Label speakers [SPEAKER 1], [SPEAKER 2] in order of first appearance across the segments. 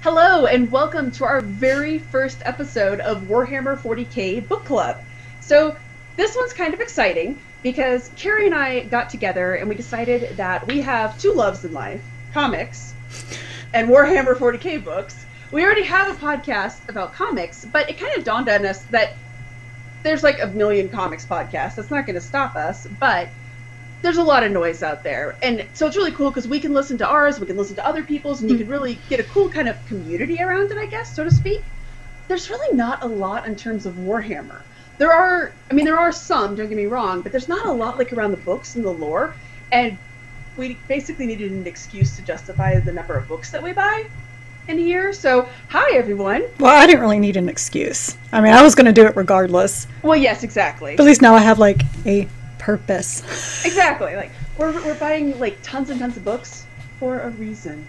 [SPEAKER 1] Hello and welcome to our very first episode of Warhammer 40k Book Club. So this one's kind of exciting because Carrie and I got together and we decided that we have two loves in life, comics and Warhammer 40k books. We already have a podcast about comics, but it kind of dawned on us that there's like a million comics podcasts. That's not going to stop us, but there's a lot of noise out there. And so it's really cool because we can listen to ours, we can listen to other people's, and you can really get a cool kind of community around it, I guess, so to speak. There's really not a lot in terms of Warhammer. There are some, don't get me wrong, but there's not a lot like around the books and the lore. And we basically needed an excuse to justify the number of books that we buy in a year. So, hi everyone.
[SPEAKER 2] Well, I didn't really need an excuse. I mean, I was going to do it regardless.
[SPEAKER 1] Well, yes, exactly.
[SPEAKER 2] But at least now I have like a purpose.
[SPEAKER 1] Exactly. Like we're buying like tons and tons of books for a reason.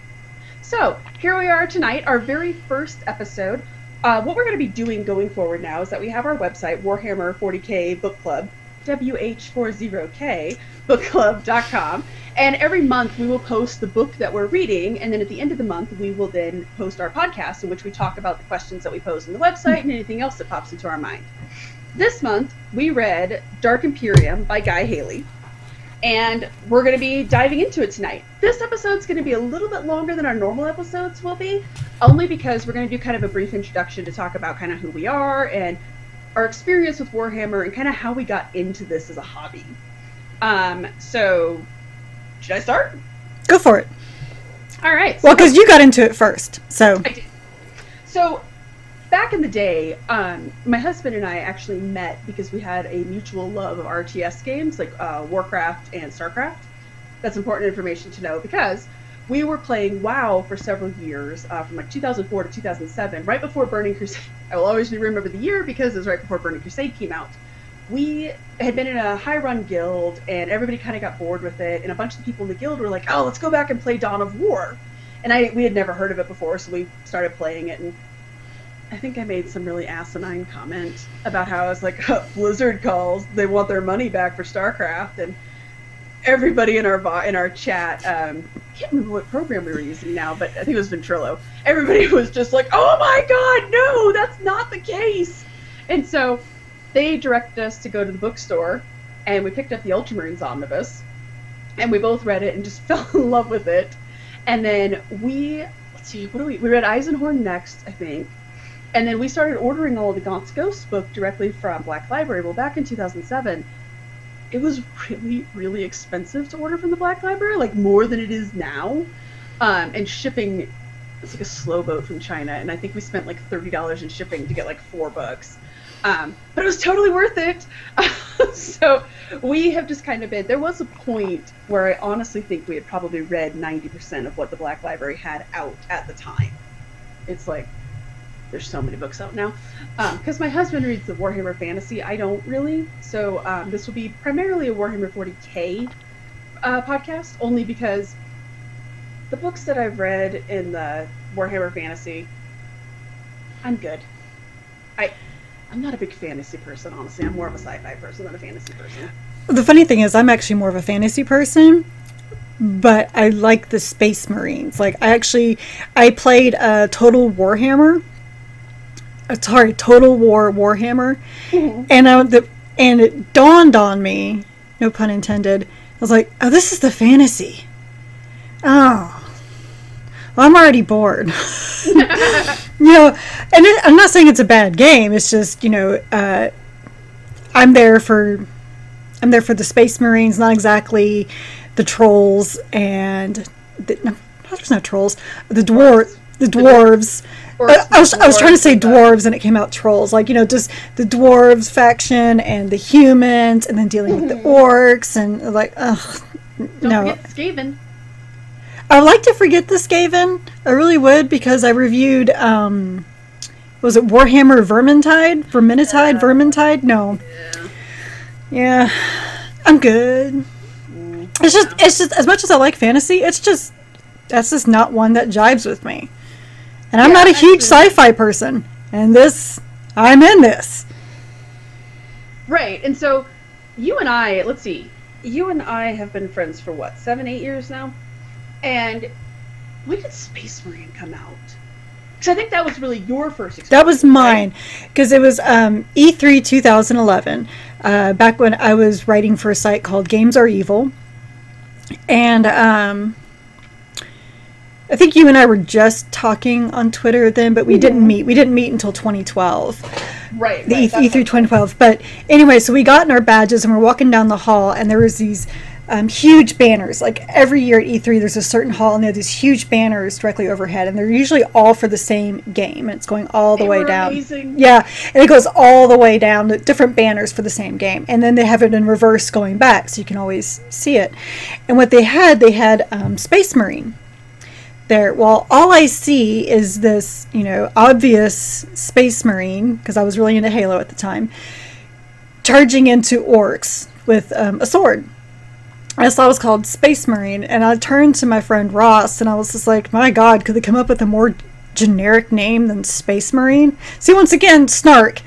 [SPEAKER 1] So here we are tonight, our very first episode. What we're going to be doing going forward now is that we have our website, Warhammer 40k Book Club, WH40k Book Club.com, and every month we will post the book that we're reading, and then at the end of the month we will then post our podcast in which we talk about the questions that we pose on the website and anything else that pops into our mind. This month, we read Dark Imperium by Guy Haley, and we're going to be diving into it tonight. This episode's going to be a little bit longer than our normal episodes will be, only because we're going to do kind of a brief introduction to talk about kind of who we are and our experience with Warhammer and kind of how we got into this as a hobby. So, should I start?
[SPEAKER 2] Go for it.
[SPEAKER 1] All right.
[SPEAKER 2] Well, because you got into it first, so.
[SPEAKER 1] I did. So, back in the day, my husband and I actually met because we had a mutual love of RTS games like Warcraft and StarCraft. That's important information to know because we were playing WoW for several years, from like 2004 to 2007, right before Burning Crusade. I will always remember the year because it was right before Burning Crusade came out. We had been in a high-run guild, and everybody kind of got bored with it, and a bunch of the people in the guild were like, oh, let's go back and play Dawn of War. And we had never heard of it before, so we started playing it, and I think I made some really asinine comment about how I was like, Blizzard calls, they want their money back for StarCraft, and everybody in our chat, I can't remember what program we were using now, but I think it was Ventrilo. Everybody was just like, oh my god, no, that's not the case! And so they directed us to go to the bookstore, and we picked up the Ultramarines Omnibus, and we both read it and just fell in love with it. And then we read Eisenhorn next, I think. And then we started ordering all of the Gaunt's Ghost book directly from Black Library. Well, back in 2007, it was really, really expensive to order from the Black Library, like more than it is now. And shipping, it's like a slow boat from China, and I think we spent like $30 in shipping to get like 4 books. But it was totally worth it. So we have just kind of been, there was a point where I honestly think we had probably read 90% of what the Black Library had out at the time. It's like, there's so many books out now. Because my husband reads the Warhammer Fantasy, I don't really. So this will be primarily a Warhammer 40k podcast, only because the books that I've read in the Warhammer Fantasy, I'm good. I'm not a big fantasy person, honestly. I'm more of a sci-fi person than a fantasy person.
[SPEAKER 2] The funny thing is, I'm actually more of a fantasy person, but I like the Space Marines. Like, I played Total Warhammer. Total War Warhammer. Mm-hmm. And it dawned on me, no pun intended, I was like, oh, this is the fantasy. Oh. Well, I'm already bored. And I'm not saying it's a bad game. It's just, I'm there for the Space Marines, not exactly the trolls and there's no trolls. The dwarves. I was trying to say dwarves and it came out trolls. Like, just the dwarves faction and the humans, and then dealing with the orcs and like, ugh,
[SPEAKER 1] Don't forget Skaven.
[SPEAKER 2] I would like to forget the Skaven. I really would, because I reviewed, was it Warhammer Vermintide? Vermintide? No. Yeah. I'm good. It's just, as much as I like fantasy, that's just not one that jives with me. And I'm not a huge sci-fi person. And I'm in this.
[SPEAKER 1] Right. And so, you and I have been friends for what, 7-8 years now? And when did Space Marine come out? Because I think that was really your first experience.
[SPEAKER 2] That was mine, because it was E3 2011, back when I was writing for a site called Games Are Evil. And I think you and I were just talking on Twitter then, but we didn't meet. We didn't meet until 2012.
[SPEAKER 1] Right.
[SPEAKER 2] The E3 2012. But anyway, so we got in our badges and we're walking down the hall, and there was these huge banners. Like every year at E3, there's a certain hall, and they have these huge banners directly overhead, and they're usually all for the same game. And it's going all the way down.
[SPEAKER 1] Amazing.
[SPEAKER 2] Yeah, and it goes all the way down to different banners for the same game, and then they have it in reverse going back, so you can always see it. And what they had Space Marine there. Well, all I see is this, obvious Space Marine, because I was really into Halo at the time, charging into orcs with a sword. I saw it was called Space Marine, and I turned to my friend Ross, and I was just like, my God, could they come up with a more generic name than Space Marine? See, once again, snark.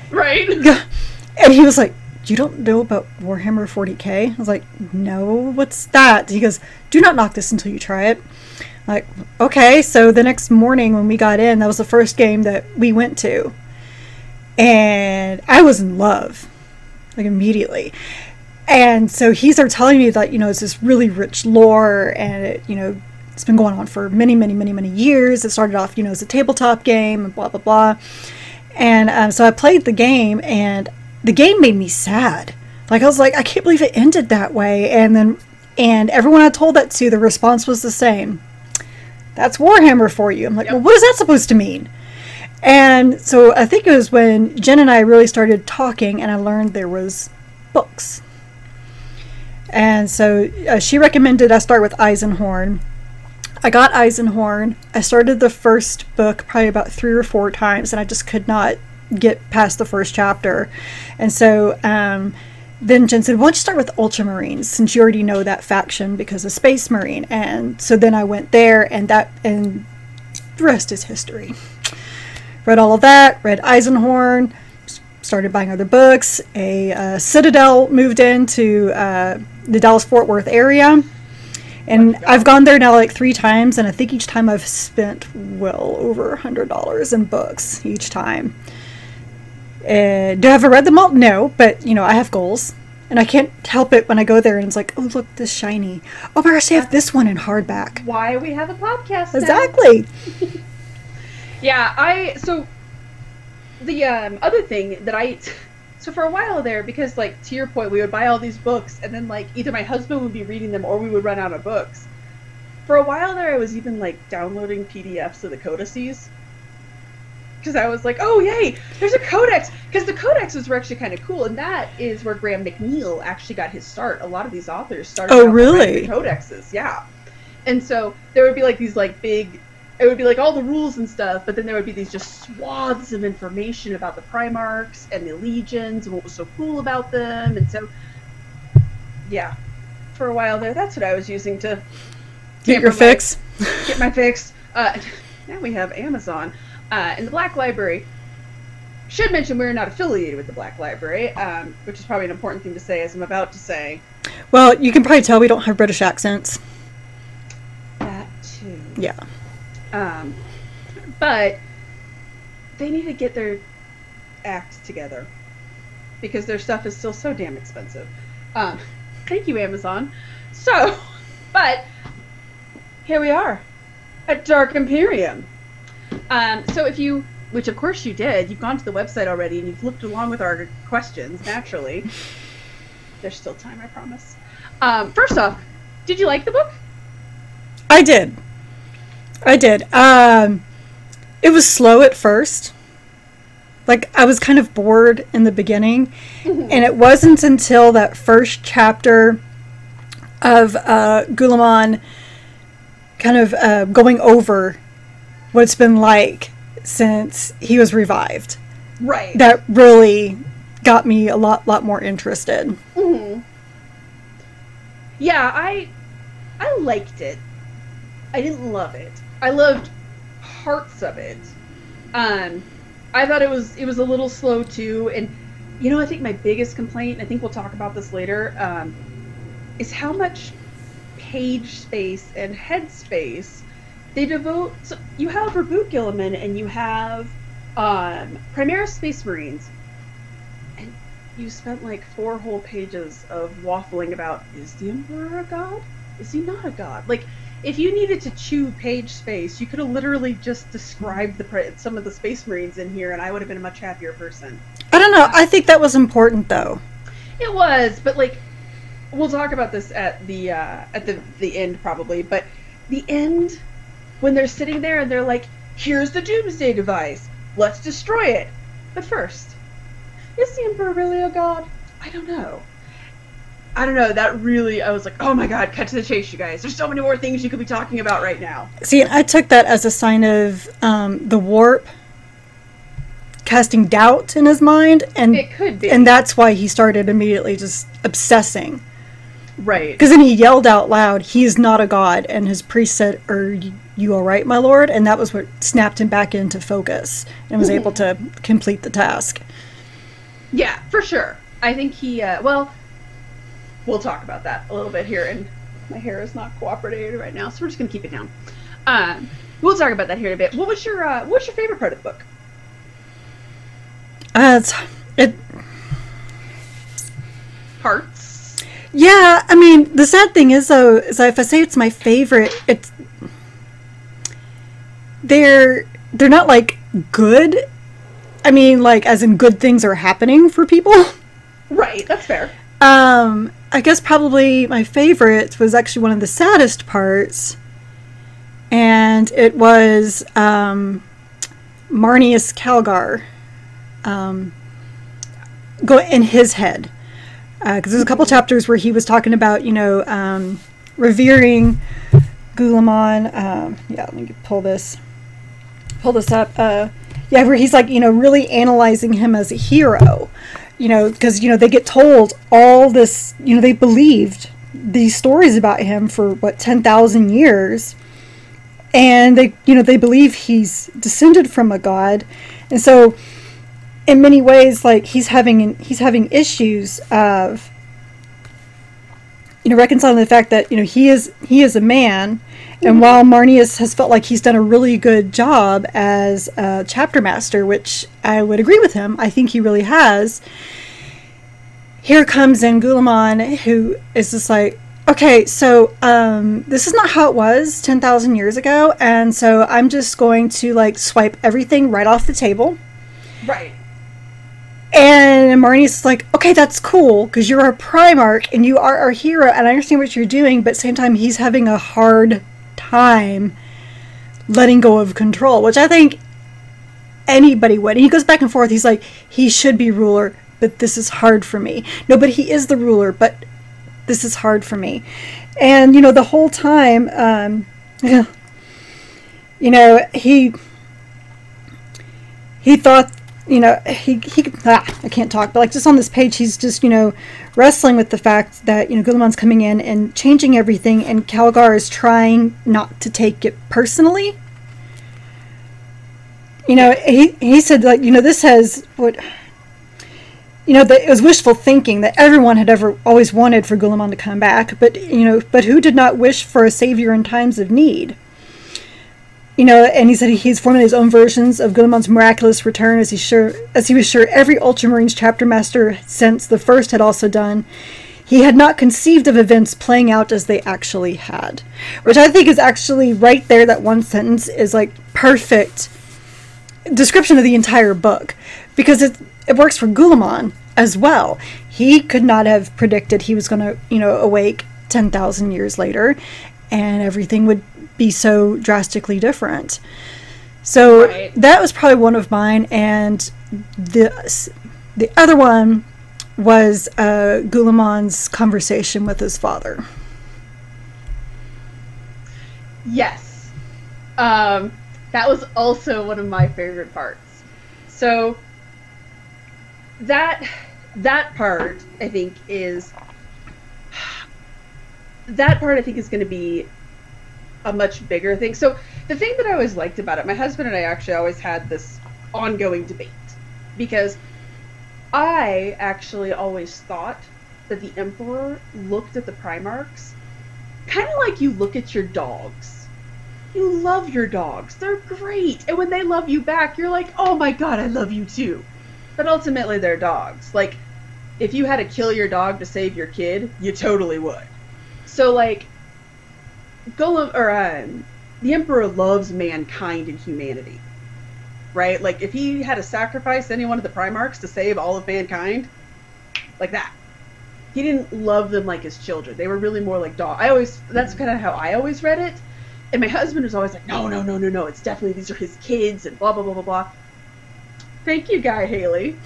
[SPEAKER 1] Right.
[SPEAKER 2] And he was like, you don't know about Warhammer 40k? I was like, no, what's that? He goes, do not knock this until you try it. Like, okay. So the next morning when we got in, that was the first game that we went to, and I was in love, like, immediately. And so he started telling me that, it's this really rich lore, and it, it's been going on for many, many, many, many years. It started off, as a tabletop game, and blah, blah, blah. And so I played the game, and the game made me sad. Like, I was like, I can't believe it ended that way. And everyone I told that to, the response was the same. That's Warhammer for you. I'm like, well, what is that supposed to mean? And so I think it was when Jen and I really started talking, and I learned there was books. And so she recommended I start with Eisenhorn. I got Eisenhorn. I started the first book probably about 3 or 4 times, and I just could not get past the first chapter. And so then Jen said, why don't you start with Ultramarines, since you already know that faction because of Space Marine. And so then I went there, and the rest is history. Read all of that, read Eisenhorn, started buying other books. A Citadel moved into the Dallas-Fort Worth area. And I've gone there now like 3 times, and I think each time I've spent well over $100 in books each time. Do I ever read them all? No, but, I have goals. And I can't help it when I go there and it's like, oh, look, this shiny. Oh my gosh, they have this one in hardback.
[SPEAKER 1] Why we have a podcast now.
[SPEAKER 2] Exactly.
[SPEAKER 1] Yeah, so the other thing that so for a while there, because, like, to your point, we would buy all these books, and then, like, either my husband would be reading them or we would run out of books. For a while there, I was even, like, downloading PDFs of the codices. Because I was like, oh, yay, there's a codex. Because the codexes were actually kind of cool, and that is where Graham McNeil actually got his start. A lot of these authors started out
[SPEAKER 2] really?
[SPEAKER 1] with codexes, yeah. And so there would be, like, these, like, big... It would be like all the rules and stuff, but then there would be these just swaths of information about the Primarchs and the legions and what was so cool about them. And so, yeah, for a while there, that's what I was using to
[SPEAKER 2] get your fix.
[SPEAKER 1] Get my fix. Now we have Amazon. In the Black Library, should mention we're not affiliated with the Black Library, which is probably an important thing to say, as I'm about to say.
[SPEAKER 2] Well, you can probably tell we don't have British accents.
[SPEAKER 1] That too.
[SPEAKER 2] Yeah.
[SPEAKER 1] But they need to get their act together because their stuff is still so damn expensive. Thank you, Amazon. So, but here we are at Dark Imperium. So if you, which of course you did, you've gone to the website already and you've looked along with our questions, naturally. There's still time, I promise. First off, did you like the book?
[SPEAKER 2] I did. It was slow at first. Like, I was kind of bored in the beginning. And it wasn't until that first chapter of Guilliman kind of going over what it's been like since he was revived.
[SPEAKER 1] Right.
[SPEAKER 2] That really got me a lot more interested.
[SPEAKER 1] Mm-hmm. Yeah, I liked it. I didn't love it. I loved parts of it. I thought it was a little slow too, and I think my biggest complaint, and I think we'll talk about this later, is how much page space and head space they devote. So you have Reboot Gilliman and you have Primaris Space Marines, and you spent like 4 whole pages of waffling about, is the Emperor a god? Is he not a god? Like, if you needed to chew page space, you could have literally just described some of the Space Marines in here, and I would have been a much happier person.
[SPEAKER 2] I don't know. I think that was important, though.
[SPEAKER 1] It was, but like, we'll talk about this at the end probably. But the end, when they're sitting there and they're like, "Here's the Doomsday device. Let's destroy it." But first, is the Emperor really a god? I don't know. That really, I was like, oh my god, cut to the chase, you guys. There's so many more things you could be talking about right now.
[SPEAKER 2] See, I took that as a sign of the warp casting doubt in his mind, and
[SPEAKER 1] it could be,
[SPEAKER 2] and that's why he started immediately just obsessing.
[SPEAKER 1] Right.
[SPEAKER 2] Because then he yelled out loud, "He is not a god," and his priest said, "Are you all right, my lord?" And that was what snapped him back into focus and was able to complete the task.
[SPEAKER 1] Yeah, for sure. I think he, well, we'll talk about that a little bit here, and my hair is not cooperating right now, so we're just going to keep it down. We'll talk about that here in a bit. What's your favorite part of the book? Parts?
[SPEAKER 2] Yeah, I mean, the sad thing is, though, is that if I say it's my favorite, they're not, like, good. I mean, like, as in good things are happening for people.
[SPEAKER 1] Right, that's fair.
[SPEAKER 2] I guess probably my favorite was actually one of the saddest parts, and it was Marnius Calgar go in his head, because there's a couple chapters where he was talking about, revering Gulamon. Yeah, let me pull this up. Where he's like, really analyzing him as a hero. Because, they get told all this, they believed these stories about him for, 10,000 years. And they believe he's descended from a god. And so, in many ways, like, he's having issues of, reconciling the fact that, he is a man. And while Marnius has felt like he's done a really good job as a chapter master, which I would agree with him, I think he really has, here comes in Gulamon, who is just like, okay, so this is not how it was 10,000 years ago, and so I'm just going to, like, swipe everything right off the table.
[SPEAKER 1] Right.
[SPEAKER 2] And Marnius is like, okay, that's cool, because you're our Primarch, and you are our hero, and I understand what you're doing, but at the same time, he's having a hard time letting go of control, which I think anybody would. And he goes back and forth. He's like, he should be ruler, but this is hard for me. No, but he is the ruler, but this is hard for me. And, the whole time, he thought, I can't talk, but like just on this page, he's just, wrestling with the fact that, Gulamon's coming in and changing everything, and Calgar is trying not to take it personally. He said, like, this has what, that it was wishful thinking that everyone had always wanted for Gulamon to come back, but who did not wish for a savior in times of need? And he said he's forming his own versions of Gulamon's miraculous return, as he was sure every Ultramarines chapter master since the first had also done. He had not conceived of events playing out as they actually had, which I think is actually right there. That one sentence is like perfect description of the entire book, because it works for Gulamon as well. He could not have predicted he was going to awake 10,000 years later, and everything would be so drastically different. So right. That was probably one of mine, and the other one was Gulamon's conversation with his father.
[SPEAKER 1] Yes, that was also one of my favorite parts. So that part I think is going to be a much bigger thing. So the thing that I always liked about it, my husband and I actually always had this ongoing debate, because I actually always thought that the Emperor looked at the Primarchs kind of like you look at your dogs. You love your dogs. They're great. And when they love you back, you're like, oh my god, I love you too. But ultimately, they're dogs. Like, if you had to kill your dog to save your kid, you totally would. So, like, the Emperor loves mankind and humanity. Right? Like, if he had to sacrifice any one of the Primarchs to save all of mankind, like that. He didn't love them like his children. They were really more like dogs. That's kind of how I always read it. And my husband was always like, no, it's definitely, these are his kids and blah, blah, blah, blah, blah. Thank you, Guy Haley.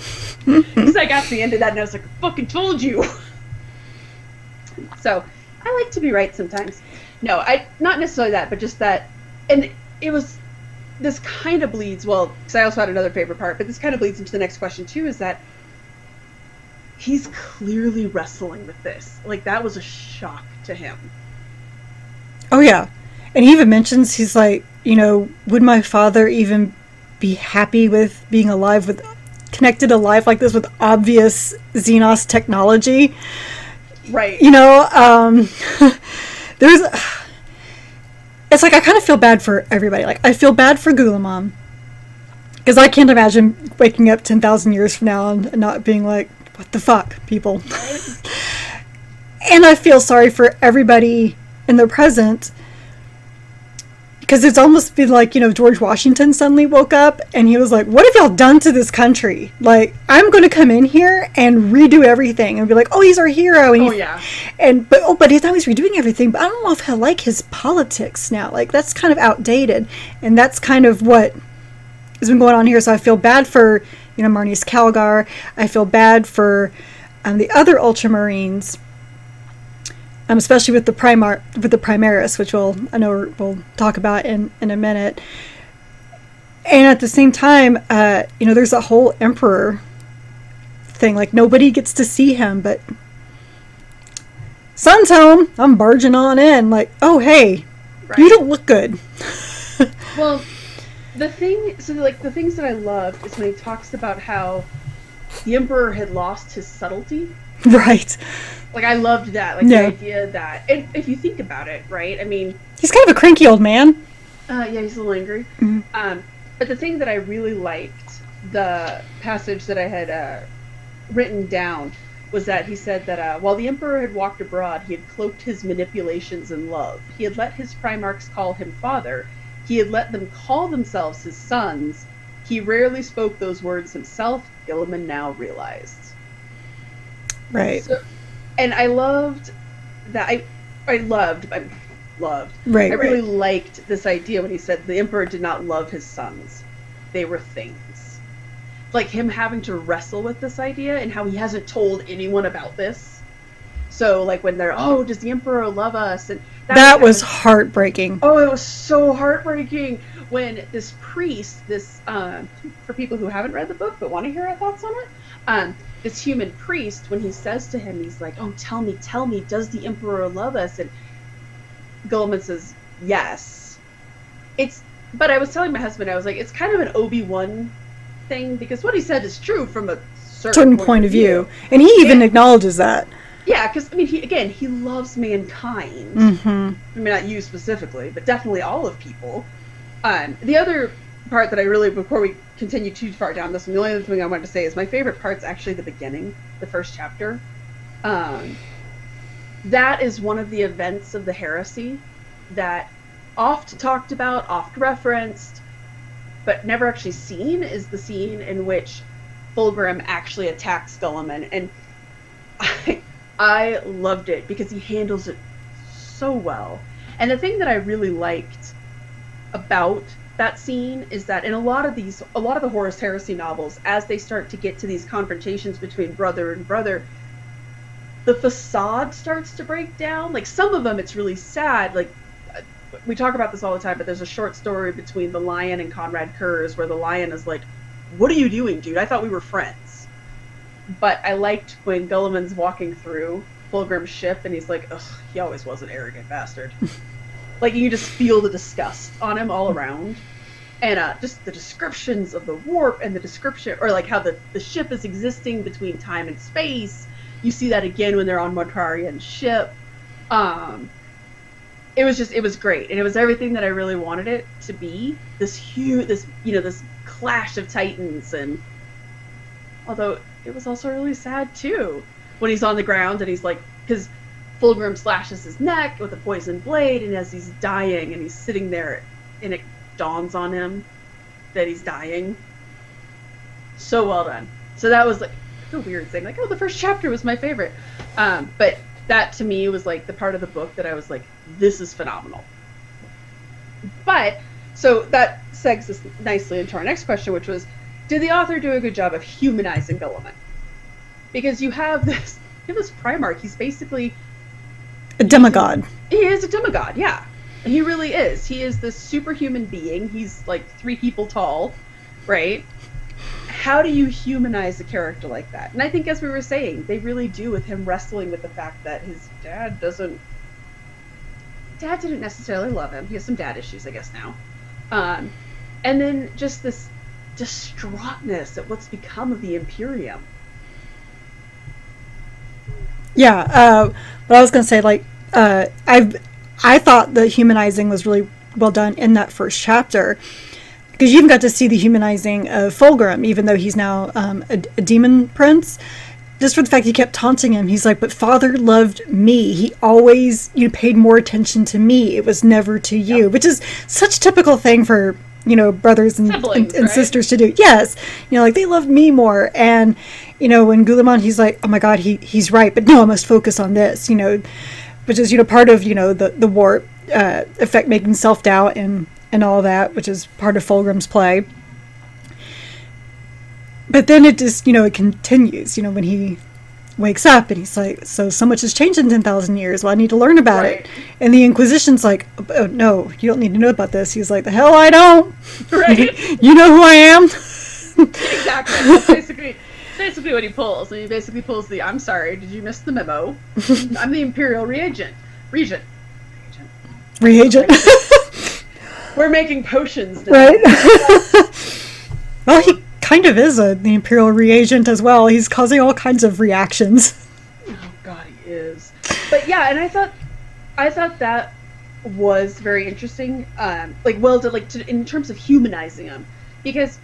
[SPEAKER 1] Because I got to the end of that and I was like, I fucking told you. So, I like to be right sometimes. No, not necessarily that, but just that, and this kind of bleeds, well, because I also had another favorite part, but this kind of bleeds into the next question too, is that he's clearly wrestling with this. Like, that was a shock to him.
[SPEAKER 2] Oh, yeah. And he even mentions, he's like, would my father even be happy with being connected alive like this with obvious Xenos technology?
[SPEAKER 1] Right.
[SPEAKER 2] It's like, I kind of feel bad for everybody. Like, I feel bad for Gulamon, because I can't imagine waking up 10,000 years from now and not being like, what the fuck, people? And I feel sorry for everybody in the present, because it's almost been like, George Washington suddenly woke up and he was like, what have y'all done to this country? Like, I'm going to come in here and redo everything and be like, oh, he's our hero. And but he's always redoing everything. But I don't know if I like his politics now. Like, that's kind of outdated. And that's kind of what has been going on here. So I feel bad for, Marnius Calgar. I feel bad for the other Ultramarines. Especially with the Primaris, which we'll talk about in a minute. And at the same time, there's a whole Emperor thing. Like, nobody gets to see him, but sun's home. I'm barging on in. Like, oh, hey, right. You don't look good.
[SPEAKER 1] Well, the things that I loved is when he talks about how the Emperor had lost his subtlety.
[SPEAKER 2] Right.
[SPEAKER 1] Like, I loved that. Like, the idea that... And if you think about it, right? I mean...
[SPEAKER 2] He's kind of a cranky old man.
[SPEAKER 1] Yeah, he's a little angry. Mm-hmm. But the thing that I really liked, the passage that I had written down, was that he said that while the Emperor had walked abroad, he had cloaked his manipulations in love. He had let his Primarchs call him father. He had let them call themselves his sons. He rarely spoke those words himself, Guilliman now realized.
[SPEAKER 2] Right.
[SPEAKER 1] So, and I loved that. I loved.
[SPEAKER 2] Right.
[SPEAKER 1] I really liked this idea when he said the Emperor did not love his sons. They were things. Like, him having to wrestle with this idea and how he hasn't told anyone about this. So, like, when they're, oh, does the Emperor love us? And
[SPEAKER 2] that was heartbreaking.
[SPEAKER 1] Oh, it was so heartbreaking when this priest, for people who haven't read the book but want to hear our thoughts on it, this human priest, when he says to him, he's like, oh, tell me, does the Emperor love us? And Guilliman says, yes. But I was telling my husband, I was like, it's kind of an Obi-Wan thing, because what he said is true from a certain point of view.
[SPEAKER 2] And he even acknowledges that.
[SPEAKER 1] Yeah, because, I mean, he loves mankind.
[SPEAKER 2] Mm-hmm.
[SPEAKER 1] I mean, not you specifically, but definitely all of people. The other part that I really, before we continue too far down this one, the only other thing I wanted to say is my favorite part's actually the beginning, the first chapter. That is one of the events of the heresy that oft talked about, oft referenced, but never actually seen, is the scene in which Fulgrim actually attacks Guilliman. And I loved it because he handles it so well. And the thing that I really liked about that scene is that in a lot of the Horus Heresy novels, as they start to get to these confrontations between brother and brother, the facade starts to break down. Like, some of them, it's really sad. Like, we talk about this all the time, but there's a short story between the Lion and Conrad Kurz where the Lion is like, what are you doing, dude? I thought we were friends. But I liked when Guilliman's walking through Fulgrim's ship and he's like, ugh, he always was an arrogant bastard. Like, you just feel the disgust on him all around. And just the descriptions of the warp and the description, or like how the ship is existing between time and space. You see that again when they're on Motrarian's ship. it was great, and it was everything that I really wanted it to be. This huge, this clash of titans, and although it was also really sad too when he's on the ground and he's like, because Fulgrim slashes his neck with a poisoned blade, and as he's dying and he's sitting there, and it dawns on him that he's dying. So well done. So that was like the weird thing, like, oh, the first chapter was my favorite, but that to me was like the part of the book that I was like, this is phenomenal. But so that segs us nicely into our next question, which was, did the author do a good job of humanizing Guilliman? Because you have this Primarch. He's basically
[SPEAKER 2] a demigod.
[SPEAKER 1] He is a demigod, yeah. He really is. He is this superhuman being. He's like 3 people tall, right? How do you humanize a character like that? And I think, as we were saying, they really do, with him wrestling with the fact that his dad didn't necessarily love him. He has some dad issues, I guess, now. And then just this distraughtness at what's become of the Imperium.
[SPEAKER 2] Yeah, but I was going to say, like, I thought the humanizing was really well done in that first chapter, because you even got to see the humanizing of Fulgrim, even though he's now a demon prince. Just for the fact he kept taunting him. He's like, but father loved me. He always, paid more attention to me. It was never to you, which is such a typical thing for, brothers and,
[SPEAKER 1] siblings,
[SPEAKER 2] and
[SPEAKER 1] right?
[SPEAKER 2] sisters to do. Yes. Like, they loved me more. And, when Guilliman, he's like, oh my God, he's right. But no, I must focus on this, which is, part of, the warp effect, making self-doubt and all that, which is part of Fulgrim's play. But then it just, it continues, when he wakes up and he's like, so much has changed in 10,000 years. Well, I need to learn about it. And the Inquisition's like, oh, no, you don't need to know about this. He's like, the hell I don't.
[SPEAKER 1] Right.
[SPEAKER 2] You know who I am?
[SPEAKER 1] Exactly. That's basically what he pulls. And he basically pulls the, I'm sorry, did you miss the memo? I'm the Imperial Regent. We're making potions now.
[SPEAKER 2] Right. Well, he kind of is the Imperial reagent as well. He's causing all kinds of reactions.
[SPEAKER 1] Oh God, he is. But yeah, and I thought that was very interesting. In terms of humanizing him, because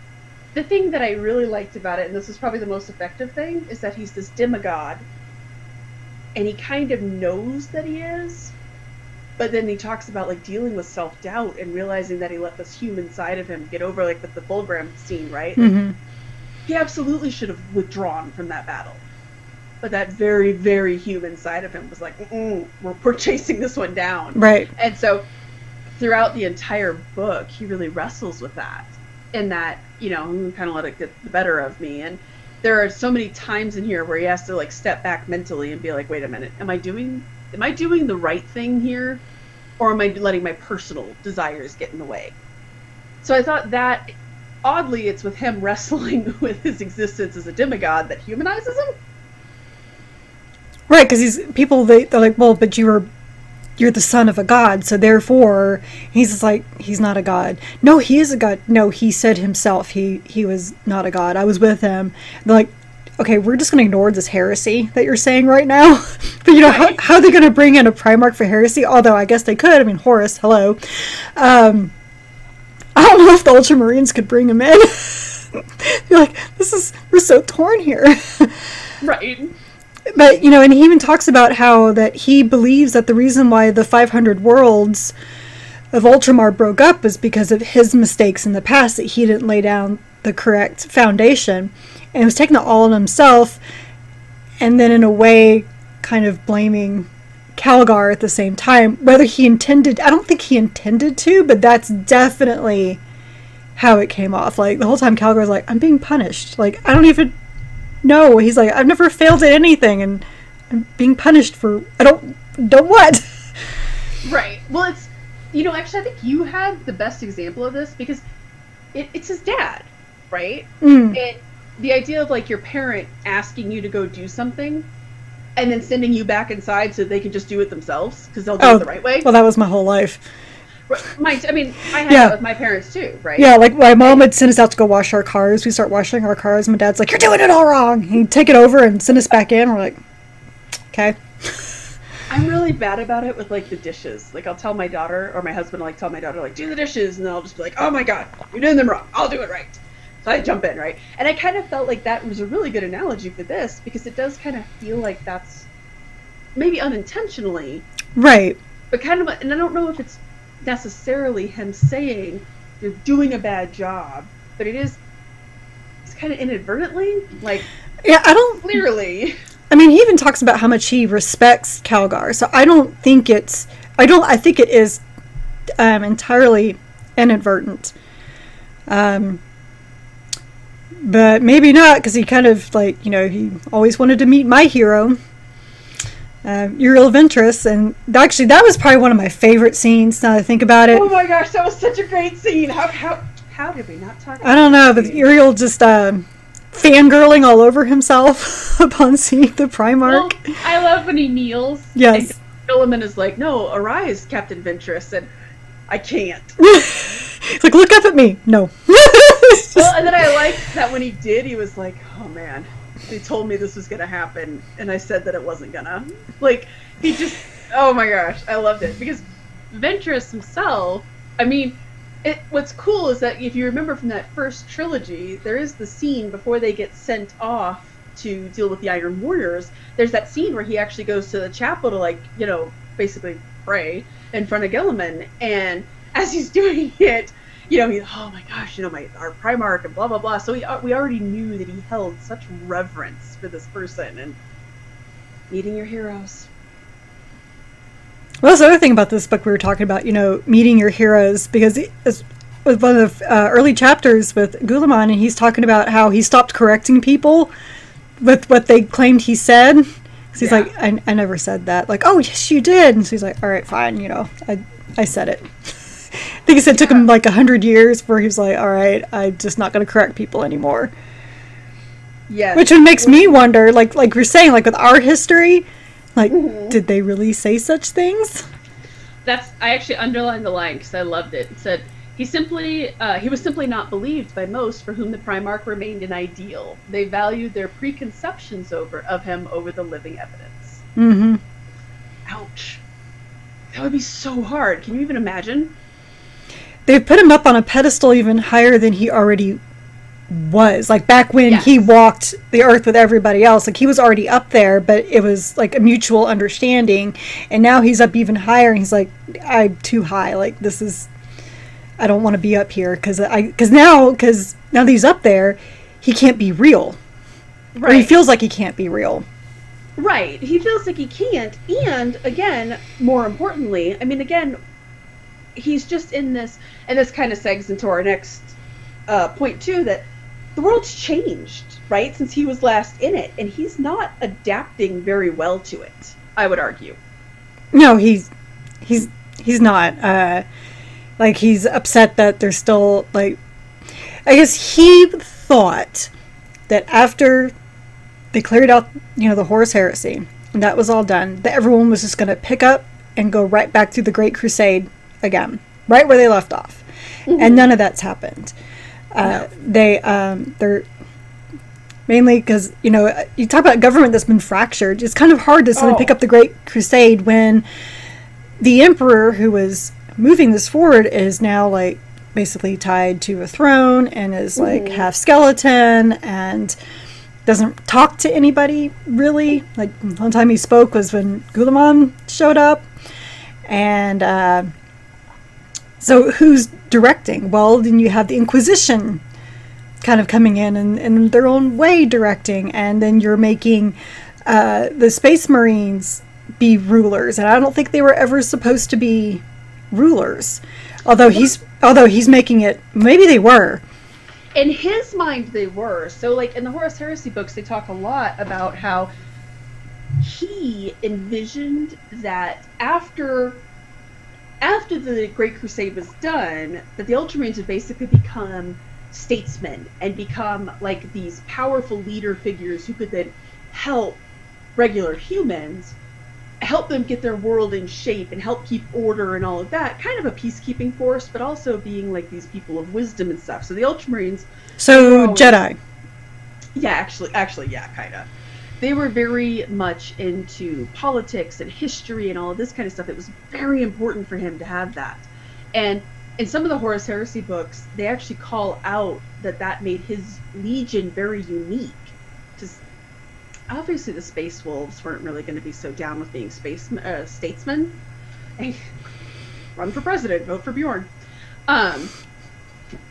[SPEAKER 1] the thing that I really liked about it, and this is probably the most effective thing, is that he's this demigod, and he kind of knows that he is. But then he talks about, like, dealing with self-doubt and realizing that he let this human side of him get over, like, with the Fulgrim scene, right?
[SPEAKER 2] Mm-hmm.
[SPEAKER 1] He absolutely should have withdrawn from that battle. But that very, very human side of him was like, we're chasing this one down.
[SPEAKER 2] Right.
[SPEAKER 1] And so throughout the entire book, he really wrestles with that. And that, I'm kind of let it get the better of me. And there are so many times in here where he has to, like, step back mentally and be like, wait a minute, am I doing the right thing here, or am I letting my personal desires get in the way? So I thought that, oddly, it's with him wrestling with his existence as a demigod that humanizes him.
[SPEAKER 2] Right, because they're like, well, but you're the son of a god, so therefore he's just like, he's not a god. No, he is a god. No, he said himself he was not a god. I was with him. And they're like, okay, we're just going to ignore this heresy that you're saying right now. But,
[SPEAKER 1] Right.
[SPEAKER 2] how are they going to bring in a Primarch for heresy? Although I guess they could. I mean, Horus, hello. I don't know if the Ultramarines could bring him in. You're like, we're so torn here.
[SPEAKER 1] Right.
[SPEAKER 2] But, and he even talks about how that he believes that the reason why the 500 worlds of Ultramar broke up is because of his mistakes in the past, that he didn't lay down the correct foundation. And he was taking it all on himself, and then in a way kind of blaming Calgar at the same time. Whether he intended, I don't think he intended to, but that's definitely how it came off. Like, the whole time Calgar's like, I'm being punished. Like, I don't even know. He's like, I've never failed at anything, and I'm being punished for, I don't what?
[SPEAKER 1] Right. Well, it's, actually I think you had the best example of this, because it's his dad, right? The idea of, like, your parent asking you to go do something and then sending you back inside so they can just do it themselves because they'll do it the right way.
[SPEAKER 2] Well, that was my whole life.
[SPEAKER 1] I had that with my parents too, right?
[SPEAKER 2] Yeah, like, my mom would send us out to go wash our cars. We start washing our cars. My dad's like, you're doing it all wrong. He'd take it over and send us back in. We're like, okay.
[SPEAKER 1] I'm really bad about it with like the dishes. Like I'll tell my daughter, or my husband will like tell my daughter like do the dishes, and then I'll just be like, oh my god, you're doing them wrong. I'll do it right. So I jump in, right? And I kind of felt like that was a really good analogy for this because it does kind of feel like that's maybe unintentionally,
[SPEAKER 2] right?
[SPEAKER 1] But kind of, and I don't know if it's necessarily him saying you're doing a bad job, but it's kind of inadvertently, like
[SPEAKER 2] yeah, I don't
[SPEAKER 1] clearly.
[SPEAKER 2] I mean, he even talks about how much he respects Calgar, so I don't think it's. I think it is entirely inadvertent. But maybe not, because he kind of like he always wanted to meet my hero, Uriel Ventress, and actually that was probably one of my favorite scenes. Now that I think about it.
[SPEAKER 1] Oh my gosh, that was such a great scene. How did we not talk about
[SPEAKER 2] I don't know, but Uriel just fangirling all over himself upon seeing the Primarch.
[SPEAKER 3] Well, I love when he kneels.
[SPEAKER 2] Yes.
[SPEAKER 1] And Gilliman is like, no, arise, Captain Ventress, and I can't.
[SPEAKER 2] It's like, look up at me. No.
[SPEAKER 1] Well, and then I liked that when he did, he was like, oh man, they told me this was going to happen, and I said that it wasn't gonna. Like, he just, oh my gosh, I loved it. Because Ventress himself, I mean, what's cool is that if you remember from that first trilogy, there is the scene before they get sent off to deal with the Iron Warriors. There's that scene where he actually goes to the chapel to, like, basically pray in front of Gilliman, and as he's doing it, he's, oh my gosh, our Primarch and blah blah blah. So we already knew that he held such reverence for this person, and meeting your heroes.
[SPEAKER 2] Well, that's the other thing about this book we were talking about, meeting your heroes, because it's with one of the early chapters with Guilliman, and he's talking about how he stopped correcting people with what they claimed he said. So he's like, I never said that. Like, oh, yes, you did. And so he's like, all right, fine, I said it. I think he said it took him like 100 years where he was like, all right, I'm just not going to correct people anymore.
[SPEAKER 1] Yeah.
[SPEAKER 2] Which makes me wonder, like we're saying, like with our history, like, did they really say such things?
[SPEAKER 3] I actually underlined the line because I loved it. It said, he was simply not believed by most for whom the Primarch remained an ideal. They valued their preconceptions of him over the living evidence.
[SPEAKER 2] Mm-hmm.
[SPEAKER 1] Ouch. That would be so hard. Can you even imagine?
[SPEAKER 2] They put him up on a pedestal even higher than he already was. Like back when he walked the earth with everybody else, like he was already up there, but it was like a mutual understanding. And now he's up even higher, and he's like, I'm too high. Like I don't want to be up here because now that he's up there, he can't be real. Right. Or he feels like he can't be real.
[SPEAKER 1] Right. He feels like he can't. And again, more importantly, I mean, again, he's just in this, and this kind of segs into our next point too, that the world's changed, right, since he was last in it, and he's not adapting very well to it, I would argue.
[SPEAKER 2] No, he's not. Like, he's upset that there's still, like, I guess he thought that after they cleared out, the Horus Heresy, and that was all done, that everyone was just going to pick up and go right back to the Great Crusade again, right where they left off. Mm-hmm. And none of that's happened. No. They're mainly because, you talk about government that's been fractured. It's kind of hard to suddenly pick up the Great Crusade when the Emperor who was moving this forward is now, like, basically tied to a throne and is, like, half skeleton and doesn't talk to anybody, really. Like, one time he spoke was when Guilliman showed up. And so who's directing? Well, then you have the Inquisition kind of coming in their own way directing, and then you're making the Space Marines be rulers, and I don't think they were ever supposed to be rulers. Although he's making it, maybe they were.
[SPEAKER 1] In his mind, they were. So, like, in the Horus Heresy books, they talk a lot about how he envisioned that after the Great Crusade was done, that the Ultramarines would basically become statesmen and become, like, these powerful leader figures who could then help regular humans, help them get their world in shape and help keep order and all of that. Kind of a peacekeeping force, but also being, like, these people of wisdom and stuff. So the Ultramarines...
[SPEAKER 2] So, Jedi.
[SPEAKER 1] Yeah, actually, yeah, kind of.
[SPEAKER 3] they were very much into politics and history and all of this kind of stuff. It was very important for him to have that. And in some of the Horus Heresy books, they actually call out that made his legion very unique. Just obviously the Space Wolves weren't really going to be so down with being statesmen. Hey, run for president, vote for Bjorn.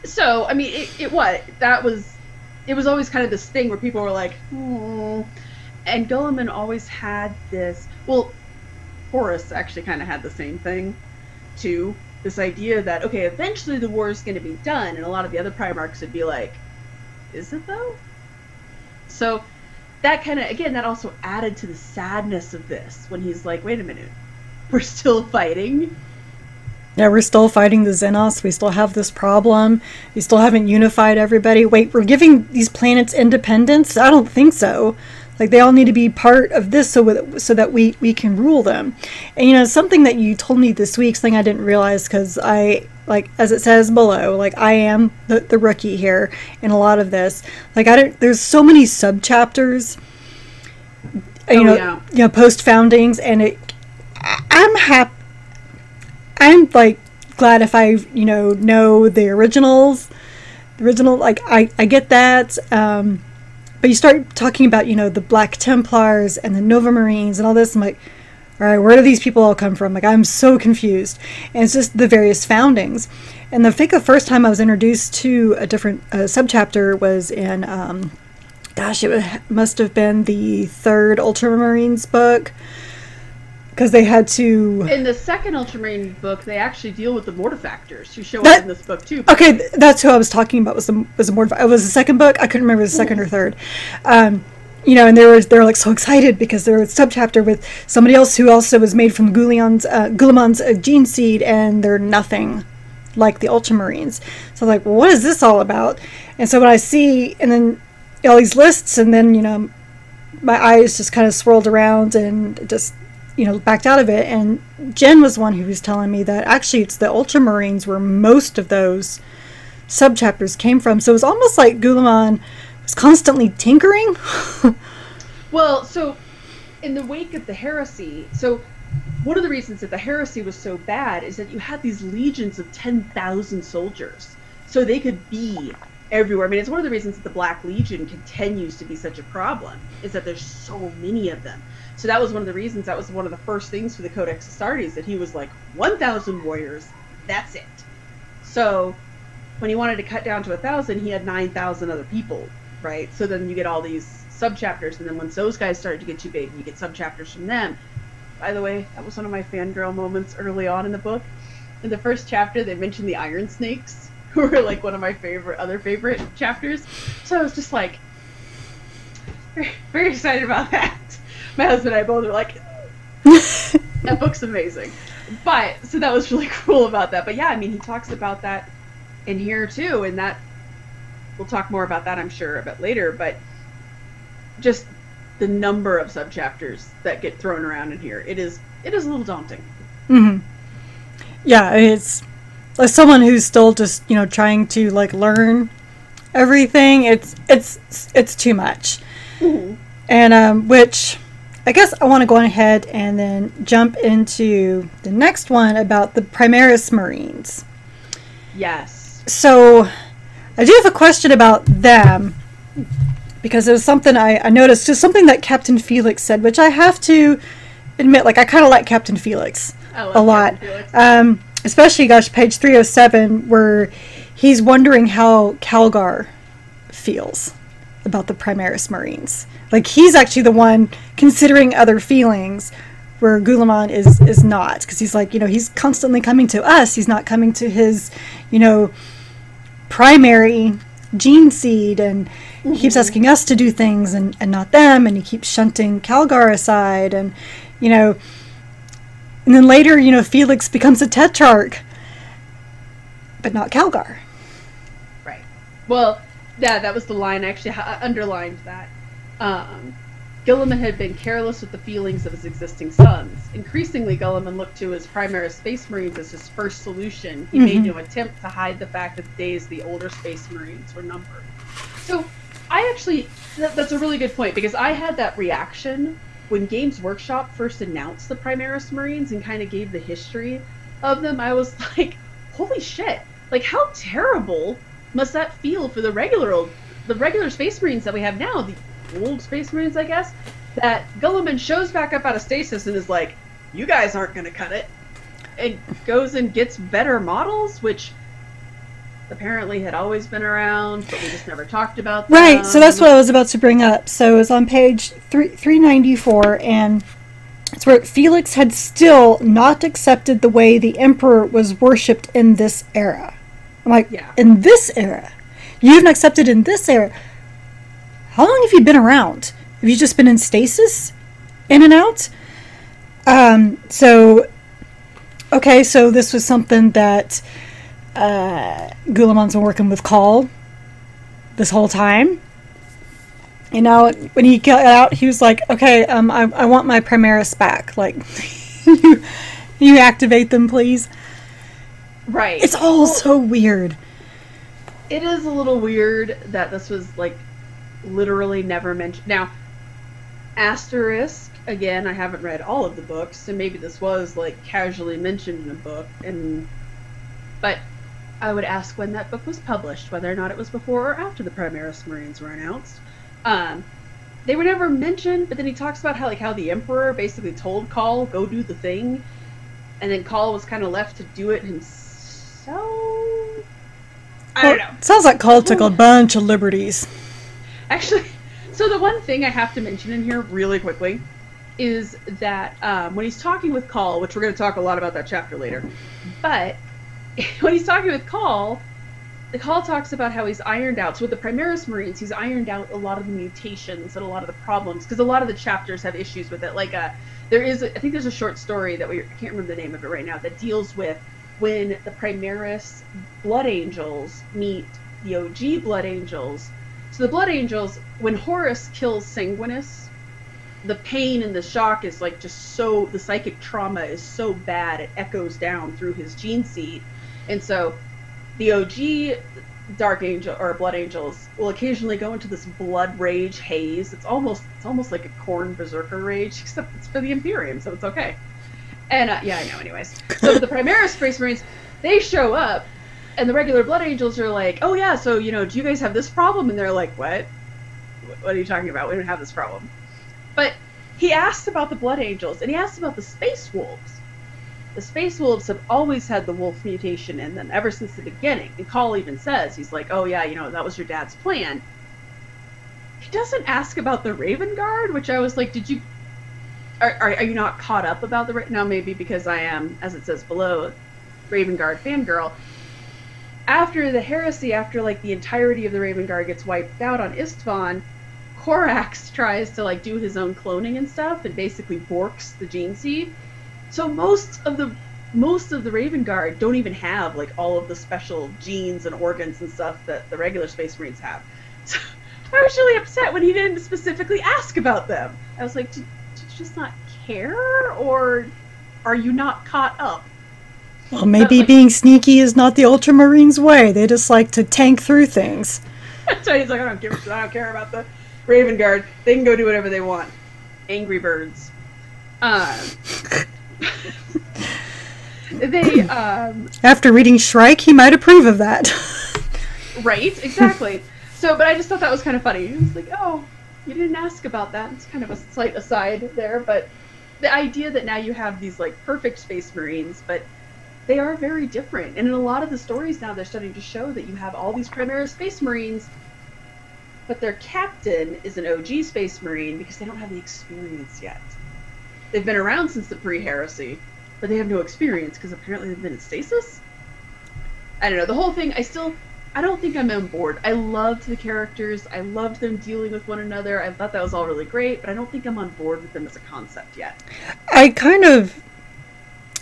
[SPEAKER 3] So I mean, it was always kind of this thing where people were like, oh. And Guilliman always had this. Well, Horus actually kind of had the same thing too. This idea that, okay, eventually the war is going to be done, and a lot of the other Primarchs would be like, is it though? So that kind of, again, that also added to the sadness of this, when he's like, wait a minute, we're still fighting?
[SPEAKER 2] Yeah, we're still fighting the Xenos. We still have this problem. We still haven't unified everybody. Wait, we're giving these planets independence? I don't think so. Like, they all need to be part of this so that we can rule them. And, you know, something that you told me this week, something I didn't realize, because I, like, as it says below, like, I am the rookie here in a lot of this. Like, there's so many sub-chapters, you know, post-foundings, and I'm, like, glad if I, you know the originals. The original, like, I get that, but you start talking about, you know, the Black Templars and the Nova Marines and all this. I'm like, all right, where do these people all come from? Like, I'm so confused. And it's just the various foundings. And I think the first time I was introduced to a different subchapter was in, it must have been the third Ultramarines book. Because they had to...
[SPEAKER 3] In the second Ultramarine book, they actually deal with the Mortifactors, who show up in this book, too.
[SPEAKER 2] Okay, that's who I was talking about, was the Mortifactors. It was the second book. I couldn't remember the second or third. You know, and they were like so excited because there was a subchapter with somebody else who also was made from Guilliman's gene seed, and they're nothing like the Ultramarines. So I'm like, well, what is this all about? And so when I see, and then all these lists, and then, you know, my eyes just kind of swirled around and just... you know, backed out of it. And Jen was one who was telling me that actually it's the Ultramarines where most of those subchapters came from. So it was almost like Guilliman was constantly tinkering.
[SPEAKER 3] Well, so in the wake of the heresy, so one of the reasons that the heresy was so bad is that you had these legions of 10,000 soldiers. So they could be everywhere. I mean, it's one of the reasons that the Black Legion continues to be such a problem, is that there's so many of them. So that was one of the reasons, that was one of the first things for the Codex Astartes, that he was like, 1,000 warriors, that's it. So when he wanted to cut down to 1,000, he had 9,000 other people, right? So then you get all these subchapters, and then once those guys started to get too big, you get subchapters from them. By the way, that was one of my fangirl moments early on in the book. In the first chapter, they mentioned the Iron Snakes, who were like one of my other favorite chapters. So I was just like, very, very excited about that. My husband and I both were like, that book's amazing. But, so that was really cool about that. But yeah, I mean, he talks about that in here too, and that, we'll talk more about that, I'm sure, a bit later, but just the number of subchapters that get thrown around in here, it is a little daunting.
[SPEAKER 2] Mm-hmm. Yeah, it's, as someone who's still just, you know, trying to, like, learn everything, it's too much.
[SPEAKER 3] Mm-hmm.
[SPEAKER 2] And, which... I guess I want to go on ahead and then jump into the next one about the Primaris Marines.
[SPEAKER 3] Yes.
[SPEAKER 2] So, I do have a question about them, because it was something I noticed, just something that Captain Felix said, which I have to admit, like, I kind of like Captain Felix a lot. Especially, gosh, page 307, where he's wondering how Calgar feels about the Primaris Marines. Like, he's actually the one considering other feelings, where Guilliman is not. Because he's like, you know, he's constantly coming to us. He's not coming to his, you know, primary gene seed. And he keeps asking us to do things and not them. And he keeps shunting Calgar aside. And, you know, and then later, you know, Felix becomes a tetrarch. But not Calgar.
[SPEAKER 3] Right. Well, yeah, that was the line. Actually, I underlined that. Guilliman had been careless with the feelings of his existing sons. Increasingly, Guilliman looked to his Primaris Space Marines as his first solution. He made no attempt to hide the fact that the days of the older Space Marines were numbered. So,
[SPEAKER 1] I actually, that's a really good point, because I had that reaction when Games Workshop first announced the Primaris Marines and kind of gave the history of them. I was like, holy shit, like how terrible must that feel for the regular Space Marines that we have now, the old Space Marines, I guess, that Guilliman shows back up out of stasis and is like, you guys aren't going to cut it, and goes and gets better models, which apparently had always been around, but we just never talked about them.
[SPEAKER 2] Right, so that's what I was about to bring up. So it's on page 394, and it's where Felix had still not accepted the way the Emperor was worshipped in this era. I'm like, yeah. In this era? You haven't accepted in this era? How long have you been around? Have you just been in stasis? In and out? Okay, so this was something that Guilliman's been working with Call this whole time. You know, when he got out, he was like, okay, I want my Primaris back. Like, you activate them, please.
[SPEAKER 1] Right.
[SPEAKER 2] It's all so weird.
[SPEAKER 1] It is a little weird that this was, like, literally never mentioned. Now, asterisk, again, I haven't read all of the books, so maybe this was, like, casually mentioned in a book, but I would ask when that book was published, whether or not it was before or after the Primaris Marines were announced. They were never mentioned, but then he talks about how the Emperor basically told Call, go do the thing, and then Call was kind of left to do it himself. I don't know.
[SPEAKER 2] Sounds like Call took a bunch of liberties.
[SPEAKER 1] Actually, so the one thing I have to mention in here really quickly is that when he's talking with Call, which we're going to talk a lot about that chapter later, but when he's talking with Call, the Call talks about how he's ironed out. So with the Primaris Marines, he's ironed out a lot of the mutations and a lot of the problems, because a lot of the chapters have issues with it. Like, I think there's a short story that I can't remember the name of it right now, that deals with when the Primaris Blood Angels meet the OG Blood Angels. So the Blood Angels, when Horus kills Sanguinus, the pain and the shock is like just so, the psychic trauma is so bad, it echoes down through his gene seed. And so the OG Dark Angel or Blood Angels will occasionally go into this blood rage haze. It's almost like a Khorne berserker rage, except it's for the Imperium, so it's okay. And yeah, I know. Anyways, so the Primaris Space Marines, they show up, and the regular Blood Angels are like, "Oh yeah, so do you guys have this problem?" And they're like, "What? What are you talking about? We don't have this problem." But he asked about the Blood Angels, and he asked about the Space Wolves. The Space Wolves have always had the wolf mutation in them ever since the beginning. And Call even says, he's like, "Oh yeah, that was your dad's plan." He doesn't ask about the Raven Guard, which I was like, "Did you? Are you not caught up about the now?" Maybe because I am, as it says below, Raven Guard fangirl. After the heresy, after like the entirety of the Raven Guard gets wiped out on Istvan, Korax tries to like do his own cloning and stuff, and basically borks the gene seed. So most of the Raven Guard don't even have like all of the special genes and organs and stuff that the regular Space Marines have. So I was really upset when he didn't specifically ask about them. I was like, did you just not care, or are you not caught up?
[SPEAKER 2] Well, maybe being sneaky is not the Ultramarines' way. They just like to tank through things.
[SPEAKER 1] So he's like, I don't care about the Raven Guard. They can go do whatever they want. Angry birds.
[SPEAKER 2] After reading Shrike, he might approve of that.
[SPEAKER 1] Right, exactly. So, but I just thought that was kind of funny. He was like, "Oh, you didn't ask about that." It's kind of a slight aside there, but the idea that now you have these like perfect Space Marines, but they are very different. And in a lot of the stories now, they're starting to show that you have all these Primaris Space Marines, but their captain is an OG Space Marine because they don't have the experience yet. They've been around since the pre-heresy, but they have no experience because apparently they've been in stasis? I don't know. The whole thing, I don't think I'm on board. I loved the characters. I loved them dealing with one another. I thought that was all really great, but I don't think I'm on board with them as a concept yet.
[SPEAKER 2] I kind of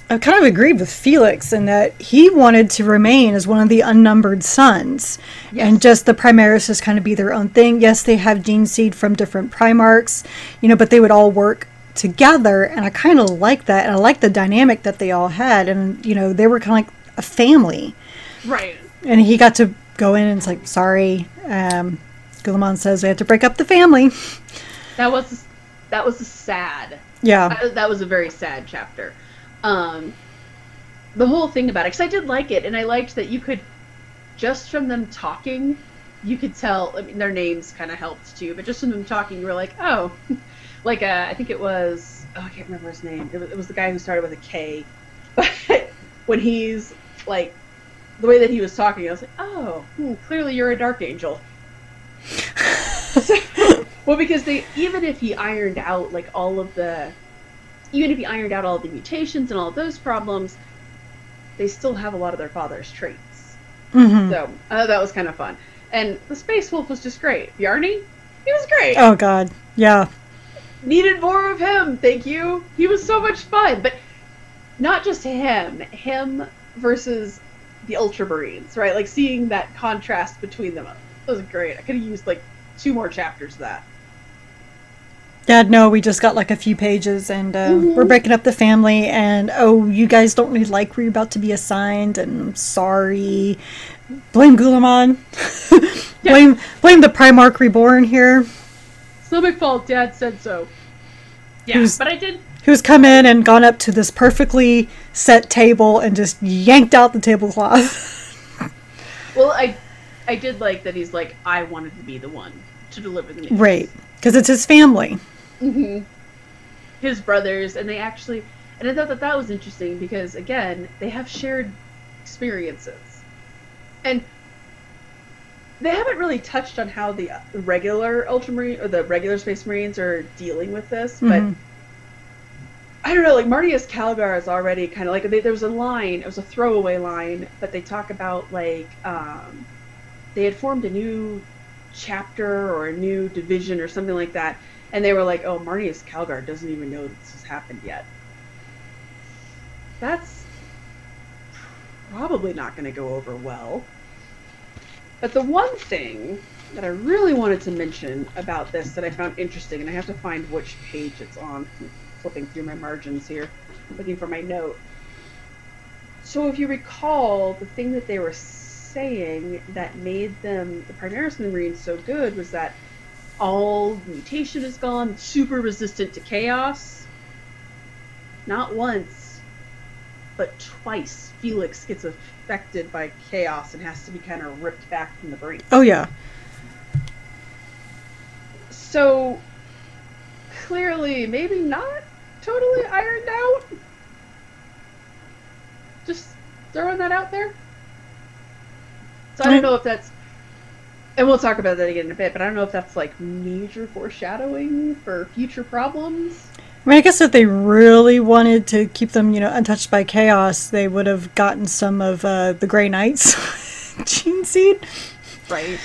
[SPEAKER 2] agreed with Felix in that he wanted to remain as one of the unnumbered sons. Yes. And just the Primaris just kind of be their own thing. Yes, they have gene seed from different Primarchs, but they would all work together, and I kind of like that, and I like the dynamic that they all had, and they were kind of like a family,
[SPEAKER 1] right?
[SPEAKER 2] And he got to go in and it's like, sorry, Guilliman says they have to break up the family.
[SPEAKER 3] That was a sad.
[SPEAKER 2] Yeah.
[SPEAKER 3] That was a very sad chapter. The whole thing about it, because I did like it, and I liked that you could, just from them talking, you could tell, I mean, their names kind of helped too, but just from them talking, you were like, oh, like, I think it was, I can't remember his name. It was the guy who started with a K, but when he's, like, the way that he was talking, I was like, oh, clearly you're a Dark Angel. Well, because even if he ironed out, like, even if he ironed out all of the mutations and all of those problems, they still have a lot of their father's traits.
[SPEAKER 2] Mm-hmm.
[SPEAKER 3] So that was kind of fun. And the Space Wolf was just great. Bjarni, he was great.
[SPEAKER 2] Oh, God. Yeah.
[SPEAKER 3] Needed more of him, thank you. He was so much fun. But not just him versus the Ultramarines, right? Like, seeing that contrast between them, that was great. I could have used, like, 2 more chapters of that.
[SPEAKER 2] Dad, no, we just got like a few pages, and we're breaking up the family, and oh, you guys don't really like where you're about to be assigned, and I'm sorry. Blame Guilliman. Blame the Primarch Reborn here.
[SPEAKER 3] It's no big fault, Dad said so. Yeah, but I did.
[SPEAKER 2] Who's come in and gone up to this perfectly set table and just yanked out the tablecloth.
[SPEAKER 3] Well, I did like that he's like, I wanted to be the one to deliver the news.
[SPEAKER 2] Right, because it's his family.
[SPEAKER 3] Mm-hmm. His brothers, and I thought that was interesting because, again, they have shared experiences. And they haven't really touched on how the regular Ultramarine, or the regular Space Marines are dealing with this, but I don't know, like, Marneus Calgar is already kind of like, there was a line, it was a throwaway line, but they talk about, like, they had formed a new chapter or a new division or something like that, and they were like, oh, Marneus Calgar doesn't even know that this has happened yet. That's probably not going to go over well. But the one thing that I really wanted to mention about this that I found interesting, and I have to find which page it's on, I'm flipping through my margins here, looking for my note. So if you recall, the thing that they were saying that made them, the Primaris Marines, so good was that all mutation is gone, super resistant to chaos. Not once, but twice, Felix gets affected by chaos and has to be kind of ripped back from the brain.
[SPEAKER 2] Oh, yeah.
[SPEAKER 3] So, clearly, maybe not totally ironed out. Just throwing that out there. So I don't know if that's, and we'll talk about that again in a bit, but I don't know if that's like major foreshadowing for future problems.
[SPEAKER 2] I mean, I guess if they really wanted to keep them, untouched by chaos, they would have gotten some of the Grey Knight's gene seed.
[SPEAKER 3] Right.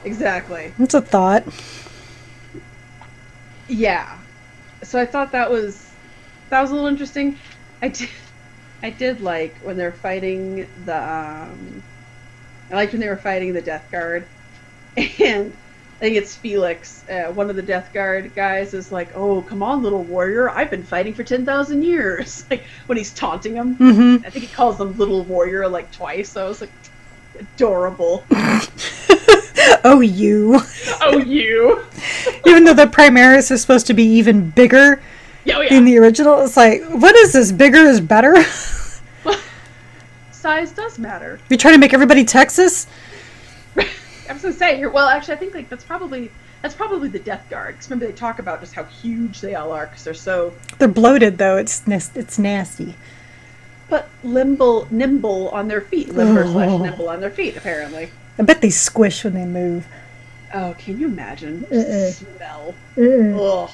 [SPEAKER 3] Exactly.
[SPEAKER 2] That's a thought.
[SPEAKER 3] Yeah. So I thought that was a little interesting. I did like when they're fighting the I liked when they were fighting the Death Guard, and I think it's Felix, one of the Death Guard guys, is like, oh, come on, little warrior, I've been fighting for 10,000 years. Like, when he's taunting him.
[SPEAKER 2] Mm-hmm.
[SPEAKER 3] I think he calls them little warrior, like, twice, so I was like, adorable.
[SPEAKER 2] Oh, you.
[SPEAKER 3] Oh, you.
[SPEAKER 2] Even though the Primaris is supposed to be even bigger in the original, it's like, what is this? Bigger is better?
[SPEAKER 3] Size does matter.
[SPEAKER 2] You're trying to make everybody Texas?
[SPEAKER 3] I was gonna say, well, actually, I think like that's probably the Death Guard. Because remember, they talk about just how huge they all are because they're
[SPEAKER 2] bloated though. It's nasty.
[SPEAKER 3] But nimble on their feet, limber/nimble on their feet. Apparently,
[SPEAKER 2] I bet they squish when they move.
[SPEAKER 3] Oh, can you imagine? Smell. Ugh.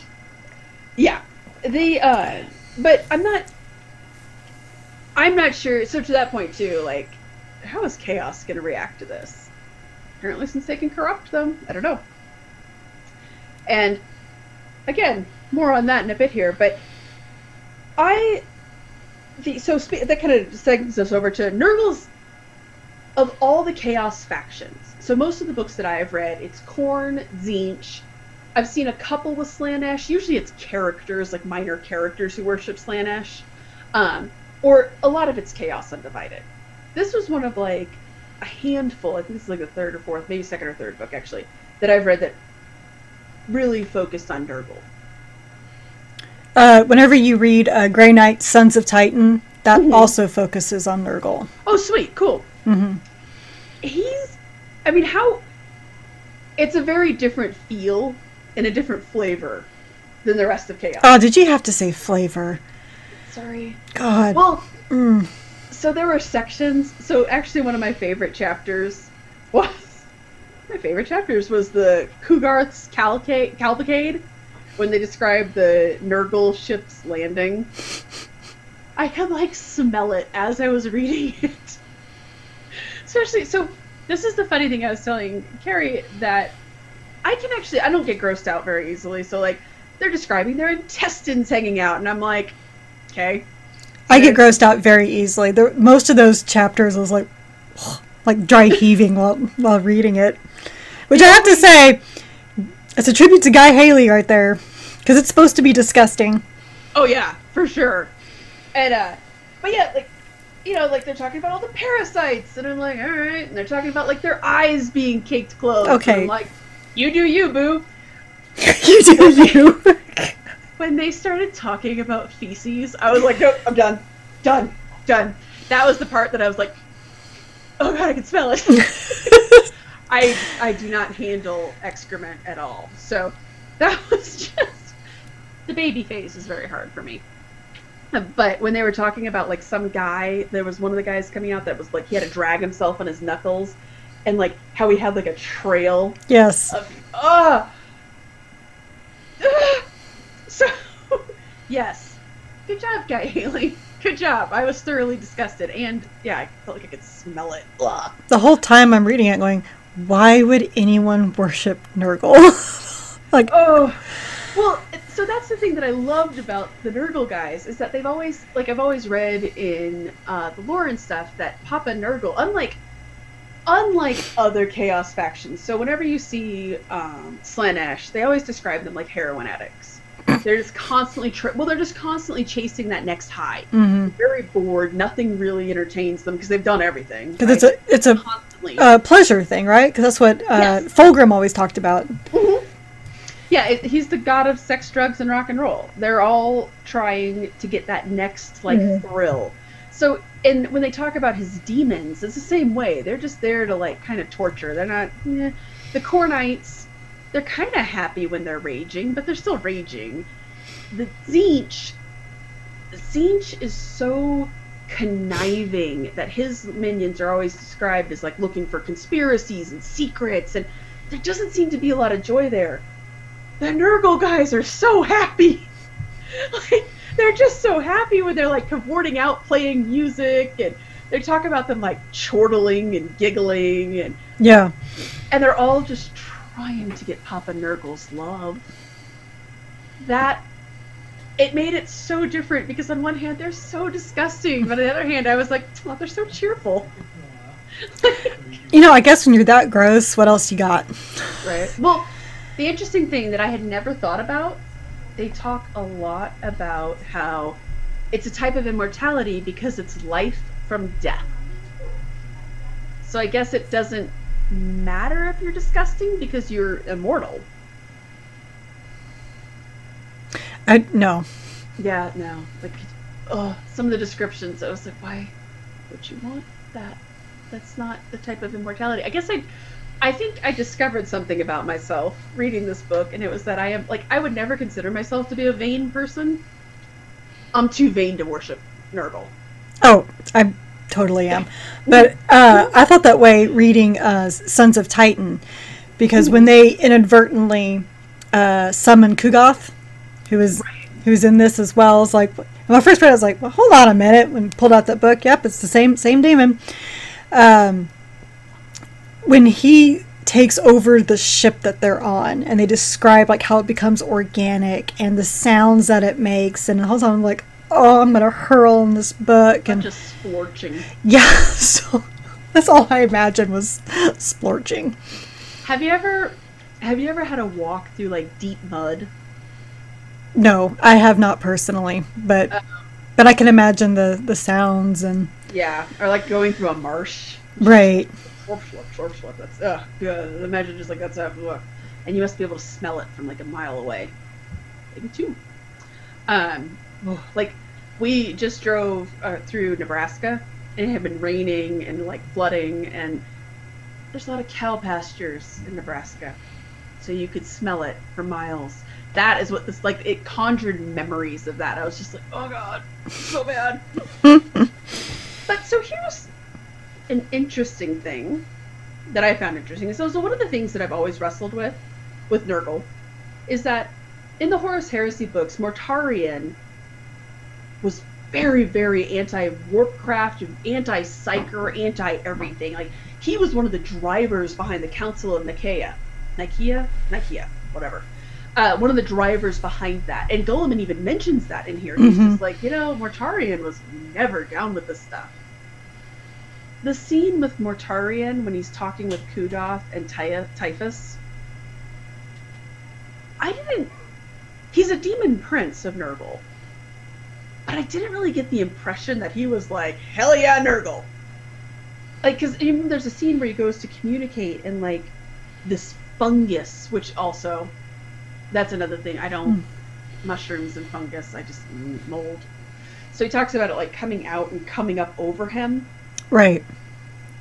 [SPEAKER 3] Yeah, but I'm not sure. So to that point too, like, how is Chaos gonna react to this? Apparently, since they can corrupt them, I don't know. And again, more on that in a bit here. But that kind of segues us over to Nurgle's. Of all the Chaos factions, so most of the books that I have read, it's Khorne, Tzeentch. I've seen a couple with Slaanesh. Usually, it's characters, like minor characters who worship Slaanesh. Or a lot of it's Chaos Undivided. This was one of like
[SPEAKER 1] a handful, I think this is like the third or fourth, maybe second or third book actually, that I've read that really focused on Nurgle.
[SPEAKER 2] Whenever you read Grey Knight, Sons of Titan, that also focuses on Nurgle.
[SPEAKER 1] Oh, sweet, cool. It's a very different feel and a different flavor than the rest of Chaos.
[SPEAKER 2] Oh, did you have to say flavor?
[SPEAKER 1] Sorry.
[SPEAKER 2] God.
[SPEAKER 1] Well, so there were sections. So actually one of my favorite chapters was the Kugarth's Cavalcade, when they describe the Nurgle ship's landing. I could like smell it as I was reading it. Especially, so this is the funny thing I was telling Carrie, that I don't get grossed out very easily. So like, they're describing their intestines hanging out, and I'm like, okay.
[SPEAKER 2] I get grossed out very easily. Most of those chapters was like dry heaving while reading it. Which I have to say, it's a tribute to Guy Haley right there. Because it's supposed to be disgusting.
[SPEAKER 1] Oh yeah, for sure. And, but yeah, like, you know, like they're talking about all the parasites, and I'm like, alright. And they're talking about like their eyes being caked closed.
[SPEAKER 2] Okay.
[SPEAKER 1] And I'm like, you do you, boo.
[SPEAKER 2] You do you.
[SPEAKER 1] When they started talking about feces, I was like, nope, I'm done. Done. That was the part that I was like, oh god, I can smell it. I do not handle excrement at all. So that was just, the baby phase is very hard for me. But when they were talking about like some guy, there was one of the guys coming out that was like, he had to drag himself on his knuckles, and like how he had like a trail.
[SPEAKER 2] Yes.
[SPEAKER 1] So, yes. Good job, Guy Haley. Good job. I was thoroughly disgusted, and yeah, I felt like I could smell it. Blah.
[SPEAKER 2] The whole time I'm reading it going, why would anyone worship Nurgle? Like,
[SPEAKER 1] oh, well, so that's the thing that I loved about the Nurgle guys, is that they've always, like, I've always read in the lore and stuff that Papa Nurgle, unlike other Chaos factions, so whenever you see Slaanesh, they always describe them like heroin addicts. They're just constantly they're just constantly chasing that next high.
[SPEAKER 2] Mm-hmm.
[SPEAKER 1] Very bored. Nothing really entertains them because they've done everything.
[SPEAKER 2] Because it's a pleasure thing, right? Because that's what
[SPEAKER 1] Yes.
[SPEAKER 2] Fulgrim always talked about.
[SPEAKER 1] Mm-hmm. Yeah, he's the god of sex, drugs, and rock and roll. They're all trying to get that next thrill. So, and when they talk about his demons, it's the same way. They're just there to like kind of torture. They're not the Core Knights. They're kind of happy when they're raging, but they're still raging. The Tzeentch is so conniving that his minions are always described as like looking for conspiracies and secrets, and there doesn't seem to be a lot of joy there. The Nurgle guys are so happy. Like, they're just so happy when they're like cavorting out playing music, and they talk about them like chortling and giggling, and they're all just trying to get Papa Nurgle's love. That, it made it so different, because on one hand they're so disgusting, but on the other hand I was like, oh, they're so cheerful.
[SPEAKER 2] You know, I guess when you're that gross, what else you got?
[SPEAKER 1] Right. Well, the interesting thing that I had never thought about, they talk a lot about how it's a type of immortality because it's life from death. So I guess it doesn't matter if you're disgusting because you're immortal.
[SPEAKER 2] No.
[SPEAKER 1] Yeah, no. Like, some of the descriptions, I was like, why would you want that? That's not the type of immortality. I guess I think I discovered something about myself reading this book, and it was that I am, like, I would never consider myself to be a vain person. I'm too vain to worship Nurgle.
[SPEAKER 2] Oh, I totally am. But I thought that way reading Sons of Titan, because when they inadvertently summon Kugoth, who was in this as well, it's like, when I first read it, I was like, well, hold on a minute, and pulled out that book. Yep, it's the same demon. When he takes over the ship that they're on, and they describe like how it becomes organic and the sounds that it makes, and the whole time I'm like, oh, I'm gonna hurl in this book. And
[SPEAKER 1] just splorching.
[SPEAKER 2] Yeah, so that's all I imagined was splorching.
[SPEAKER 1] Have you ever had a walk through like deep mud?
[SPEAKER 2] No, I have not personally, but I can imagine the sounds and
[SPEAKER 1] yeah, or like going through a marsh.
[SPEAKER 2] Right.
[SPEAKER 1] Slurp, slurp, slurp, slurp. That's, good. Imagine just like that's, and you must be able to smell it from like a mile away. Maybe two. Like, we just drove through Nebraska, and it had been raining and like flooding, and there's a lot of cow pastures in Nebraska, so you could smell it for miles. That is what this, like, it conjured memories of that. I was just like, oh god, so bad. But so here's an interesting thing that I found interesting. So one of the things that I've always wrestled with Nurgle is that in the Horus Heresy books, Mortarion was very, very anti-warpcraft, anti-psyker, anti-everything. Like, he was one of the drivers behind the Council of Nicaea, whatever. One of the drivers behind that. And Gulliman even mentions that in here. He's just like, Mortarion was never down with this stuff. The scene with Mortarion when he's talking with Kugoth and Typhus, he's a demon prince of Nurgle. But I didn't really get the impression that he was like, hell yeah, Nurgle. Like, because there's a scene where he goes to communicate in, like, this fungus, which also, that's another thing. I don't, mushrooms and fungus, I just, mold. So he talks about it, like, coming out and coming up over him.
[SPEAKER 2] Right.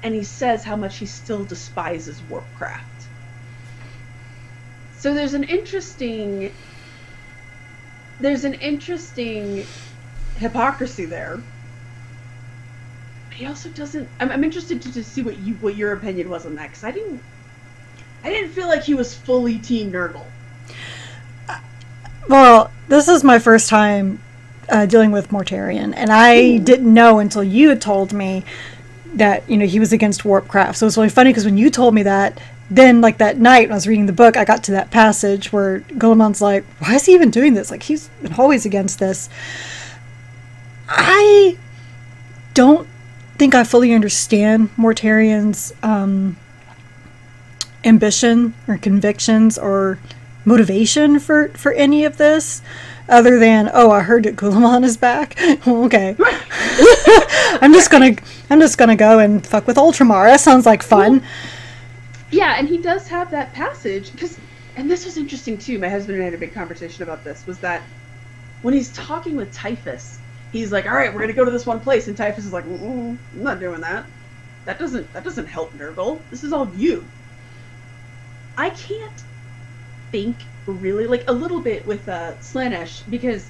[SPEAKER 1] And he says how much he still despises warpcraft. So there's an interesting hypocrisy there. But he also doesn't. I'm interested to see what your opinion was on that, because I didn't feel like he was fully Team Nurgle.
[SPEAKER 2] Well, this is my first time dealing with Mortarion, and I didn't know until you had told me that he was against warpcraft. So it's really funny because when you told me that, then like that night when I was reading the book, I got to that passage where Gulliman's like, why is he even doing this? Like, he's been always against this. I don't think I fully understand Mortarion's ambition or convictions or motivation for any of this, other than, I heard that Gulliman is back. Okay. I'm just gonna go and fuck with Ultramar. That sounds like fun.
[SPEAKER 1] Yeah, and he does have that passage, and this was interesting too, my husband and I had a big conversation about this, was that when he's talking with Typhus, he's like, alright, we're gonna go to this one place, and Typhus is like, I'm not doing that. That doesn't help Nurgle. This is all you. I can't think really, like, a little bit with Slaanesh, because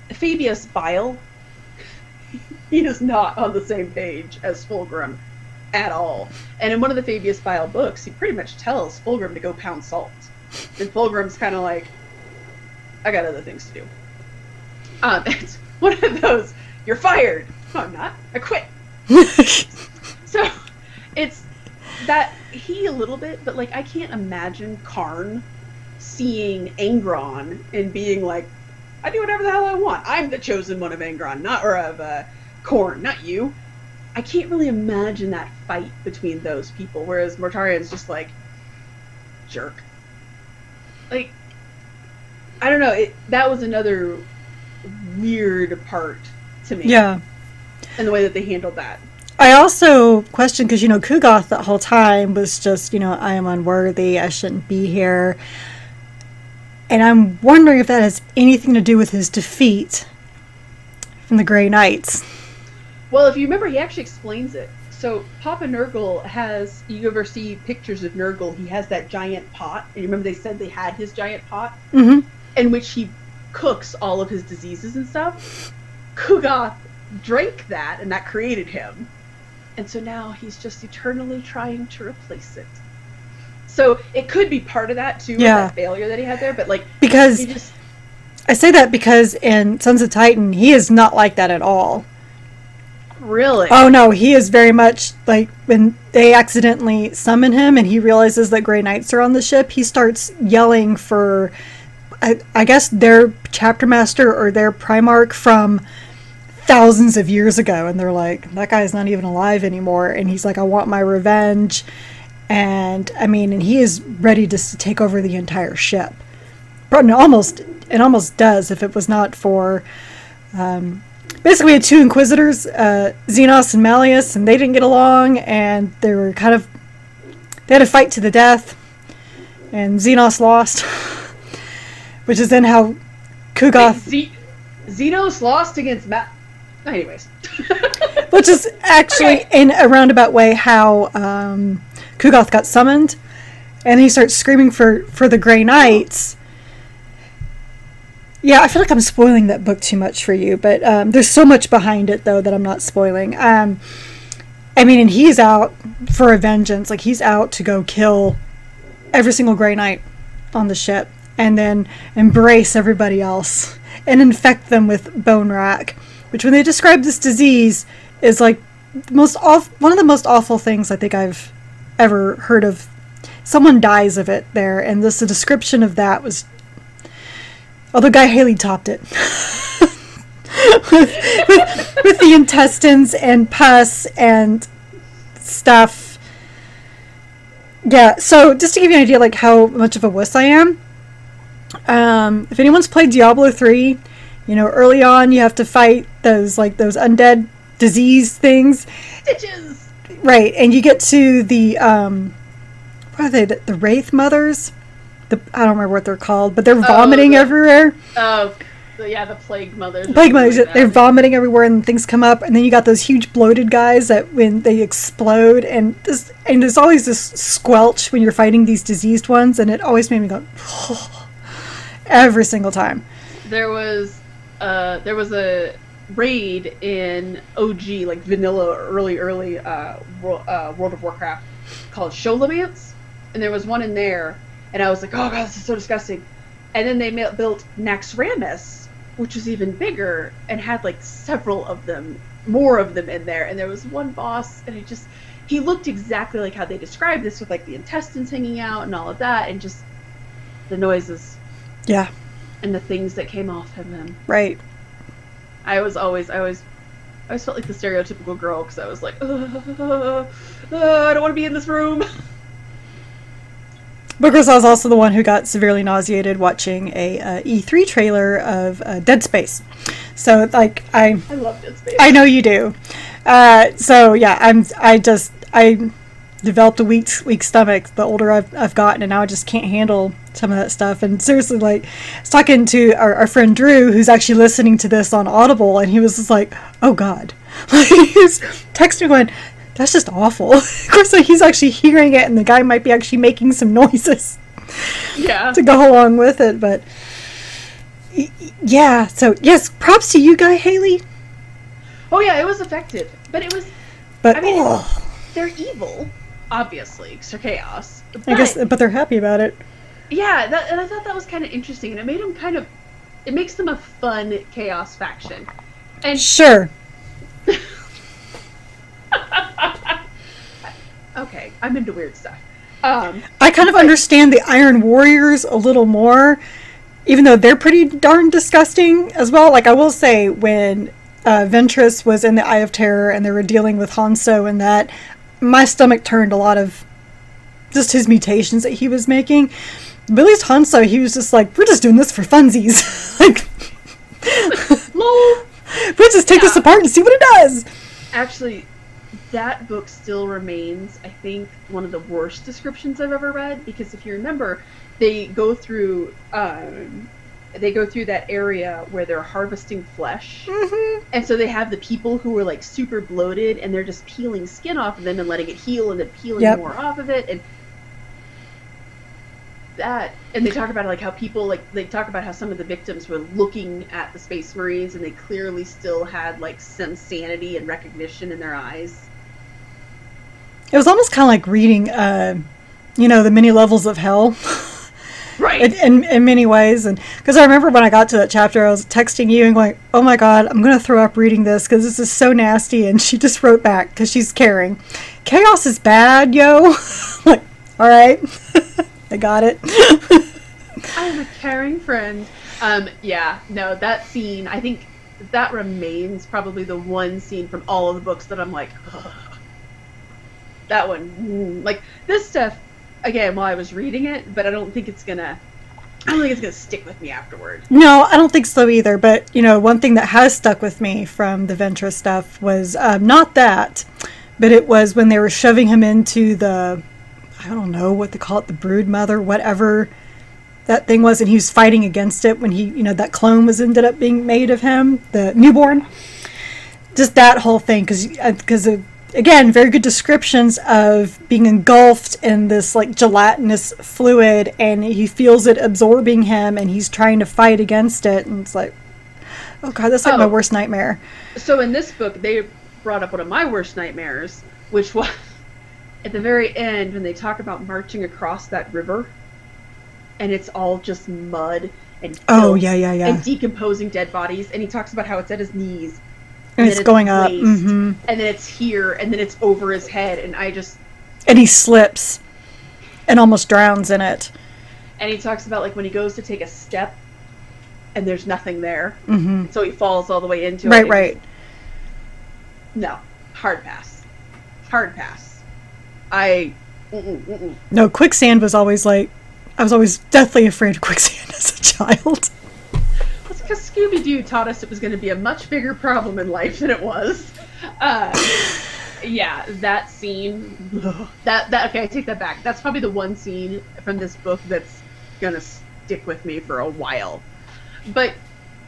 [SPEAKER 1] Fabius Bile, he is not on the same page as Fulgrim at all. And in one of the Fabius Bile books, he pretty much tells Fulgrim to go pound salt. And Fulgrim's kind of like, I got other things to do. It's one of those, you're fired. No, I'm not. I quit. So, it's that he a little bit, but like, I can't imagine Karn seeing Angron and being like, I do whatever the hell I want. I'm the chosen one of Angron, of Khorne, not you. I can't really imagine that fight between those people, whereas Mortarion's just like, jerk. Like, I don't know, that was another weird part to me.
[SPEAKER 2] Yeah.
[SPEAKER 1] And the way that they handled that.
[SPEAKER 2] I also question, because, Kugoth that whole time was just, I am unworthy, I shouldn't be here. And I'm wondering if that has anything to do with his defeat from the Grey Knights.
[SPEAKER 1] Well, if you remember, he actually explains it. So Papa Nurgle has, you ever see pictures of Nurgle, he has that giant pot. And you remember they said they had his giant pot?
[SPEAKER 2] Mm-hmm.
[SPEAKER 1] In which he cooks all of his diseases and stuff. Kugoth drank that, and that created him. And so now he's just eternally trying to replace it. So it could be part of that, too, with that failure that he had there. But, like,
[SPEAKER 2] because I say that because in Sons of Titan, he is not like that at all.
[SPEAKER 1] Really?
[SPEAKER 2] Oh, no, he is very much, like, when they accidentally summon him and he realizes that Grey Knights are on the ship, he starts yelling for, I guess, their chapter master or their Primarch from thousands of years ago. And they're like, that guy's not even alive anymore. And he's like, I want my revenge. And, I mean, and he is ready to take over the entire ship. But it almost does if it was not for basically we had two inquisitors, Xenos and Malleus, and they didn't get along, and they had a fight to the death, and Xenos lost, which is then how Kugoth...
[SPEAKER 1] Xenos lost against anyways.
[SPEAKER 2] Which is actually, in a roundabout way, how Kugoth got summoned, and he starts screaming for the Grey Knights. Yeah, I feel like I'm spoiling that book too much for you, but there's so much behind it, though, that I'm not spoiling. I mean, and he's out for a vengeance. Like, he's out to go kill every single Grey Knight on the ship, and then embrace everybody else, and infect them with bone rack, which, when they describe this disease, is like one of the most awful things I think I've ever heard of. Someone dies of it there, and the description of that was... Although Guy Haley topped it. with the intestines and pus and stuff. Yeah, so just to give you an idea like how much of a wuss I am, if anyone's played Diablo 3, you know, early on you have to fight those undead disease things.
[SPEAKER 1] Stitches!
[SPEAKER 2] Right, and you get to the, what are they, the Wraith Mothers? I don't remember what they're called, but they're vomiting everywhere.
[SPEAKER 1] Oh, yeah, the Plague Mothers.
[SPEAKER 2] Plague Mothers, they're vomiting everywhere and things come up, and then you got those huge bloated guys that when they explode, and there's always this squelch when you're fighting these diseased ones, and it always made me go, every single time.
[SPEAKER 1] There was a raid in OG, like vanilla, early World of Warcraft called Sholomance, and there was one in there. And I was like, oh god, this is so disgusting. And then they built Naxxramas, which was even bigger, and had like several of them, more of them in there. And there was one boss, and he looked exactly like how they described this, with like the intestines hanging out and all of that, and just the noises.
[SPEAKER 2] Yeah.
[SPEAKER 1] And the things that came off of him.
[SPEAKER 2] Right.
[SPEAKER 1] I always felt like the stereotypical girl, because I was like, I don't want to be in this room.
[SPEAKER 2] Because I was also the one who got severely nauseated watching a E3 trailer of Dead Space. So, like, I
[SPEAKER 1] love Dead Space.
[SPEAKER 2] I know you do. So yeah, I developed a weak stomach the older I've gotten, and now I just can't handle some of that stuff. And seriously, like, I was talking to our friend Drew, who's actually listening to this on Audible, and he was just like, "Oh God," like, he was texting me going, "That's just awful." Of course, like, he's actually hearing it, and the guy might be actually making some noises.
[SPEAKER 1] Yeah.
[SPEAKER 2] To go along with it, but yeah. So yes, props to you, Guy Haley.
[SPEAKER 1] Oh yeah, it was effective, but it was.
[SPEAKER 2] But
[SPEAKER 1] I mean, they're evil, obviously, because they're chaos.
[SPEAKER 2] I guess, but they're happy about it.
[SPEAKER 1] Yeah, and I thought that was kind of interesting, and it made them it makes them a fun chaos faction. And
[SPEAKER 2] sure.
[SPEAKER 1] Okay, I'm into weird stuff.
[SPEAKER 2] I kind of understand the Iron Warriors a little more, even though they're pretty darn disgusting as well. Like, I will say, when Ventress was in the Eye of Terror and they were dealing with Hanzo and that, my stomach turned a lot of just his mutations that he was making. But at least Hanzo, he was just like, we're just doing this for funsies. Like, we'll just take this apart and see what it does.
[SPEAKER 1] Actually, that book still remains, I think, one of the worst descriptions I've ever read, because if you remember, they go through that area where they're harvesting flesh, and so they have the people who are like super bloated, and they're just peeling skin off of them and letting it heal, and then peeling more off of it, and they talk about like how people, like, they talk about how some of the victims were looking at the Space Marines, and they clearly still had like some sanity and recognition in their eyes.
[SPEAKER 2] It was almost kind of like reading, the many levels of hell.
[SPEAKER 1] Right.
[SPEAKER 2] In many ways. And because I remember when I got to that chapter, I was texting you and going, oh my God, I'm going to throw up reading this because this is so nasty. And she just wrote back, because she's caring, chaos is bad, yo. Like, all right. I got it.
[SPEAKER 1] I'm a caring friend. Yeah, no, that scene, I think that remains probably the one scene from all of the books that I'm like, ugh. That one, like, this stuff, again, while I was reading it, but I don't think it's gonna I don't think it's going to stick with me afterward.
[SPEAKER 2] No, I don't think so either. But, you know, one thing that has stuck with me from the Ventress stuff was not that, but it was when they were shoving him into the, I don't know what they call it, the brood mother, whatever that thing was, and he was fighting against it when he, you know, that clone was ended up being made of him, the newborn. Just that whole thing, because again, very good descriptions of being engulfed in this like gelatinous fluid, and he feels it absorbing him, and he's trying to fight against it, and it's like, oh god, that's like my worst nightmare.
[SPEAKER 1] So in this book, they brought up one of my worst nightmares, which was at the very end when they talk about marching across that river, and it's all just mud and filth and decomposing dead bodies, and he talks about how it's at his knees.
[SPEAKER 2] And it's going up.
[SPEAKER 1] And then it's here, and then it's over his head, and
[SPEAKER 2] and he slips and almost drowns in it.
[SPEAKER 1] And he talks about, like, when he goes to take a step, and there's nothing there. Mm-hmm. So he falls all the way into it.
[SPEAKER 2] Right.
[SPEAKER 1] No. Hard pass.
[SPEAKER 2] No, quicksand was always, like, I was always deathly afraid of quicksand as a child.
[SPEAKER 1] Because Scooby-Doo taught us it was going to be a much bigger problem in life than it was. Yeah, that scene. Okay, I take that back. That's probably the one scene from this book that's going to stick with me for a while. But,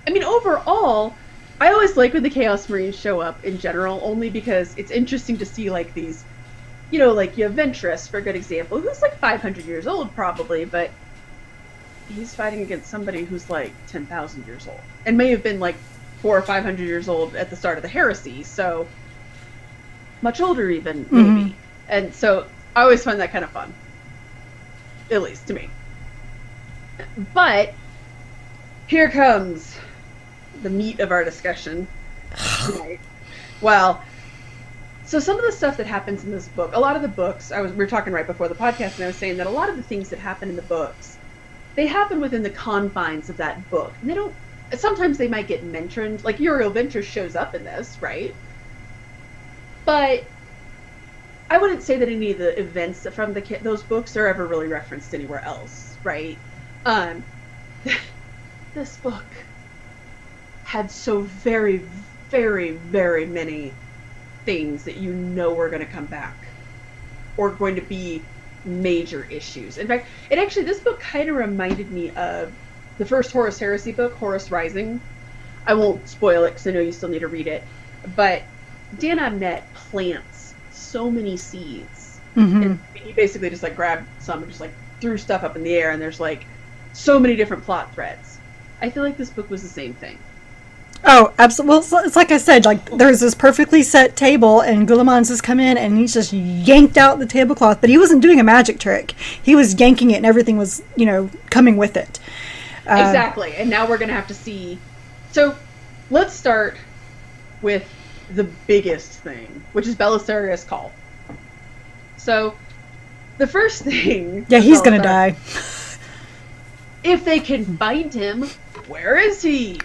[SPEAKER 1] I mean, overall, I always like when the Chaos Marines show up in general, only because it's interesting to see, like, these, you know, like, you have Ventress, for a good example, who's, like, 500 years old, probably, but he's fighting against somebody who's like 10,000 years old and may have been like 400 or 500 years old at the start of the heresy, so much older even, maybe. And so I always find that kind of fun, at least to me. But here comes the meat of our discussion tonight. Well, so some of the stuff that happens in this book, a lot of the books, we were talking right before the podcast, and I was saying that a lot of the things that happen in the books, they happen within the confines of that book. And they don't, sometimes they might get mentioned, like Uriel Ventress shows up in this, right? But I wouldn't say that any of the events from those books are ever really referenced anywhere else, right? This book had so very, very, very many things that you know are going to come back or going to be major issues. In fact, this book kind of reminded me of the first Horus Heresy book, Horus Rising. I won't spoil it because I know you still need to read it. But Dan Abnett plants so many seeds. And he basically just like grabbed some and just like threw stuff up in the air, and there's like so many different plot threads. I feel like this book was the same thing.
[SPEAKER 2] Oh, absolutely. Well, it's like I said, like there's this perfectly set table, and Guilliman's has come in, and he's just yanked out the tablecloth, but he wasn't doing a magic trick. He was yanking it, and everything was, you know, coming with it.
[SPEAKER 1] Exactly. And now we're going to have to see. So let's start with the biggest thing, which is Belisarius' call. So the first thing...
[SPEAKER 2] Yeah, he's going to die.
[SPEAKER 1] If they can find him, where is he?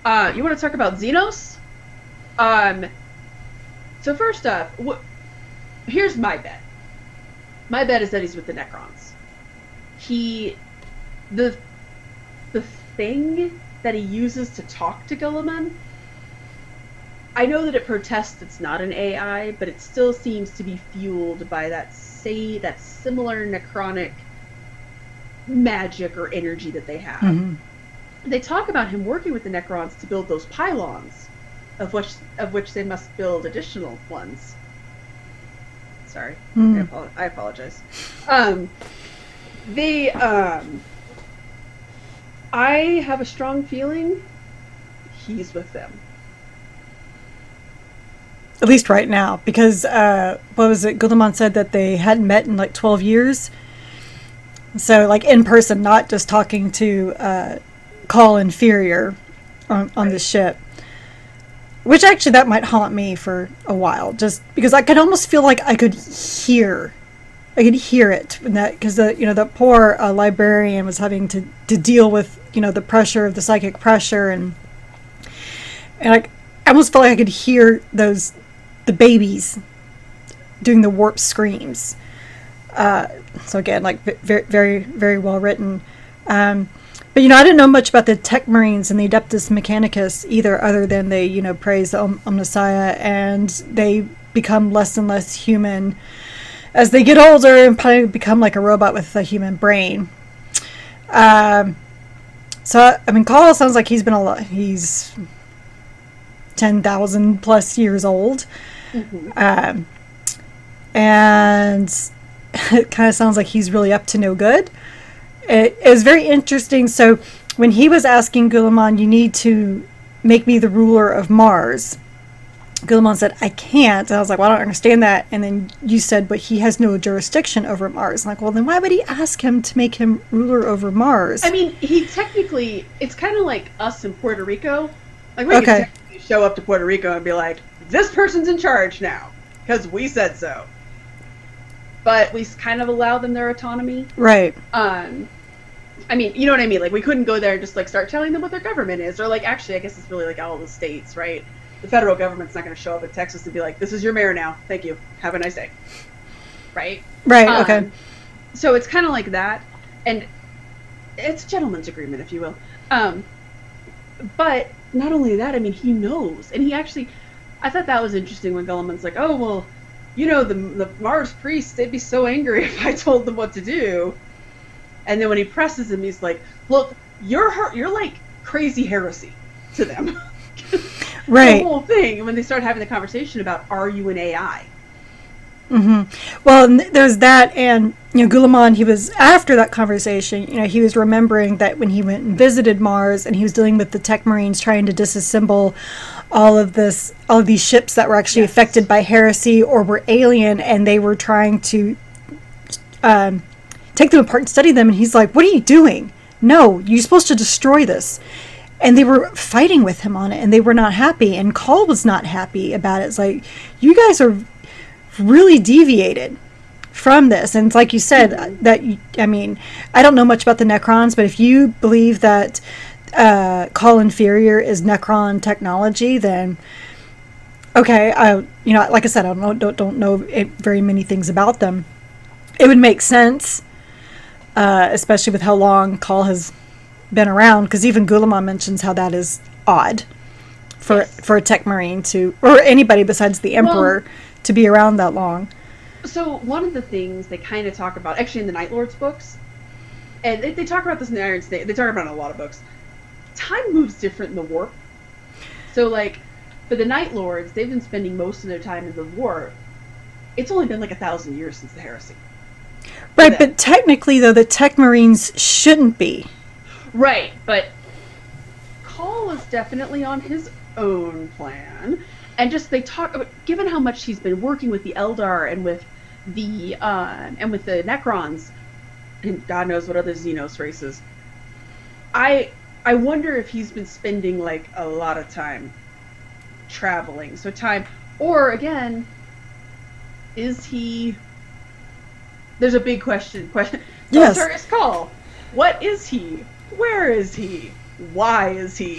[SPEAKER 1] You want to talk about Xenos? So first off, here's my bet. My bet is that he's with the Necrons. The thing that he uses to talk to Guilliman, I know that it protests it's not an AI, but it still seems to be fueled by that similar necronic magic or energy that they have. They talk about him working with the Necrons to build those pylons, of which they must build additional ones. Sorry, I apologize. I have a strong feeling he's with them.
[SPEAKER 2] At least right now, because what was it? Guilliman said that they hadn't met in like 12 years. So, like in person, not just talking to Call Inferior on the ship. Which actually, that might haunt me for a while, just because I could almost feel like I could hear it, because the poor librarian was having to deal with the pressure of the psychic pressure, and I almost felt like I could hear the babies doing the warp screams. So again, like very, very, very well written. But, I didn't know much about the Tech Marines and the Adeptus Mechanicus either, other than they, praise the Omnissiah, and they become less and less human as they get older and probably become like a robot with a human brain. So, Call sounds like he's he's 10,000 plus years old. Mm-hmm. And it kind of sounds like he's really up to no good. It was very interesting. So when he was asking Guilliman, you need to make me the ruler of Mars, Guilliman said, I can't. And I was like, well, I don't understand that. And then you said, but he has no jurisdiction over Mars. I'm like, well, then why would he ask him to make him ruler over Mars?
[SPEAKER 1] I mean, he technically, it's kind of like us in Puerto Rico. Like, we can technically show up to Puerto Rico and be like, this person's in charge now, because we said so. But we kind of allow them their autonomy.
[SPEAKER 2] Right.
[SPEAKER 1] I mean, you know what I mean? Like, we couldn't go there and just, like, start telling them what their government is. Or, like, actually, I guess it's really, like, all the states, right? The federal government's not going to show up in Texas and be like, this is your mayor now. Thank you. Have a nice day. Right?
[SPEAKER 2] Right, okay.
[SPEAKER 1] So it's kind of like that. And it's a gentleman's agreement, if you will. But not only that, I mean, he knows. And he actually, I thought that was interesting when Gulliman's like, oh, well, you know, the Mars priests, they'd be so angry if I told them what to do. And then when he presses him, he's like, look, you're like crazy heresy to them.
[SPEAKER 2] Right.
[SPEAKER 1] The whole thing. And when they start having the conversation about, are you an AI?
[SPEAKER 2] Mm-hmm. Well, there's that, and Guilliman, he was after that conversation. He was remembering that when he went and visited Mars, and he was dealing with the Tech Marines trying to disassemble all of these ships that were actually affected by heresy or were alien, and they were trying to take them apart and study them. And he's like, "What are you doing? No, you're supposed to destroy this." And they were fighting with him on it, and they were not happy. And Call was not happy about it. It's like, you guys are really deviated from this. And it's like you said, I mean, I don't know much about the Necrons, but if you believe that Call Inferior is Necron technology, then okay, like I said, I don't know very many things about them. It would make sense, especially with how long Call has been around, because even Guilliman mentions how that is odd for a Tech Marine to, or anybody besides the Emperor, to be around that long.
[SPEAKER 1] So one of the things they kind of talk about, actually in the Night Lords books, and they talk about this in the Iron State, they talk about it in a lot of books, time moves different in the warp. So like, for the Night Lords, they've been spending most of their time in the warp. It's only been like 1,000 years since the heresy.
[SPEAKER 2] Right, but technically though, the Tech Marines shouldn't be. Right,
[SPEAKER 1] but Call is definitely on his own plan. And just they talk about, given how much he's been working with the Eldar and with the Necrons, and God knows what other Xenos races. I wonder if he's been spending like a lot of time traveling. So time, or again, is he? There's a big question.
[SPEAKER 2] Yes.
[SPEAKER 1] Sarge's Call. What is he? Where is he? Why is he?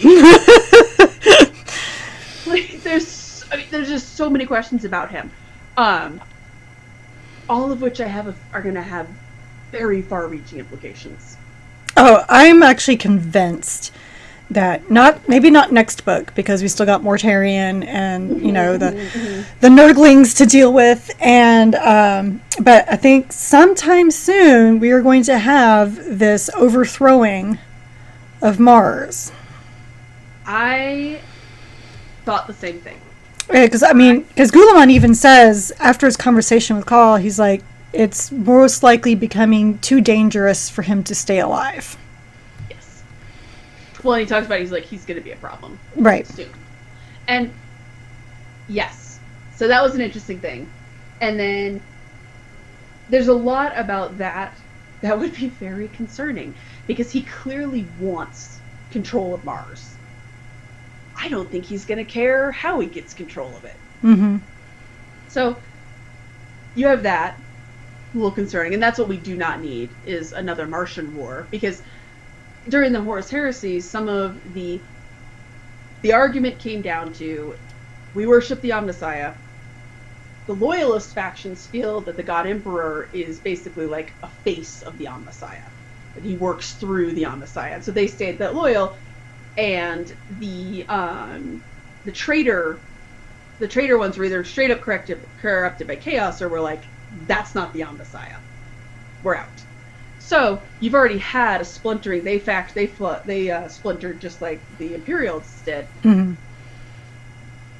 [SPEAKER 1] Like, there's just so many questions about him, all of which are going to have very far-reaching implications.
[SPEAKER 2] Oh, I'm actually convinced that maybe not next book, because we still got Mortarion and the Nurglings to deal with, and but I think sometime soon we are going to have this overthrowing of Mars.
[SPEAKER 1] I thought the same thing.
[SPEAKER 2] Because Guilliman even says after his conversation with Call, he's like, it's most likely becoming too dangerous for him to stay alive.
[SPEAKER 1] Yes. Well, he talks about he's going to be a problem.
[SPEAKER 2] Right.
[SPEAKER 1] Soon. And yes. So that was an interesting thing. And then there's a lot about that would be very concerning, because he clearly wants control of Mars. I don't think he's going to care how he gets control of it.
[SPEAKER 2] Mm-hmm.
[SPEAKER 1] So you have that, a little concerning, and that's what we do not need, is another Martian war, because during the Horus Heresies, some of the argument came down to, we worship the Omnissiah. The Loyalist factions feel that the God Emperor is basically like a face of the Omnissiah. that he works through the Omnissiah. So they stayed that loyal, and the traitor ones were either straight up corrupted by chaos, or were like, that's not the Omnissiah, we're out. So you've already had a splintering. They splintered just like the Imperials did.
[SPEAKER 2] Mm-hmm.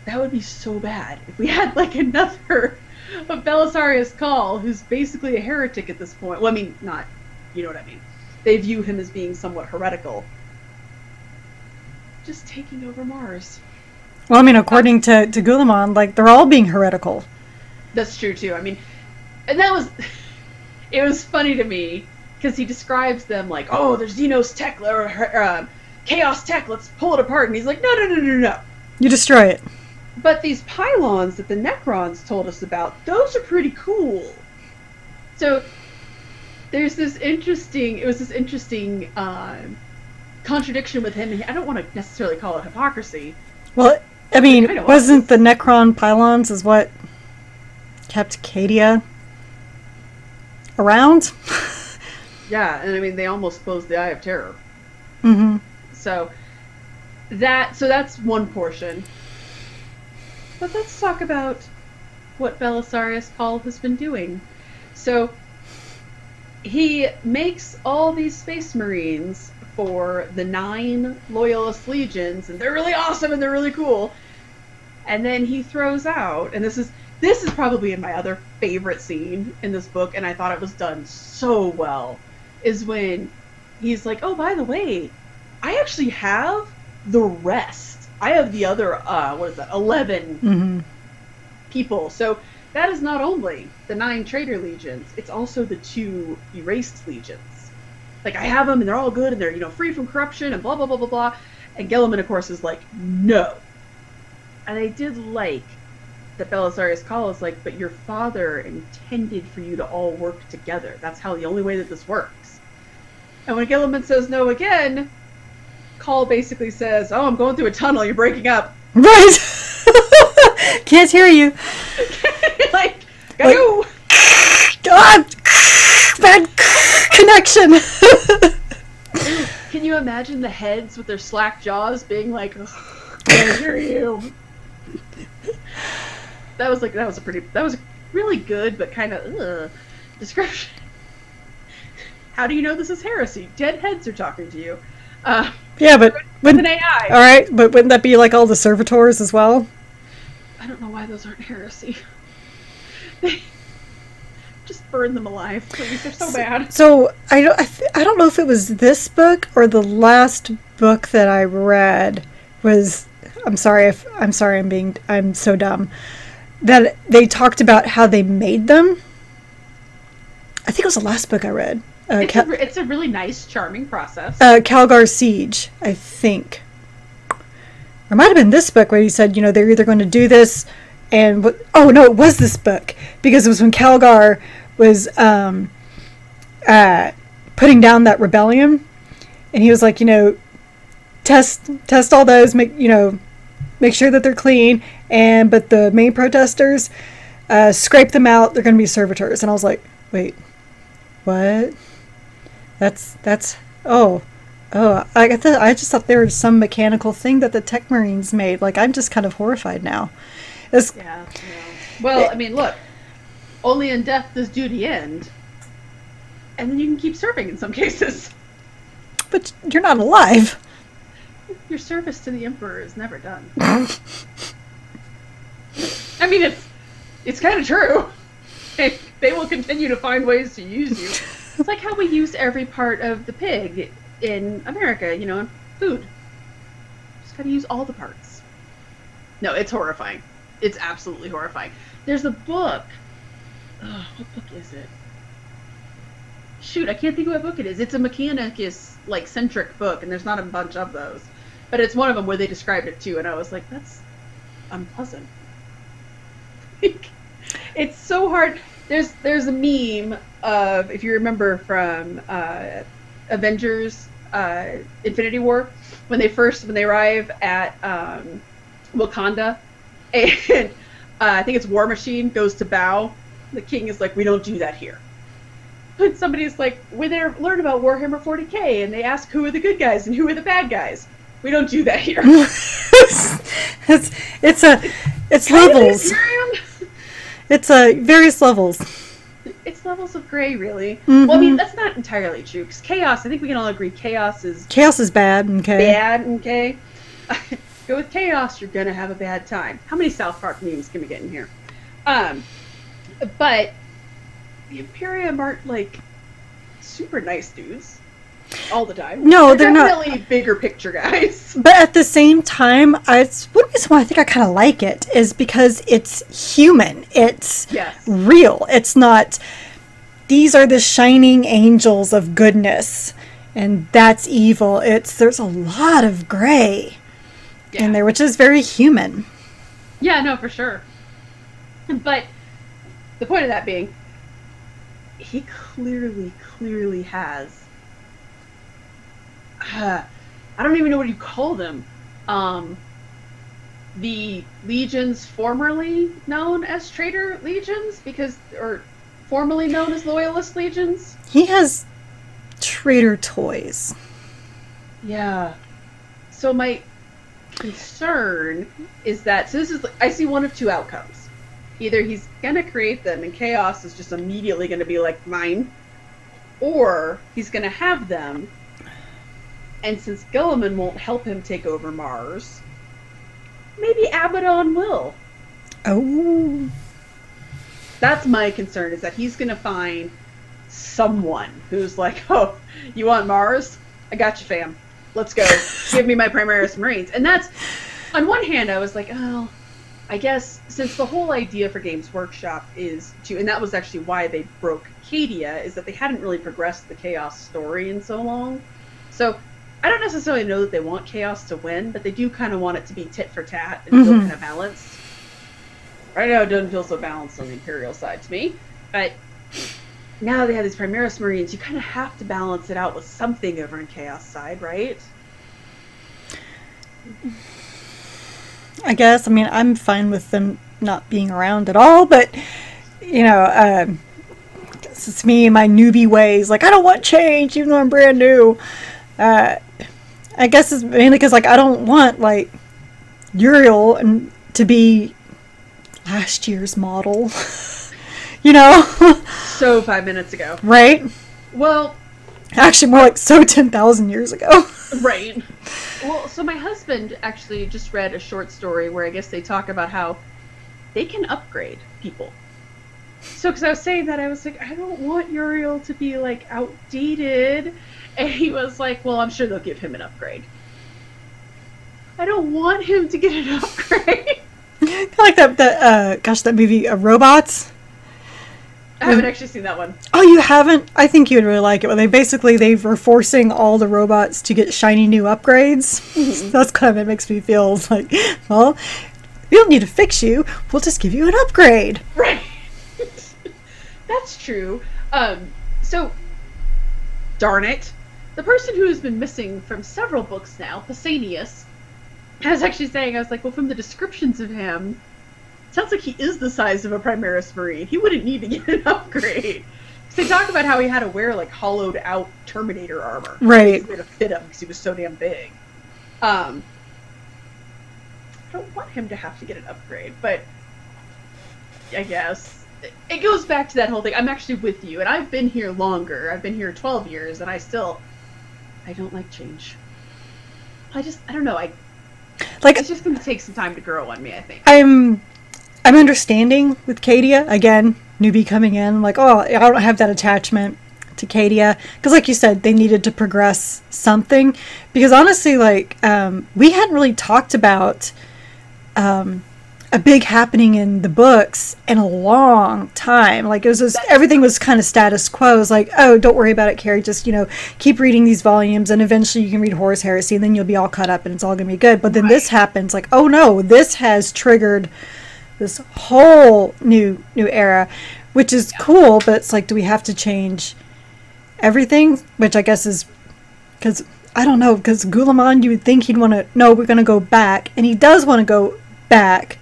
[SPEAKER 1] That would be so bad if we had like another of Belisarius Cawl, who's basically a heretic at this point. Well, I mean, not, you know what I mean. They view him as being somewhat heretical. Just taking over Mars.
[SPEAKER 2] Well, I mean, according to Guilliman, like, they're all being heretical.
[SPEAKER 1] That's true, too. I mean, and that was... It was funny to me, because he describes them like, oh, there's Xenos tech, or Chaos tech, let's pull it apart. And he's like, no.
[SPEAKER 2] You destroy it.
[SPEAKER 1] But these pylons that the Necrons told us about, those are pretty cool. So there's this interesting, contradiction with him. I don't want to necessarily call it hypocrisy.
[SPEAKER 2] Well, I mean, wasn't the Necron pylons is what kept Cadia around?
[SPEAKER 1] Yeah, and I mean, they almost closed the Eye of Terror.
[SPEAKER 2] Mm-hmm.
[SPEAKER 1] So that's one portion. But let's talk about what Belisarius Cawl has been doing. So he makes all these space marines for the 9 loyalist legions, and they're really awesome and they're really cool. And then he throws out, and this is probably in my other favorite scene in this book, and I thought it was done so well, is when he's like, oh, by the way, I actually have the rest. I have the other, 11 people. So that is not only the 9 traitor legions, it's also the 2 erased legions. Like, I have them, and they're all good, and they're, free from corruption, and blah, blah, blah, blah, blah. And Guilliman, of course, is like, no. And I did like that Belisarius Cawl is like, but your father intended for you to all work together. That's the only way that this works. And when Guilliman says no again, Cawl basically says, oh, I'm going through a tunnel, you're breaking up.
[SPEAKER 2] Right! Can't hear you.
[SPEAKER 1] Gotta go!
[SPEAKER 2] God! Bad connection!
[SPEAKER 1] Can you imagine the heads with their slack jaws being like, can't hear you? That was a really good, but kind of description. How do you know this is heresy? Dead heads are talking to you.
[SPEAKER 2] Yeah, but
[SPEAKER 1] with an AI.
[SPEAKER 2] All right, but wouldn't that be like all the servitors as well?
[SPEAKER 1] I don't know why those aren't heresy. Just burn them alive, please. They're so bad. So
[SPEAKER 2] I don't know if it was this book or the last book that I read was. I'm sorry, I'm so dumb. That they talked about how they made them. I think it was the last book I read.
[SPEAKER 1] It's a really nice, charming process.
[SPEAKER 2] Calgar Siege, I think. It might have been this book where he said, they're either going to do this, and oh no, it was this book, because it was when Calgar was putting down that rebellion, and he was like, test all those, make sure that they're clean, but the main protesters, scrape them out. They're going to be servitors, and I was like, wait, what? That's I just thought there was some mechanical thing that the Tech Marines made. Like, I'm just kind of horrified now.
[SPEAKER 1] Yeah. Well, I mean, look, only in death does duty end, and then you can keep serving in some cases.
[SPEAKER 2] But you're not alive.
[SPEAKER 1] Your service to the Emperor is never done. I mean, it's kind of true. They will continue to find ways to use you. It's like how we use every part of the pig in America, in food. Just gotta use all the parts. No, it's horrifying. It's absolutely horrifying. There's a book. Oh, what book is it? Shoot, I can't think of what book it is. It's a Mechanicus, centric book, and there's not a bunch of those. But it's one of them where they described it too, and I was like, that's unpleasant. It's so hard. There's a meme of, if you remember from Avengers Infinity War, when they arrive at Wakanda, and I think it's War Machine goes to bow. The king is like, we don't do that here.
[SPEAKER 3] when somebody's like, when they learn about Warhammer 40k and they ask who are the good guys and who are the bad guys. We don't do that here.
[SPEAKER 2] it's levels. It's various levels.
[SPEAKER 3] It's levels of gray, really.
[SPEAKER 2] Mm-hmm.
[SPEAKER 3] Well, I mean, that's not entirely true, because chaos, I think we can all agree, chaos is
[SPEAKER 2] bad, okay.
[SPEAKER 3] Bad, okay. Go with chaos, you're gonna have a bad time. How many South Park memes can we get in here? But the Imperium aren't, like, super nice dudes all the time.
[SPEAKER 2] No, they're not.
[SPEAKER 3] Definitely bigger picture guys.
[SPEAKER 2] But at the same time, it's one reason why I think I kind of like it is because it's human. It's real. It's not, these are the shining angels of goodness, and that's evil. There's a lot of gray in there, which is very human.
[SPEAKER 3] Yeah, no, for sure. But the point of that being, he clearly has, I don't even know what you call them. The legions formerly known as traitor legions, or formerly known as loyalist legions.
[SPEAKER 2] He has traitor toys.
[SPEAKER 3] Yeah. So my concern is that, so this is, I see one of two outcomes. Either he's gonna create them and chaos is just immediately gonna be like mine, or he's gonna have them, and since Guilliman won't help him take over Mars, maybe Abaddon will.
[SPEAKER 2] Oh.
[SPEAKER 3] That's my concern, is that he's gonna find someone who's like, oh, you want Mars? I got you, fam. Let's go. Give me my Primaris Marines. And that's, on one hand, I was like, oh, I guess since the whole idea for Games Workshop is to, and that was actually why they broke Cadia, is that they hadn't really progressed the Chaos story in so long. So I don't necessarily know that they want Chaos to win, but they do kind of want it to be tit for tat and feel kind of balanced. Right now it doesn't feel so balanced on the Imperial side to me, but now they have these Primaris Marines, you kind of have to balance it out with something over in Chaos side, right?
[SPEAKER 2] I guess. I mean, I'm fine with them not being around at all, but, you know, it's me and my newbie ways. Like, I don't want change, even though I'm brand new. I guess it's mainly because, like, I don't want, like, Uriel to be last year's model. You know?
[SPEAKER 3] So 5 minutes ago.
[SPEAKER 2] Right?
[SPEAKER 3] Well,
[SPEAKER 2] actually more like so 10,000 years ago.
[SPEAKER 3] Right. Well, so my husband actually just read a short story where I guess they talk about how they can upgrade people. So, because I was saying that, I was like, I don't want Uriel to be, like, outdated. And he was like, well, I'm sure they'll give him an upgrade. I don't want him to get an upgrade.
[SPEAKER 2] Kind of like that movie, Robots.
[SPEAKER 3] I haven't actually seen that one.
[SPEAKER 2] Oh, you haven't? I think you would really like it. Well, they were forcing all the robots to get shiny new upgrades. That's kind of, it makes me feel like, well, we don't need to fix you. We'll just give you an upgrade.
[SPEAKER 3] Right. That's true. So, darn it. The person who has been missing from several books now, Pausanias, I was actually saying, I was like, well, from the descriptions of him, sounds like he is the size of a Primaris Marine. He wouldn't need to get an upgrade. Because they talk about how he had to wear, like, hollowed out Terminator armor.
[SPEAKER 2] Right.
[SPEAKER 3] To fit him because he was so damn big. I don't want him to have to get an upgrade, but I guess. It goes back to that whole thing. I'm actually with you, and I've been here longer. I've been here 12 years, and I don't like change. I don't know. It's just going to take some time to grow on me, I think.
[SPEAKER 2] I'm understanding with Cadia. Again, newbie coming in, like, oh, I don't have that attachment to Cadia. Because like you said, they needed to progress something. Because honestly, like, we hadn't really talked about a big happening in the books in a long time. Like, it was just, everything was kind of status quo. It was like, oh, don't worry about it, Carrie. Just, keep reading these volumes, and eventually you can read Horus Heresy, and then you'll be all caught up, and it's all going to be good. But then this happens, like, oh no, this has triggered this whole new era, which is cool, but it's like, do we have to change everything? Which I guess is because, I don't know, because Guilliman, you would think he'd want to, no, we're going to go back, and he does want to go back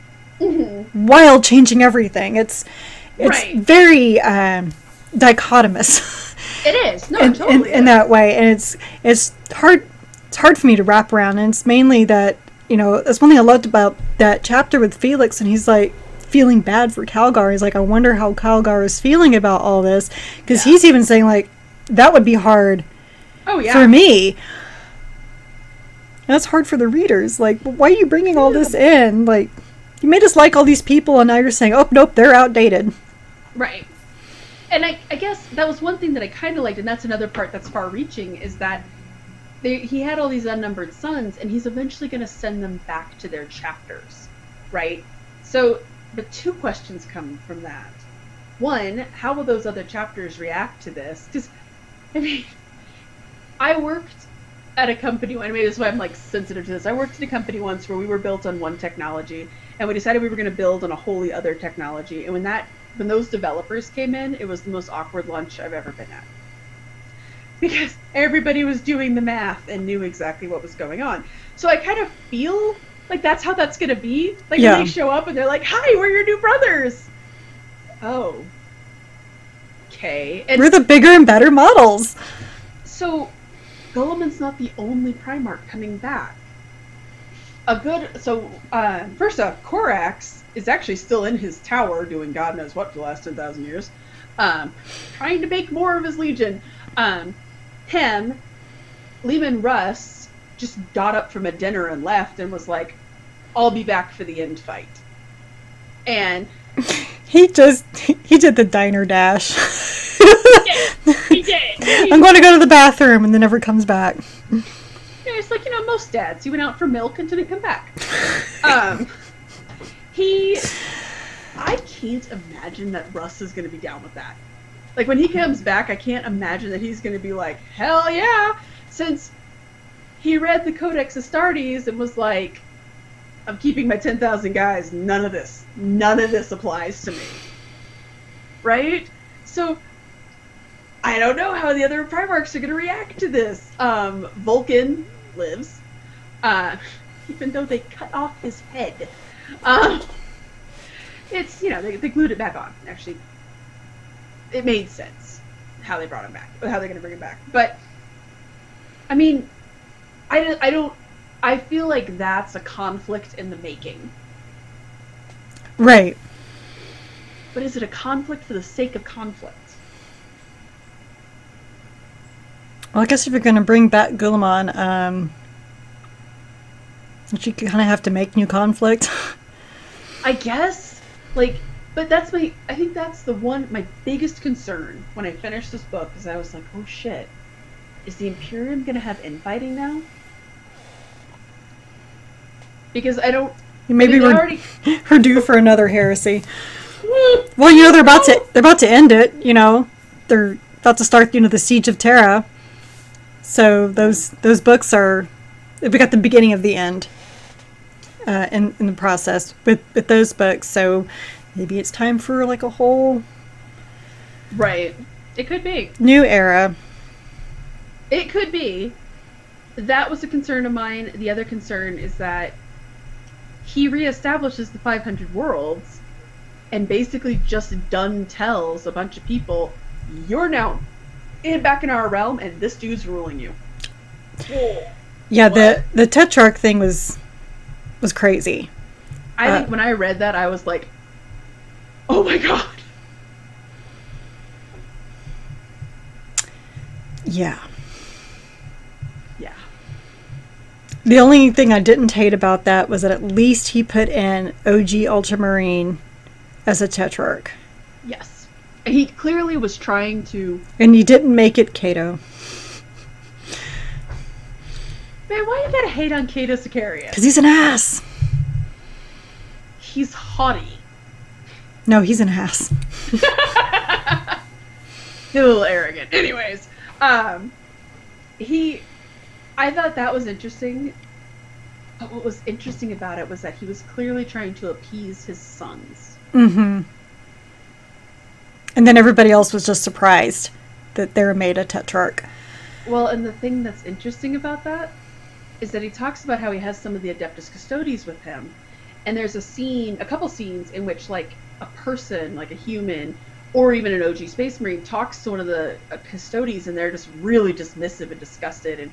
[SPEAKER 2] while changing everything. It's very dichotomous.
[SPEAKER 3] It is. No, it totally
[SPEAKER 2] in that way, and it's hard. It's hard for me to wrap around, and it's mainly that, you know, that's one thing I loved about that chapter with Felix, and he's like feeling bad for Calgar. He's like, I wonder how Calgar is feeling about all this, because he's even saying like that would be hard.
[SPEAKER 3] Oh yeah.
[SPEAKER 2] For me. And that's hard for the readers. Like, why are you bringing all this in? Like, you made us like all these people, and now you're saying, oh nope, they're outdated.
[SPEAKER 3] Right. And I guess that was one thing that I kind of liked, and that's another part that's far-reaching, is that he had all these unnumbered sons, and he's eventually going to send them back to their chapters, right? So the two questions come from that. One, how will those other chapters react to this? Because, I mean, I worked at a company, and maybe that's why I'm like sensitive to this. I worked at a company once where we were built on one technology, and we decided we were going to build on a wholly other technology. And when those developers came in, it was the most awkward lunch I've ever been at. Because everybody was doing the math and knew exactly what was going on. So I kind of feel like that's how that's going to be. Like when they show up and they're like, hi, we're your new brothers. Oh. Okay. And
[SPEAKER 2] we're the bigger and better models.
[SPEAKER 3] So Guilliman's not the only Primarch coming back. First off, Corax is actually still in his tower doing God knows what for the last 10,000 years. Trying to make more of his legion. Leman Russ just got up from a dinner and left and was like, I'll be back for the end fight. And
[SPEAKER 2] he did the diner dash.
[SPEAKER 3] He did.
[SPEAKER 2] I'm going to go to the bathroom, and then never comes back.
[SPEAKER 3] Yeah, it's like, you know, most dads. He went out for milk and didn't come back. I can't imagine that Russ is going to be down with that. Like, when he comes back, I can't imagine that he's going to be like, hell yeah! Since he read the Codex Astartes and was like, I'm keeping my 10,000 guys, none of this applies to me. Right? So, I don't know how the other Primarchs are going to react to this. Vulcan lives, even though they cut off his head. It's, you know, they glued it back on, actually. It made sense how they brought him back, how they're going to bring him back. But, I mean, I feel like that's a conflict in the making.
[SPEAKER 2] Right.
[SPEAKER 3] But is it a conflict for the sake of conflict?
[SPEAKER 2] Well, I guess if you're going to bring back Guilliman, you kind of have to make new conflict.
[SPEAKER 3] I guess. Like, but I think that's my biggest concern when I finished this book, is I was like, oh shit, is the Imperium going to have infighting now? Because I don't...
[SPEAKER 2] Maybe we're due for another heresy. Well, you know, they're about to end it, you know. They're about to start, you know, the Siege of Terra. So those books we got the beginning of the end in the process with those books. So maybe it's time for like a whole...
[SPEAKER 3] Right. It could be.
[SPEAKER 2] New era.
[SPEAKER 3] It could be. That was a concern of mine. The other concern is that he reestablishes the 500 worlds and basically just tells a bunch of people, you're now back in our realm and this dude's ruling you.
[SPEAKER 2] Yeah, the Tetrarch thing was crazy.
[SPEAKER 3] I think when I read that, I was like, oh my god.
[SPEAKER 2] Yeah.
[SPEAKER 3] Yeah.
[SPEAKER 2] The only thing I didn't hate about that was that at least he put in OG Ultramarine as a Tetrarch.
[SPEAKER 3] Yes. He clearly was trying to...
[SPEAKER 2] And you didn't make it Cato.
[SPEAKER 3] Man, why you gotta hate on Cato Sicarius?
[SPEAKER 2] Because he's an ass.
[SPEAKER 3] He's haughty.
[SPEAKER 2] No, he's an ass.
[SPEAKER 3] He's a little arrogant. Anyways, I thought that was interesting. But what was interesting about it was that he was clearly trying to appease his sons.
[SPEAKER 2] Mm-hmm. And then everybody else was just surprised that they were made a Tetrarch.
[SPEAKER 3] Well, and the thing that's interesting about that is that he talks about how he has some of the Adeptus Custodes with him. And there's a couple scenes in which, like, a person, like a human, or even an OG Space Marine talks to one of the custodians, and they're just really dismissive and disgusted, and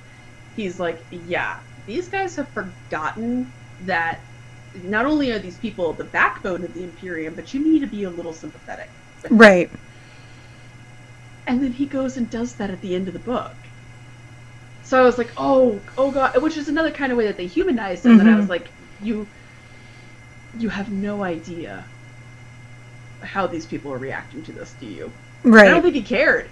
[SPEAKER 3] he's like, yeah, these guys have forgotten that not only are these people the backbone of the Imperium, but you need to be a little sympathetic.
[SPEAKER 2] Right.
[SPEAKER 3] And then he goes and does that at the end of the book. So I was like, oh God, which is another kind of way that they humanized him. That I was like, you have no idea how these people are reacting to this, do you?
[SPEAKER 2] Right.
[SPEAKER 3] I don't think he cared.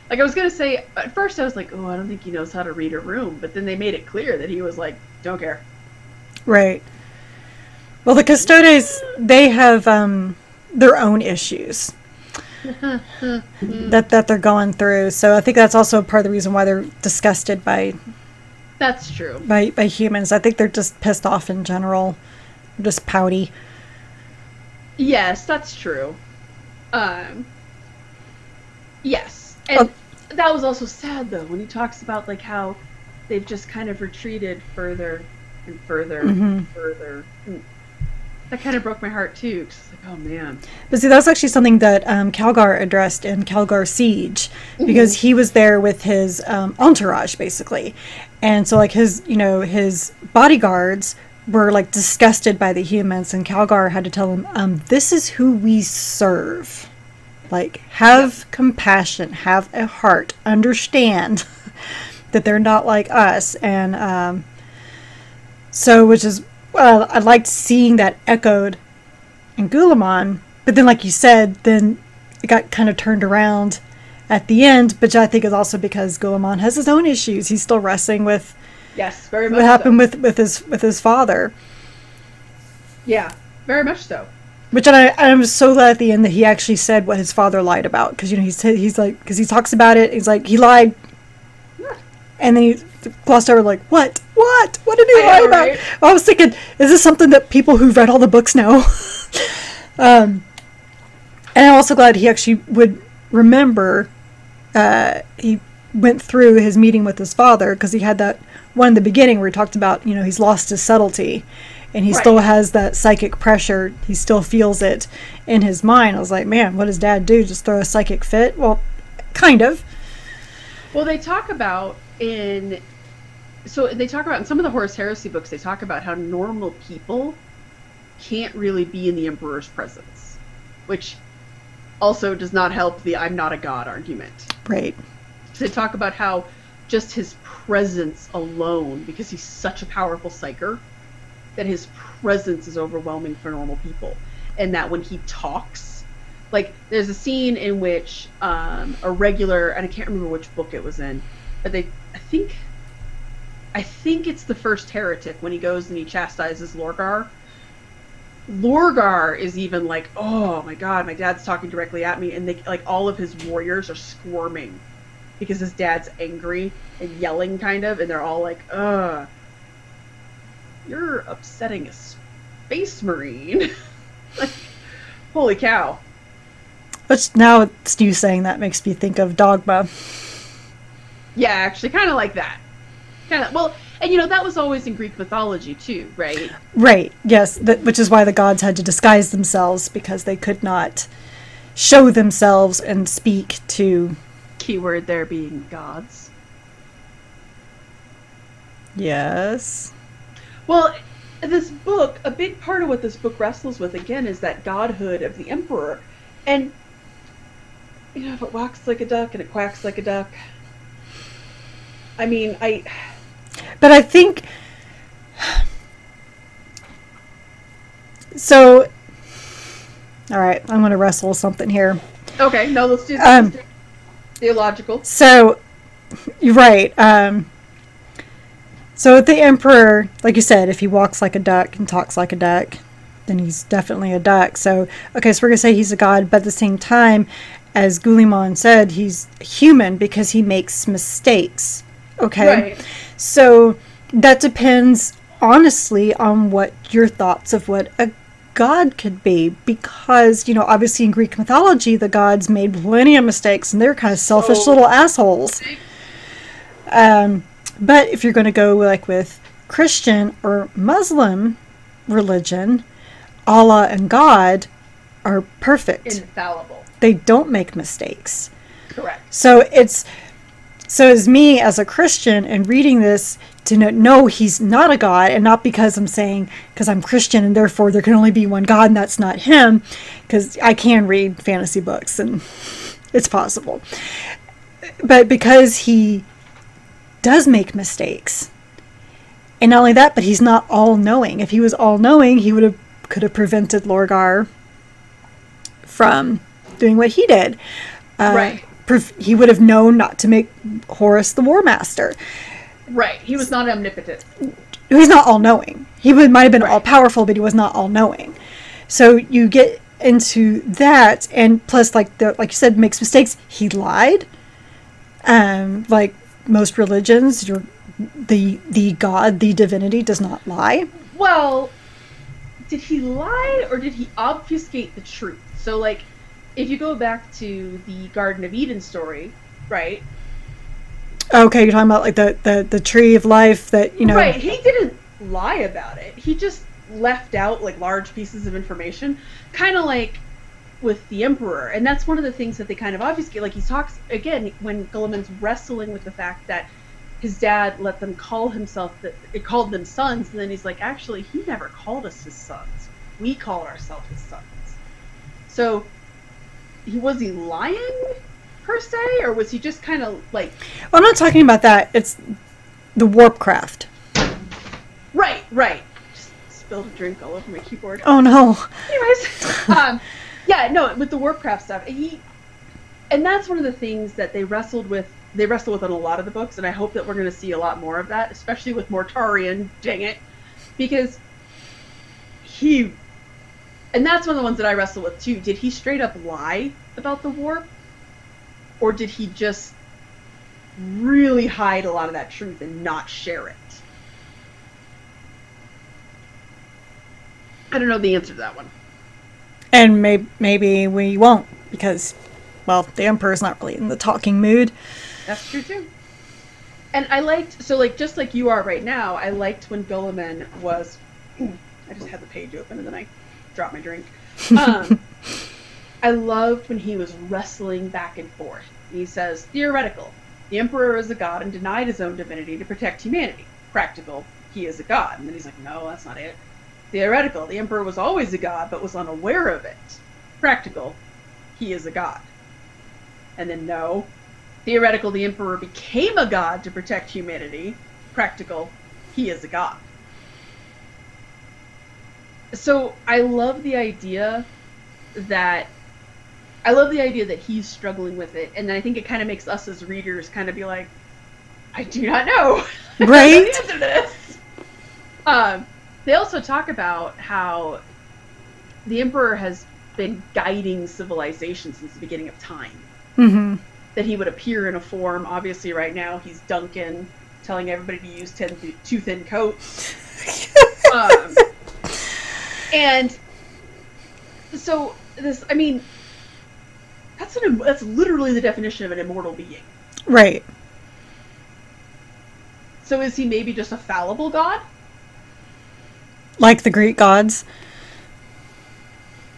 [SPEAKER 3] Like, I was going to say, at first I was like, oh, I don't think he knows how to read a room. But then they made it clear that he was like, don't care.
[SPEAKER 2] Right. Well, the Custodes, they have their own issues that they're going through. So I think that's also part of the reason why they're disgusted by...
[SPEAKER 3] That's true.
[SPEAKER 2] By humans. I think they're just pissed off in general. They're just pouty.
[SPEAKER 3] Yes, that's true. Yes. And that was also sad, though, when he talks about, like, how they've just kind of retreated further and further and further. And that kind of broke my heart, too, because it's like, oh, man.
[SPEAKER 2] But see, that was actually something that Calgar addressed in Calgar Siege, because he was there with his entourage, basically. And so, like, his bodyguards were, like, disgusted by the humans, and Calgar had to tell them, this is who we serve. Like, have compassion, have a heart, understand that they're not like us. And so, which is, well, I liked seeing that echoed in Guilliman, but then, like you said, then it got kind of turned around at the end, but I think it's also because Guilliman has his own issues. He's still wrestling with
[SPEAKER 3] very much
[SPEAKER 2] what happened
[SPEAKER 3] so.
[SPEAKER 2] with his father.
[SPEAKER 3] Yeah, very much so.
[SPEAKER 2] Which I'm so glad at the end that he actually said what his father lied about, because he's like, because he talks about it, he's like, he lied, and then he glossed over like, what did he lie about? Right? I was thinking, is this something that people who've read all the books know? And I'm also glad he actually would remember. He went through his meeting with his father, because he had that one in the beginning where he talked about, he's lost his subtlety. And he still has that psychic pressure. He still feels it in his mind. I was like, man, what does Dad do? Just throw a psychic fit? Well, kind of.
[SPEAKER 3] Well, they talk about in some of the Horus Heresy books, they talk about how normal people can't really be in the Emperor's presence, which also does not help the I'm not a god argument.
[SPEAKER 2] Right.
[SPEAKER 3] So they talk about how just his presence alone, because he's such a powerful psyker, that his presence is overwhelming for normal people. And that when he talks, like, there's a scene in which a regular, and I can't remember which book it was in, but I think it's the first heretic, when he goes and he chastises Lorgar. Lorgar is even like, oh my god, my dad's talking directly at me, and they, like, all of his warriors are squirming because his dad's angry and yelling, kind of, and they're all like, ugh. You're upsetting a space marine. Like, holy cow.
[SPEAKER 2] Which, now it's you saying that, makes me think of Dogma.
[SPEAKER 3] Yeah, actually, kind of like that. Well, and that was always in Greek mythology too, right? Right,
[SPEAKER 2] yes. Which is why the gods had to disguise themselves, because they could not show themselves and speak to...
[SPEAKER 3] Keyword there being gods.
[SPEAKER 2] Yes.
[SPEAKER 3] Well, this book, a big part of what this book wrestles with, again, is that godhood of the Emperor. And, if it walks like a duck and it quacks like a duck, I mean,
[SPEAKER 2] But I think... So... Alright, I'm going to wrestle with something here.
[SPEAKER 3] Okay, no, let's do this. Theological.
[SPEAKER 2] So, you're right. So the Emperor, like you said, if he walks like a duck and talks like a duck, then he's definitely a duck. So, okay, so we're going to say he's a god, but at the same time, as Guilliman said, he's human because he makes mistakes. Okay?
[SPEAKER 3] Right.
[SPEAKER 2] So that depends, honestly, on what your thoughts of what a god could be. Because, obviously in Greek mythology, the gods made plenty of mistakes, and they're kind of selfish little assholes. But if you're going to go like with Christian or Muslim religion, Allah and God are perfect.
[SPEAKER 3] Infallible.
[SPEAKER 2] they don't make mistakes.
[SPEAKER 1] Correct.
[SPEAKER 2] So as me as a Christian and reading this to know he's not a God, and not because I'm saying because I'm Christian and therefore there can only be one God and that's not him, because I can read fantasy books and it's possible, but because he does make mistakes. And not only that, but he's not all-knowing. If he was all-knowing, he could have prevented Lorgar from doing what he did.
[SPEAKER 1] Right.
[SPEAKER 2] He would have known not to make Horus the War Master.
[SPEAKER 1] Right. He was not omnipotent.
[SPEAKER 2] He's not all-knowing. He might have been
[SPEAKER 1] Right.
[SPEAKER 2] all-powerful, but he was not all-knowing. So you get into that, and plus, like you said, makes mistakes. He lied. Like most religions, the God, the divinity, does not lie.
[SPEAKER 1] Well, did he lie or did he obfuscate the truth? So, like, if you go back to the Garden of Eden story, right?
[SPEAKER 2] Okay, you're talking about like the tree of life that,
[SPEAKER 1] Right, he didn't lie about it. He just left out like large pieces of information, kind of like with the Emperor. And that's one of the things that they kind of obfuscate. Like, he talks again when Gulliman's wrestling with the fact that his dad let them call himself, that it called them sons, and then he's like, actually, he never called us his sons. We call ourselves his sons. So, was he lying per se, or was he just kind of like?
[SPEAKER 2] Well, I'm not talking about that. It's the warpcraft.
[SPEAKER 1] Right. Just spilled a drink all over my keyboard.
[SPEAKER 2] Oh no.
[SPEAKER 1] Anyways, yeah, no, with the warpcraft stuff, and that's one of the things that they wrestle with in a lot of the books, and I hope that we're going to see a lot more of that, especially with Mortarion, dang it, because and that's one of the ones that I wrestle with too. Did he straight up lie about the warp? Or did he just really hide a lot of that truth and not share it? I don't know the answer to that one.
[SPEAKER 2] And maybe we won't, because, well, the Emperor's not really in the talking mood.
[SPEAKER 1] That's true too. And I liked, so like, just like you are right now, I liked when Gulliman was, I just had the page open and then I dropped my drink. I loved when he was wrestling back and forth. He says, theoretical, the Emperor is a god and denied his own divinity to protect humanity. Practical, he is a god. And then he's like, no, that's not it. Theoretical, the Emperor was always a god but was unaware of it. Practical, he is a god. And then no. Theoretical, the Emperor became a god to protect humanity. Practical, he is a god. So I love the idea that he's struggling with it, and I think it kind of makes us as readers kind of be like, I do not know.
[SPEAKER 2] Right?
[SPEAKER 1] I don't know the answer to this. They also talk about how the Emperor has been guiding civilization since the beginning of time.
[SPEAKER 2] Mm-hmm.
[SPEAKER 1] That he would appear in a form. Obviously, right now he's Duncan, telling everybody to use two thin coats. And so this, I mean, that's literally the definition of an immortal being.
[SPEAKER 2] Right.
[SPEAKER 1] So is he maybe just a fallible god?
[SPEAKER 2] Like the Greek gods.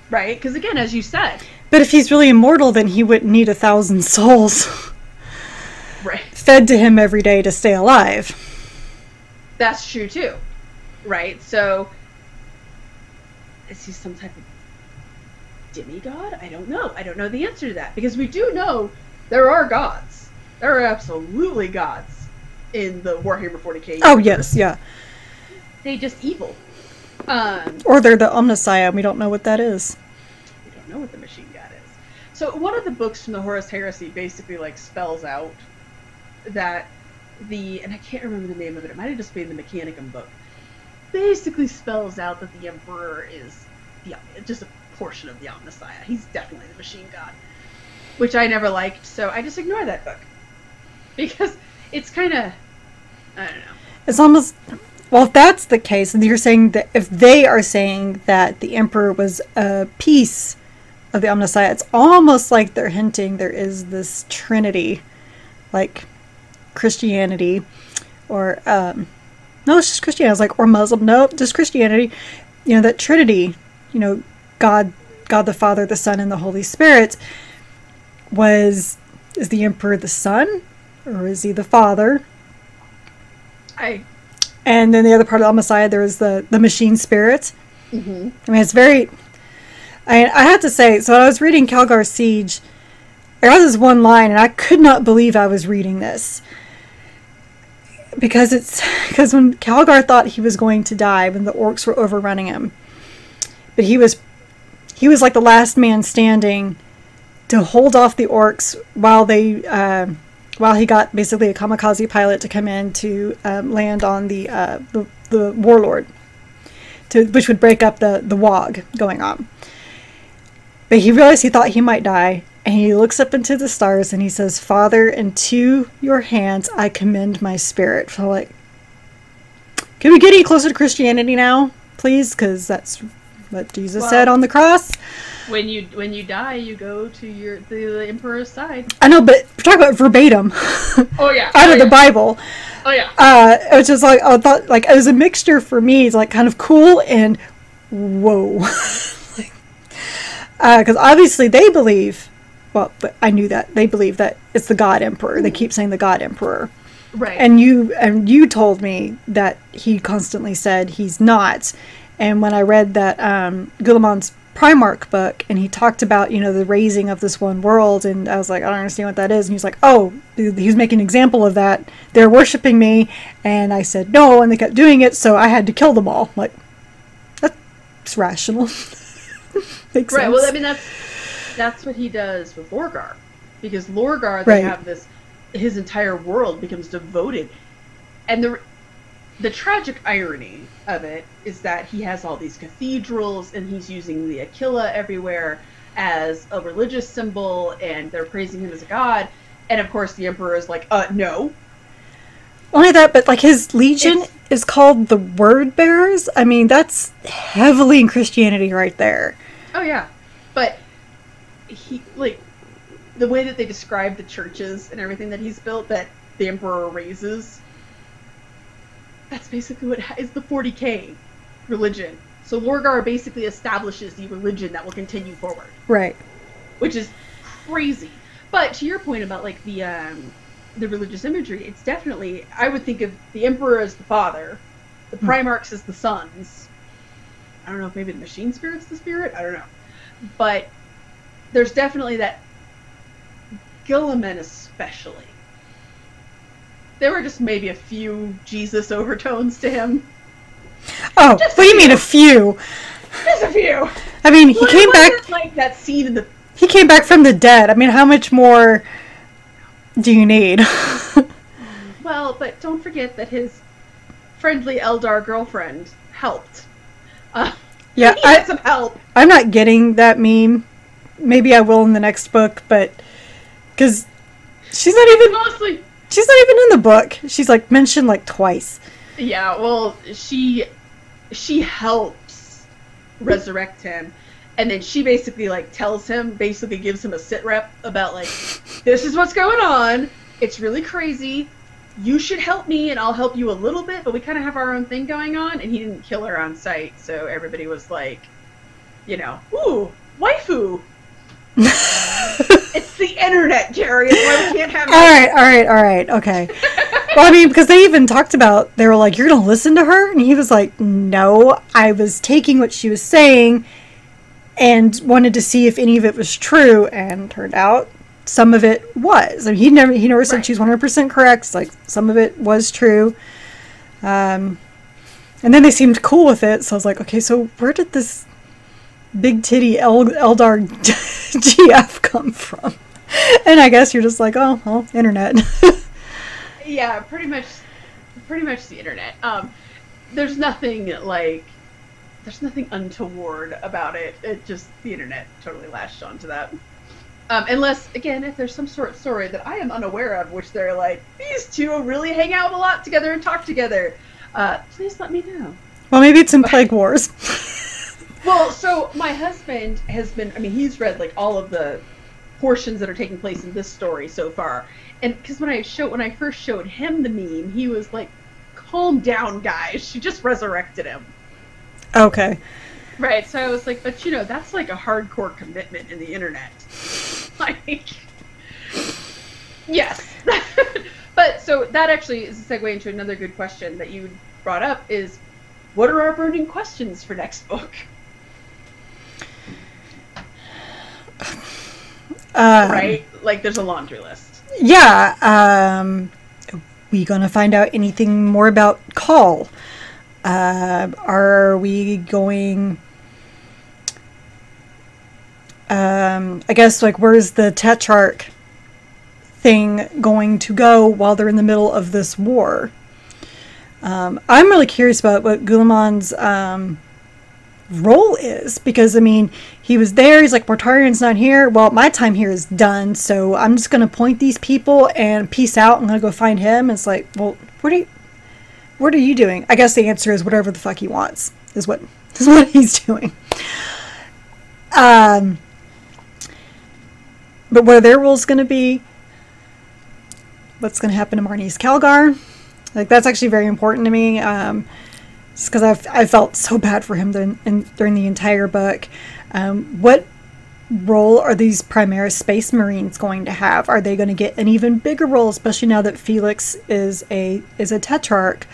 [SPEAKER 1] Right? Because again, as you said.
[SPEAKER 2] But if he's really immortal, then he wouldn't need 1,000 souls.
[SPEAKER 1] Right.
[SPEAKER 2] Fed to him every day to stay alive.
[SPEAKER 1] That's true too. Right? So is he some type of demigod? I don't know. I don't know the answer to that. Because we do know there are gods. There are absolutely gods in the Warhammer 40k universe.
[SPEAKER 2] Oh, yes, yeah.
[SPEAKER 1] They just evil.
[SPEAKER 2] Or they're the Omnissiah, and we don't know what that is.
[SPEAKER 1] We don't know what the machine god is. So one of the books from the Horus Heresy basically like spells out that and I can't remember the name of it, it might have just been the Mechanicum book, basically spells out that the Emperor is just a portion of the Omnissiah. He's definitely the machine god, which I never liked, so I just ignore that book. Because it's kind of, I don't know.
[SPEAKER 2] It's almost, well, if that's the case, and you're saying that if they are saying that the Emperor was a piece of the Omnissiah, it's almost like they're hinting there is this trinity, like Christianity, or, no, it's just Christianity. I was like, or Muslim, no, just Christianity. You know, that trinity, you know, God the Father, the Son, and the Holy Spirit, is the Emperor the son, or is he the father? And then the other part of Messiah, there is the machine spirit.
[SPEAKER 1] Mm-hmm.
[SPEAKER 2] I mean, it's very... I have to say, so when I was reading Calgar Siege, I got this one line, and I could not believe I was reading this. Because when Calgar thought he was going to die, when the orcs were overrunning him, but he was like the last man standing to hold off the orcs while he got basically a kamikaze pilot to come in to land on the warlord, which would break up the WOG going on. But he realized he thought he might die, and he looks up into the stars and he says, "Father, into your hands I commend my spirit." So like, can we get any closer to Christianity now, please? Because that's what Jesus said on the cross.
[SPEAKER 3] When you die, you go to the Emperor's side.
[SPEAKER 2] I know, but we're talking about verbatim.
[SPEAKER 3] Oh yeah,
[SPEAKER 2] out of the Bible.
[SPEAKER 3] Oh yeah.
[SPEAKER 2] It was just like, I thought, like, it was a mixture for me. It's like kind of cool and whoa. Because obviously they believe, well, but I knew that they believe that it's the God Emperor. They keep saying the God Emperor.
[SPEAKER 3] Right.
[SPEAKER 2] And you told me that he constantly said he's not. And when I read that Guilliman's Primarch book, and he talked about, the raising of this one world, and I was like, I don't understand what that is. And he's like, oh, he was making an example of that. They're worshiping me. And I said no, and they kept doing it, so I had to kill them all. Like, that's rational. Makes
[SPEAKER 3] right.
[SPEAKER 2] sense.
[SPEAKER 3] Well, I mean, that's what he does with Lorgar, because Lorgar, they have this, his entire world becomes devoted, and the tragic irony of it is that he has all these cathedrals, and he's using the Aquila everywhere as a religious symbol, and they're praising him as a god, and of course the Emperor is like, no.
[SPEAKER 2] Only that, but like his legion is called the Word Bearers. I mean, that's heavily in Christianity right there.
[SPEAKER 1] Oh yeah, but he, like, the way that they describe the churches and everything that he's built, that the Emperor raises, that's basically what is the 40k religion. So Lorgar basically establishes the religion that will continue forward.
[SPEAKER 2] Right.
[SPEAKER 1] Which is crazy. But to your point about like the religious imagery, it's definitely, I would think of the Emperor as the father, the Primarchs as the sons. I don't know if maybe the machine spirit's the spirit, I don't know. But there's definitely that, Guilliman especially. There were just maybe a few Jesus overtones to him.
[SPEAKER 2] Oh, what do you mean a few?
[SPEAKER 1] Just a few.
[SPEAKER 2] I mean, he came back.
[SPEAKER 1] Like that scene in the.
[SPEAKER 2] He came back from the dead. I mean, how much more do you need?
[SPEAKER 1] Well, but don't forget that his friendly Eldar girlfriend helped.
[SPEAKER 2] Yeah,
[SPEAKER 1] he had some help.
[SPEAKER 2] I'm not getting that meme. Maybe I will in the next book, but because she's not even. She's not even in the book. She's like mentioned like twice.
[SPEAKER 1] Yeah, well, she helps resurrect him, and then she basically like tells him, basically gives him a sit rep about like, this is what's going on. It's really crazy. You should help me, and I'll help you a little bit, but we kind of have our own thing going on. And he didn't kill her on sight, so everybody was like, ooh, waifu. It's the internet, Jerry. That's why we can't have
[SPEAKER 2] all right. Okay. Well, I mean, because they even talked about, they were like, you're going to listen to her? And he was like, no, I was taking what she was saying and wanted to see if any of it was true, and turned out some of it was. I mean, he never said she's 100% correct. It's like, some of it was true. And then they seemed cool with it, so I was like, okay, so where did this big titty Eldar GF come from? And I guess you're just like, oh, well, internet.
[SPEAKER 1] Yeah, pretty much the internet. There's nothing untoward about it. It just, the internet totally latched onto that. Unless, again, if there's some sort of story that I am unaware of, which they're like, these two really hang out a lot together and talk together, please let me know.
[SPEAKER 2] Well, maybe it's in Plague Wars.
[SPEAKER 1] Well, so my husband has been, I mean, he's read like all of the portions that are taking place in this story so far. And because when I first showed him the meme, he was like, calm down, guys. She just resurrected him.
[SPEAKER 2] Okay.
[SPEAKER 1] Right. So I was like, but that's like a hardcore commitment in the internet.
[SPEAKER 3] Like, yes. But so that actually is a segue into another good question that you brought up is, what are our burning questions for next book? Right? Like, there's a laundry list.
[SPEAKER 2] Yeah. We gonna find out anything more about Call? Are we going... I guess, like, where's the Tetrarch thing going to go while they're in the middle of this war? I'm really curious about what Guilliman's role is, because, I mean, he was there, he's like, Mortarian's not here, well, my time here is done, so I'm just going to point these people and peace out, I'm going to go find him. It's like, well, what are you doing? I guess the answer is whatever the fuck he wants, is what he's doing. But what are their roles going to be? What's going to happen to Marnie's Calgar? Like, that's actually very important to me. Just because I felt so bad for him during the entire book. What role are these Primaris Space Marines going to have? Are they going to get an even bigger role, especially now that Felix is a Tetrarch?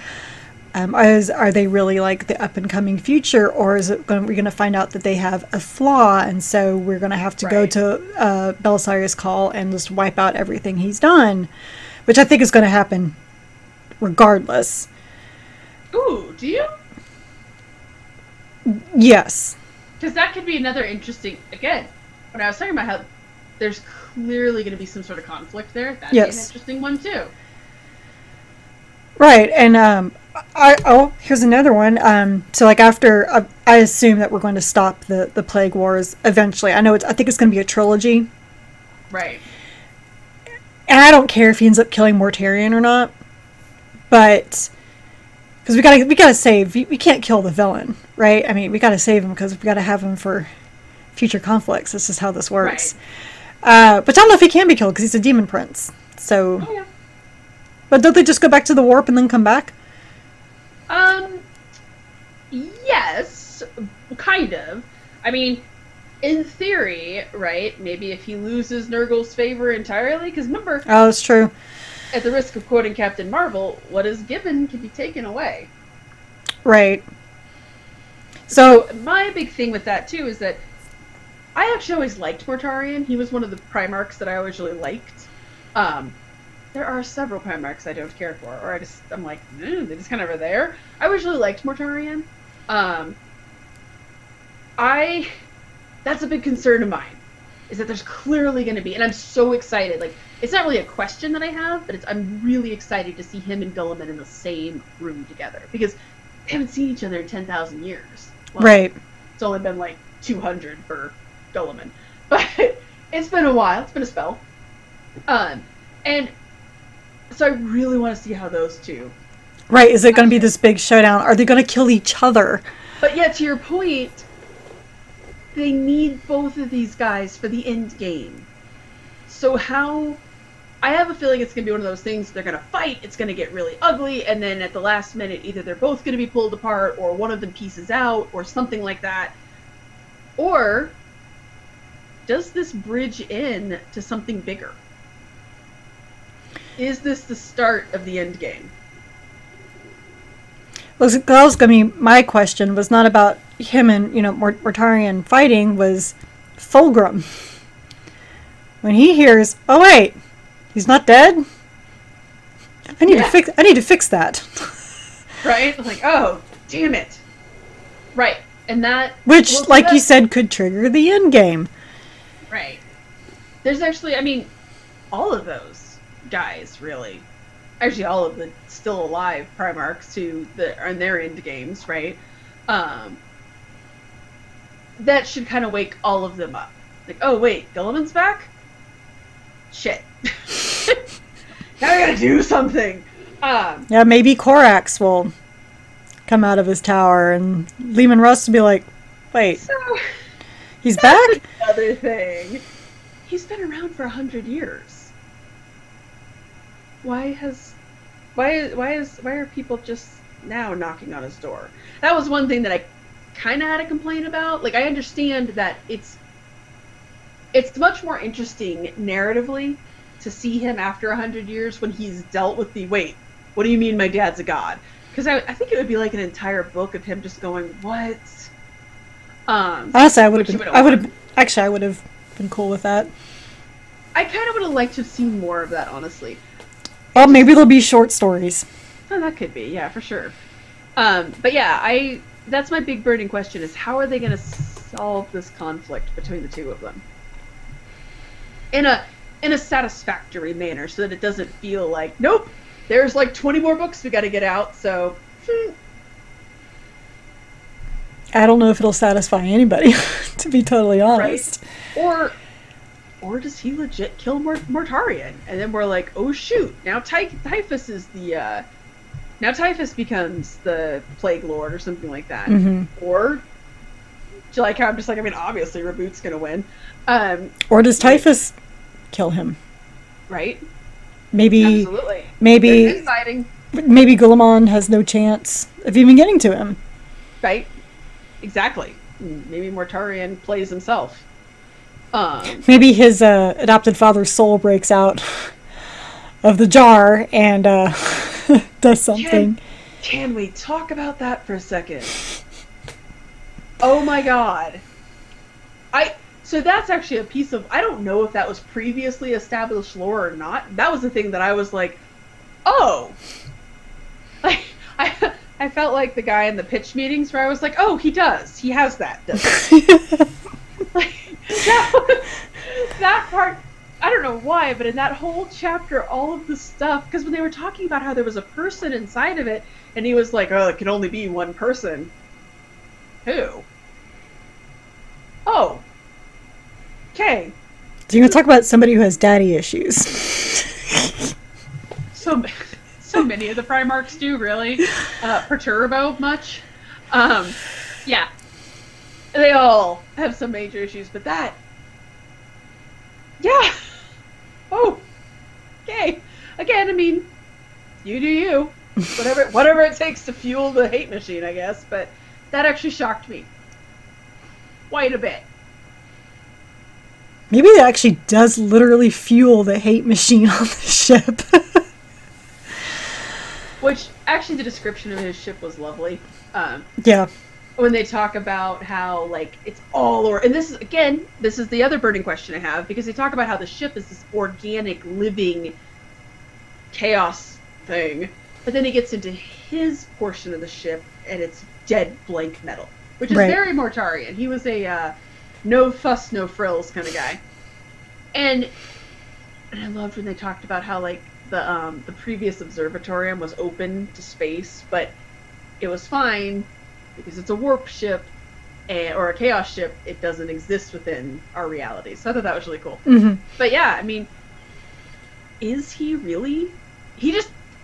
[SPEAKER 2] Are they really like the up and coming future, or is it we're going to find out that they have a flaw, and so we're going to have to go to Belisarius Call and just wipe out everything he's done, which I think is going to happen regardless.
[SPEAKER 3] Ooh, do you?
[SPEAKER 2] Yes.
[SPEAKER 3] Because that could be another interesting, again, when I was talking about how there's clearly going to be some sort of conflict there, that'd be an interesting one too.
[SPEAKER 2] Right, and here's another one. So, like, after I assume that we're going to stop the Plague Wars eventually. I think it's going to be a trilogy.
[SPEAKER 3] Right.
[SPEAKER 2] And I don't care if he ends up killing Mortarion or not, but because we gotta save. We can't kill the villain, right? I mean, we gotta save him because we gotta have him for future conflicts. This is how this works. Right. But I don't know if he can be killed because he's a demon prince. So.
[SPEAKER 3] Oh, yeah.
[SPEAKER 2] But don't they just go back to the warp and then come back?
[SPEAKER 3] Yes, kind of. I mean, in theory, right, maybe if he loses Nurgle's favor entirely, because remember...
[SPEAKER 2] Oh, that's true.
[SPEAKER 3] At the risk of quoting Captain Marvel, what is given can be taken away.
[SPEAKER 2] Right.
[SPEAKER 3] So my big thing with that, too, is that I actually always liked Mortarion. He was one of the Primarchs that I always really liked. There are several Primarchs I don't care for, or I'm like, they just kind of are there. I always really liked Mortarion. That's a big concern of mine, is that there's clearly going to be, and I'm so excited, like, it's not really a question that I have, but I'm really excited to see him and Guilliman in the same room together, because they haven't seen each other in 10,000 years. Well,
[SPEAKER 2] right.
[SPEAKER 3] It's only been like 200 for Guilliman, but it's been a while, it's been a spell. And so I really want to see how those two...
[SPEAKER 2] Right, is it going to be this big showdown? Are they going to kill each other?
[SPEAKER 3] But yeah, to your point, they need both of these guys for the end game. So how... I have a feeling it's going to be one of those things, they're going to fight, it's going to get really ugly, and then at the last minute, either they're both going to be pulled apart, or one of them pieces out, or something like that. Or, does this bridge in to something bigger? Is this the start of the end game?
[SPEAKER 2] Well, that was going to be my question. Was not about him and Mortarion fighting. Was Fulgrim, when he hears, oh wait, he's not dead. I need to fix that.
[SPEAKER 3] Right? Like, oh, damn it. Right, and that,
[SPEAKER 2] which, like you said, could trigger the end game.
[SPEAKER 3] Right. There's actually, I mean, all of those guys, really. Actually, all of the still alive Primarchs who are in their end games, right? That should kind of wake all of them up. Like, oh wait, Guilliman's back? Shit. Now I gotta do something.
[SPEAKER 2] Yeah, maybe Korax will come out of his tower and Lehman Russ will be like, wait, so, he's back?
[SPEAKER 3] Another thing. He's been around for 100 years. Why are people just now knocking on his door? That was one thing that I kind of had a complaint about. Like, I understand that it's
[SPEAKER 1] it's much more interesting narratively to see him after 100 years when he's dealt with the, wait, what do you mean my dad's a god? Because I think it would be like an entire book of him just going, what?
[SPEAKER 2] Honestly, I would have been cool with that.
[SPEAKER 1] I kind of would have liked to have seen more of that, honestly.
[SPEAKER 2] Well, maybe there'll be short stories.
[SPEAKER 1] Oh, that could be, yeah, for sure. But yeah, that's my big burning question, is how are they going to solve this conflict between the two of them? In a satisfactory manner, so that it doesn't feel like, nope, there's like 20 more books we got to get out, so...
[SPEAKER 2] I don't know if it'll satisfy anybody, to be totally honest.
[SPEAKER 1] Right? Or does he legit kill Mortarion? And then we're like, oh shoot, now Typhus is the... now Typhus becomes the Plague Lord or something like that.
[SPEAKER 2] Mm-hmm.
[SPEAKER 1] Or... like how I'm just like, I mean, obviously Reboot's gonna win.
[SPEAKER 2] Or does Typhus kill him?
[SPEAKER 1] Right?
[SPEAKER 2] Maybe...
[SPEAKER 1] Absolutely.
[SPEAKER 2] Maybe Guilliman has no chance of even getting to him.
[SPEAKER 1] Right? Exactly. Maybe Mortarion plays himself.
[SPEAKER 2] Maybe his adopted father's soul breaks out of the jar and does something.
[SPEAKER 1] Can we talk about that for a second? Oh my god. So that's actually a piece of... I don't know if that was previously established lore or not. That was the thing that I was like, oh! Like, I felt like the guy in the pitch meetings where I was like, oh, he does. He has that, doesn't he? Like, that part, I don't know why, but in that whole chapter, all of the stuff, because when they were talking about how there was a person inside of it, and he was like, oh, it can only be one person. Who? Oh. Okay.
[SPEAKER 2] So you're going to talk about somebody who has daddy issues.
[SPEAKER 3] So many of the Primarchs do, really. Perturbo much? Yeah.
[SPEAKER 1] They all have some major issues, but that... yeah. Oh. Okay. Again, I mean, you do you. Whatever it takes to fuel the hate machine, I guess, but that actually shocked me. Quite a bit.
[SPEAKER 2] Maybe that actually does literally fuel the hate machine on the ship.
[SPEAKER 1] Which, actually, the description of his ship was lovely.
[SPEAKER 2] Yeah.
[SPEAKER 1] When they talk about how, like, it's all... and this is the other burning question I have, because they talk about how the ship is this organic, living chaos thing, but then he gets into his portion of the ship, and it's dead blank metal, which is very Mortarion. He was a no fuss, no frills kind of guy. And I loved when they talked about how, like, the previous observatorium was open to space, but it was fine because it's a warp ship or a chaos ship. It doesn't exist within our reality. So I thought that was really cool.
[SPEAKER 2] Mm-hmm.
[SPEAKER 1] But yeah, I mean, is he really?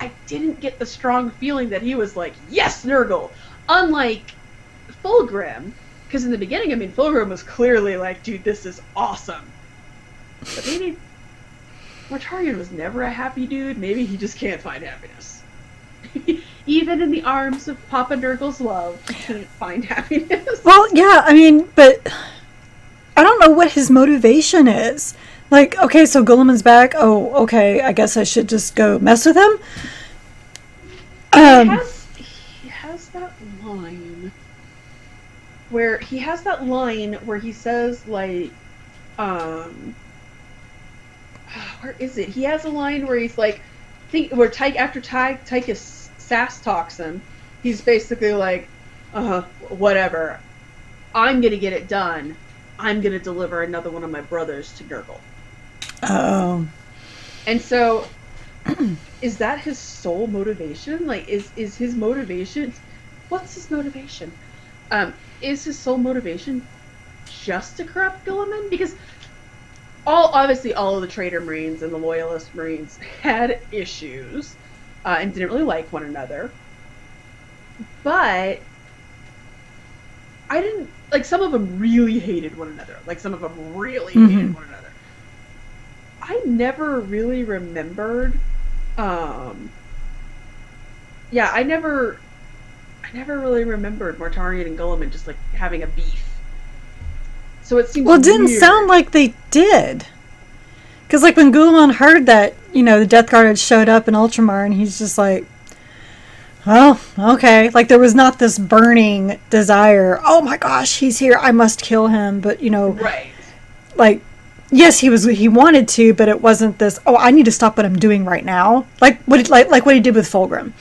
[SPEAKER 1] I didn't get the strong feeling that he was like, yes, Nurgle. Unlike Fulgrim, because in the beginning, I mean, Fulgrim was clearly like, dude, this is awesome. But maybe Mortarion was never a happy dude. Maybe he just can't find happiness. Even in the arms of Papa Nurgle's love, he can't find happiness.
[SPEAKER 2] Well, yeah, I mean, but I don't know what his motivation is. Like, okay, so Guilliman's back. Oh, okay, I guess I should just go mess with him.
[SPEAKER 1] He has that line where he says, like, where is it? He has a line where he's like, after Tychus sass talks him, he's basically like, whatever. I'm gonna get it done. I'm gonna deliver another one of my brothers to Nurgle.
[SPEAKER 2] Oh.
[SPEAKER 1] And so, is that his sole motivation? Like, is his motivation? What's his motivation? Is his sole motivation just to corrupt Guilliman? Because obviously all of the traitor Marines and the loyalist Marines had issues and didn't really like one another. But I didn't like, some of them really hated one another. Like, some of them really hated one another. I never really remembered. I never really remembered Mortarion and Guilliman just like having a beef. So it seems
[SPEAKER 2] Well, it didn't
[SPEAKER 1] weird.
[SPEAKER 2] sound like they did. Because, like, when Gulamon heard that, you know, the Death Guard had showed up in Ultramar, and he's just like, oh, okay. Like, there was not this burning desire, oh my gosh, he's here, I must kill him. But, you know,
[SPEAKER 1] Right.
[SPEAKER 2] like, yes, he wanted to, but it wasn't this, oh, I need to stop what I'm doing right now. Like what he did with Fulgrim.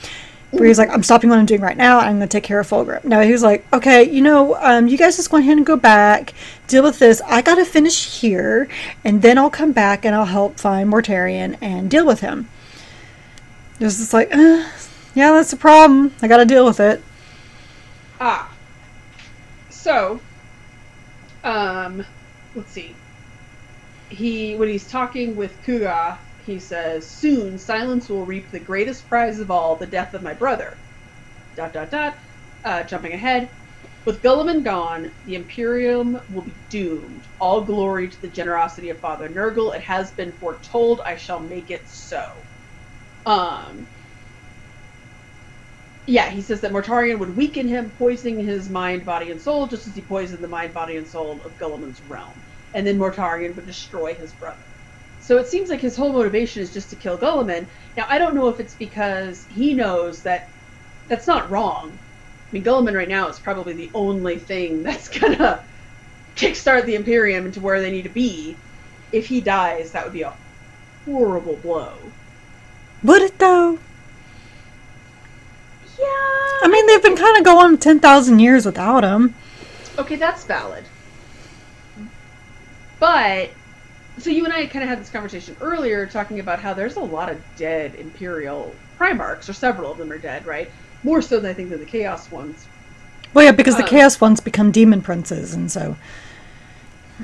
[SPEAKER 2] Where he's like, I'm stopping what I'm doing right now, I'm going to take care of Fulgrim. No, he was like, okay, you know, you guys just go ahead and go back, deal with this. I got to finish here, and then I'll come back and I'll help find Mortarion and deal with him. It was just like, yeah, that's the problem. I got to deal with it.
[SPEAKER 1] So, let's see. When he's talking with Kuga, he says, soon silence will reap the greatest prize of all, the death of my brother. ... Jumping ahead. With Gulamon gone, the Imperium will be doomed. All glory to the generosity of Father Nurgle. It has been foretold. I shall make it so. Yeah, he says that Mortarion would weaken him, poisoning his mind, body, and soul, just as he poisoned the mind, body, and soul of Gulamon's realm. And then Mortarion would destroy his brother. So it seems like his whole motivation is just to kill Gulamon. Now, I don't know if it's because he knows that that's not wrong. I mean, Gulamon right now is probably the only thing that's gonna kickstart the Imperium into where they need to be. If he dies, that would be a horrible blow.
[SPEAKER 2] Would it, though?
[SPEAKER 1] Yeah.
[SPEAKER 2] I mean, they've been kind of going 10,000 years without him.
[SPEAKER 1] Okay, that's valid. But, so you and I kind of had this conversation earlier talking about how there's a lot of dead Imperial Primarchs, or several of them are dead, right? More so than I think than the Chaos ones.
[SPEAKER 2] Well, yeah, because the Chaos ones become demon princes, and so...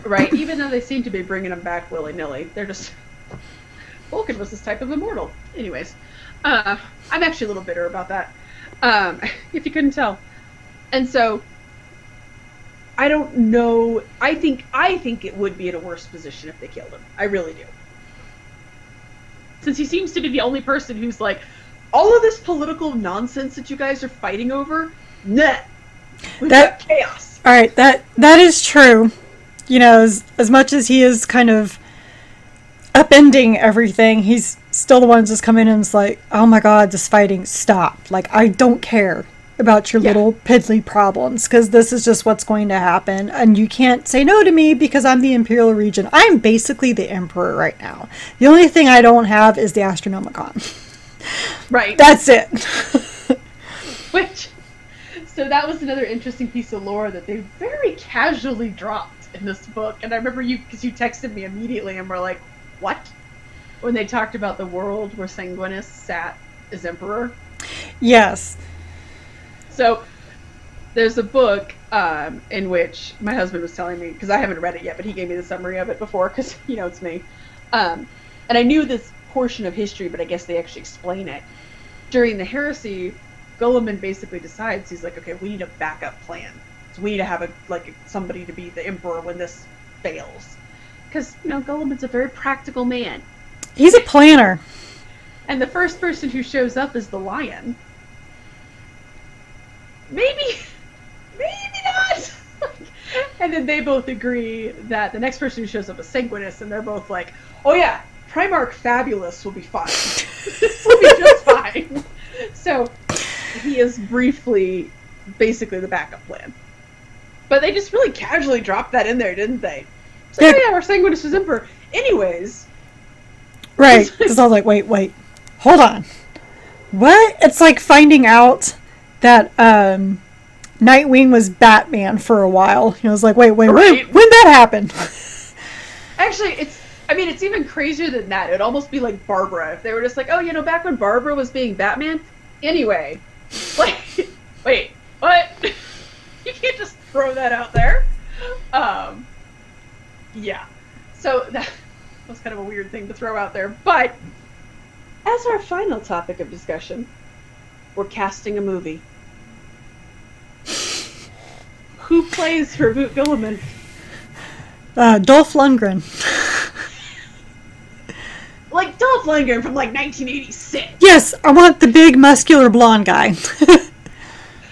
[SPEAKER 1] Right, even though they seem to be bringing them back willy-nilly. They're just... Vulcan was this type of immortal. Anyways, I'm actually a little bitter about that. If you couldn't tell. And so... I don't know. I think it would be in a worse position if they killed him. I really do. Since he seems to be the only person who's like, all of this political nonsense that you guys are fighting over, nah. We've got chaos.
[SPEAKER 2] All right, that is true. You know, as much as he is kind of upending everything, he's still the one that's just come in and is like, oh my god, this fighting, stop. Like, I don't care about your little piddly problems, because this is just what's going to happen, and you can't say no to me because I'm the Imperial Regent. I'm basically the Emperor right now. The only thing I don't have is the Astronomicon.
[SPEAKER 1] Right.
[SPEAKER 2] That's it.
[SPEAKER 1] So that was another interesting piece of lore that they very casually dropped in this book, and I remember because you texted me immediately and were like, what? When they talked about the world where Sanguinus sat as Emperor.
[SPEAKER 2] Yes. So,
[SPEAKER 1] there's a book in which my husband was telling me, because I haven't read it yet, but he gave me the summary of it before, because, you know, it's me. And I knew this portion of history, but I guess they actually explain it. During the heresy, Gulamon basically decides, he's like, okay, we need a backup plan. So we need to have somebody to be the emperor when this fails. Because, you know, Gulamon's a very practical man.
[SPEAKER 2] He's a planner.
[SPEAKER 1] And the first person who shows up is the lion. Maybe not. And then they both agree that the next person who shows up is Sanguinus, and they're both like, oh yeah, Primarch Fabulous will be fine. This will be just fine. So he is briefly basically the backup plan. But they just really casually dropped that in there, didn't they? It's like, oh yeah, our Sanguinus is Emperor. Anyways.
[SPEAKER 2] Right. Because I was like, wait. Hold on. What? It's like finding out that Nightwing was Batman for a while. You know, it's like, wait, when that happened?
[SPEAKER 1] Actually, it's even crazier than that. It'd almost be like Barbara if they were just like, oh, you know, back when Barbara was being Batman. Anyway, like, wait, what? You can't just throw that out there. Yeah. So that was kind of a weird thing to throw out there. But as our final topic of discussion, we're casting a movie. Who plays for Voot Gulamon?
[SPEAKER 2] Dolph Lundgren.
[SPEAKER 1] Like Dolph Lundgren from like 1986.
[SPEAKER 2] Yes, I want the big muscular blonde guy.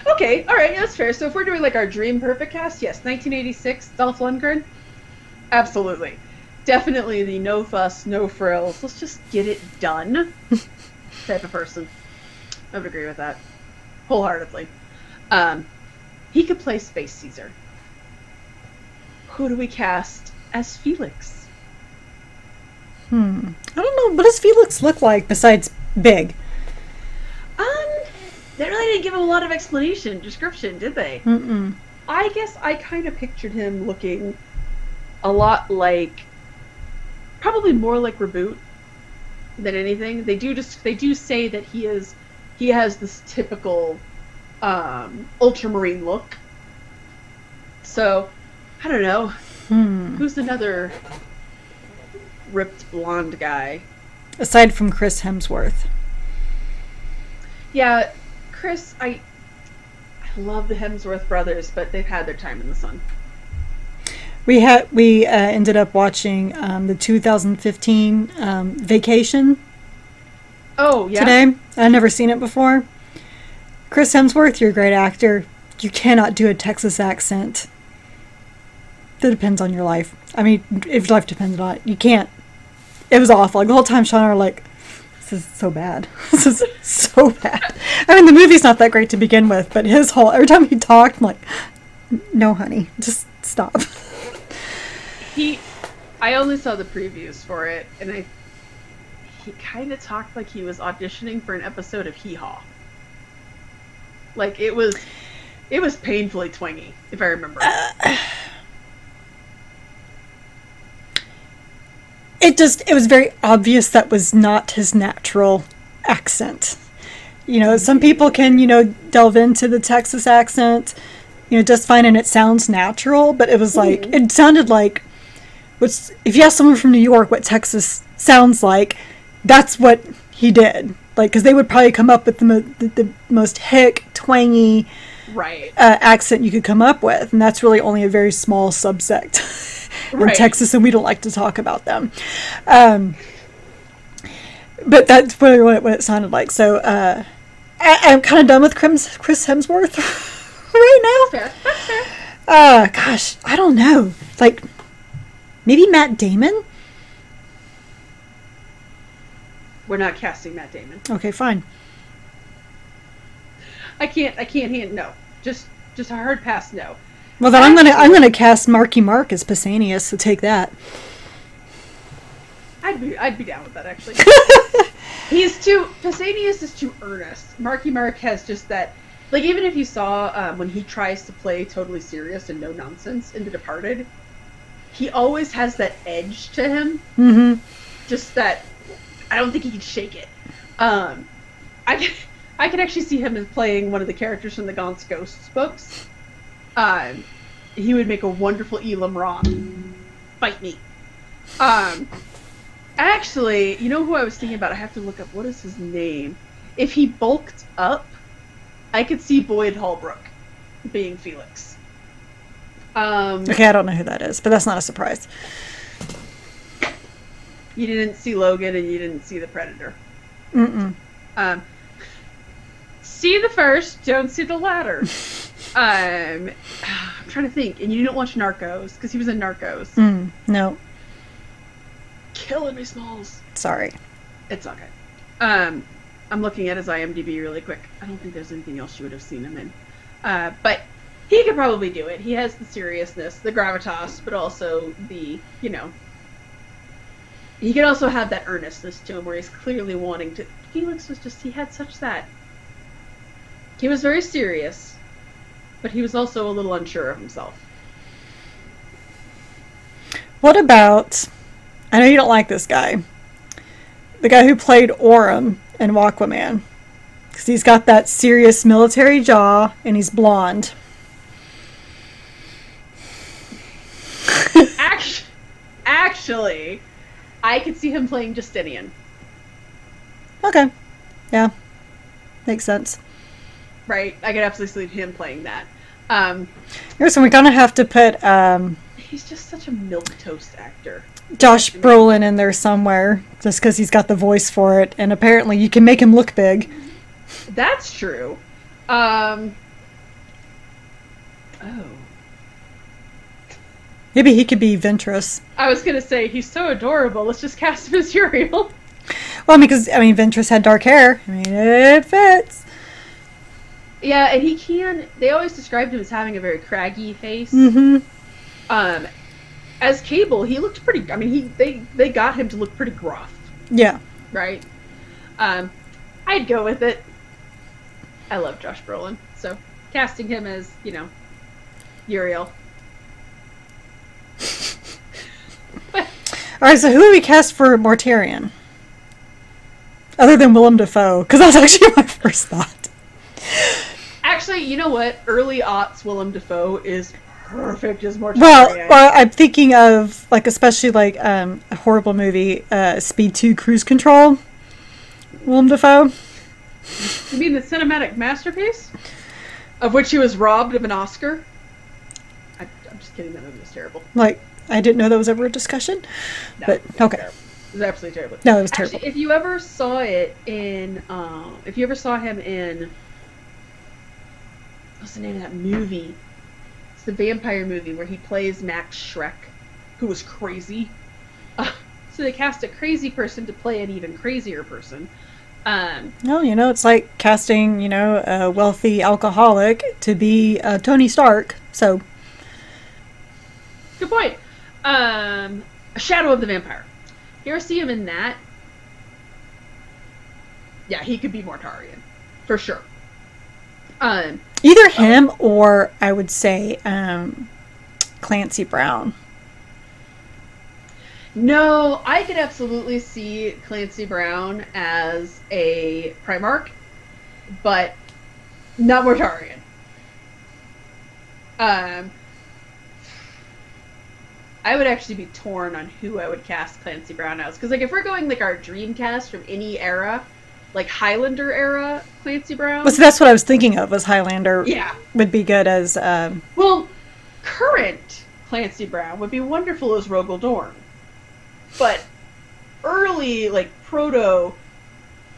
[SPEAKER 1] Okay, alright, that's fair. So if we're doing like our dream perfect cast, yes, 1986, Dolph Lundgren. Absolutely. Definitely the no fuss, no frills, let's just get it done type of person. I would agree with that. Wholeheartedly. He could play Space Caesar. Who do we cast as Felix?
[SPEAKER 2] I don't know. What does Felix look like besides big?
[SPEAKER 1] They really didn't give him a lot of description, did they?
[SPEAKER 2] Mm-mm.
[SPEAKER 1] I guess I kind of pictured him looking a lot like, probably more like Reboot than anything. They do say that he has this typical ultramarine look. So, I don't know. Who's another ripped blonde guy?
[SPEAKER 2] Aside from Chris Hemsworth.
[SPEAKER 1] Yeah, Chris, I love the Hemsworth brothers, but they've had their time in the sun.
[SPEAKER 2] We ended up watching the 2015 Vacation.
[SPEAKER 1] Oh, yeah?
[SPEAKER 2] Today. I'd never seen it before. Chris Hemsworth, you're a great actor. You cannot do a Texas accent. That depends on your life. I mean, if your life depended on it, you can't. It was awful. Like, the whole time Sean and I were like, this is so bad. This is so bad. I mean, the movie's not that great to begin with, but every time he talked, I'm like, no, honey, just stop.
[SPEAKER 1] I only saw the previews for it, and he kind of talked like he was auditioning for an episode of Hee Haw. Like, it was painfully twangy, if I remember.
[SPEAKER 2] It was very obvious that was not his natural accent. You know, some people can, delve into the Texas accent, just fine, and it sounds natural, but it was like, it sounded like, if you ask someone from New York what Texas sounds like, that's what he did. Like, because they would probably come up with the most hick, twangy accent you could come up with, and that's really only a very small subsect in Texas, and we don't like to talk about them. But that's what it sounded like. So I'm kind of done with Chris Hemsworth right now.
[SPEAKER 1] That's fair.
[SPEAKER 2] Gosh, I don't know. Like, maybe Matt Damon?
[SPEAKER 1] We're not casting Matt Damon.
[SPEAKER 2] Okay, fine.
[SPEAKER 1] I can't no. Just a hard pass no.
[SPEAKER 2] Well, then I'm gonna cast Marky Mark as Pausanias, so take that.
[SPEAKER 1] I'd be down with that, actually. Pausanias is too earnest. Marky Mark has just that, like, even if you saw when he tries to play totally serious and no nonsense in The Departed, he always has that edge to him.
[SPEAKER 2] Mm-hmm.
[SPEAKER 1] Just that, I don't think he can shake it. I can actually see him as playing one of the characters from the Gaunt's Ghosts books. He would make a wonderful Elam Ron. Fight me. Actually, you know who I was thinking about? I have to look up, what is his name? If he bulked up, I could see Boyd Holbrook being Felix.
[SPEAKER 2] Okay, I don't know who that is, but that's not a surprise.
[SPEAKER 1] You didn't see Logan and you didn't see The Predator.
[SPEAKER 2] Mm-mm.
[SPEAKER 1] See the first, don't see the latter. I'm trying to think. And you didn't watch Narcos, because he was in Narcos.
[SPEAKER 2] No.
[SPEAKER 1] Killing me, Smalls.
[SPEAKER 2] Sorry.
[SPEAKER 1] It's okay. I'm looking at his IMDb really quick. I don't think there's anything else you would have seen him in. But he could probably do it. He has the seriousness, the gravitas, but also the, he could also have that earnestness to him where he's clearly wanting to. Felix was just, he had such that. He was very serious, but he was also a little unsure of himself.
[SPEAKER 2] What about, I know you don't like this guy, the guy who played Orem in Aquaman, because he's got that serious military jaw and he's blonde.
[SPEAKER 1] Actually, I could see him playing Justinian.
[SPEAKER 2] Okay. Yeah. Makes sense.
[SPEAKER 1] Right? I could absolutely see him playing that.
[SPEAKER 2] So we're gonna have to put
[SPEAKER 1] he's just such a milquetoast actor.
[SPEAKER 2] Josh Brolin in there somewhere, just because he's got the voice for it, and apparently you can make him look big.
[SPEAKER 1] That's true. Oh.
[SPEAKER 2] Maybe he could be Ventress.
[SPEAKER 3] I was gonna say he's so adorable. Let's just cast him as Uriel.
[SPEAKER 2] Well, because Ventress had dark hair. I mean, it fits.
[SPEAKER 3] Yeah, and he can. They always described him as having a very craggy face.
[SPEAKER 2] Mm-hmm.
[SPEAKER 3] As Cable, he looked pretty. I mean, they got him to look pretty gruff.
[SPEAKER 2] Yeah.
[SPEAKER 3] Right. I'd go with it. I love Josh Brolin, so casting him as Uriel.
[SPEAKER 2] Alright, so who would we cast for Mortarion? Other than Willem Dafoe, because that's actually my first thought.
[SPEAKER 3] Actually, you know what? Early aughts Willem Dafoe is perfect as Mortarion.
[SPEAKER 2] Well, I'm thinking of, especially, a horrible movie, Speed 2 Cruise Control. Willem Dafoe.
[SPEAKER 3] You mean the cinematic masterpiece? Of which he was robbed of an Oscar? I'm just kidding, that movie was terrible.
[SPEAKER 2] I didn't know that was ever a discussion.
[SPEAKER 3] No,
[SPEAKER 2] but, okay.
[SPEAKER 3] It was absolutely terrible.
[SPEAKER 2] No, it was terrible.
[SPEAKER 3] Actually, if you ever saw it in, if you ever saw him in, what's the name of that movie? It's the vampire movie where he plays Max Schreck, who was crazy. So they cast a crazy person to play an even crazier person.
[SPEAKER 2] No, it's like casting, a wealthy alcoholic to be Tony Stark. So,
[SPEAKER 3] good point. A Shadow of the Vampire. You ever see him in that? Yeah, he could be Mortarion, for sure.
[SPEAKER 2] Either him or I would say Clancy Brown.
[SPEAKER 3] No, I could absolutely see Clancy Brown as a Primarch, but not Mortarion. I would actually be torn on who I would cast Clancy Brown as. Because, if we're going, our dream cast from any era, Highlander era Clancy Brown.
[SPEAKER 2] Well, so that's what I was thinking of, was Highlander.
[SPEAKER 3] Yeah.
[SPEAKER 2] Would be good as...
[SPEAKER 3] Well, current Clancy Brown would be wonderful as Rogel Dorn. But early, proto,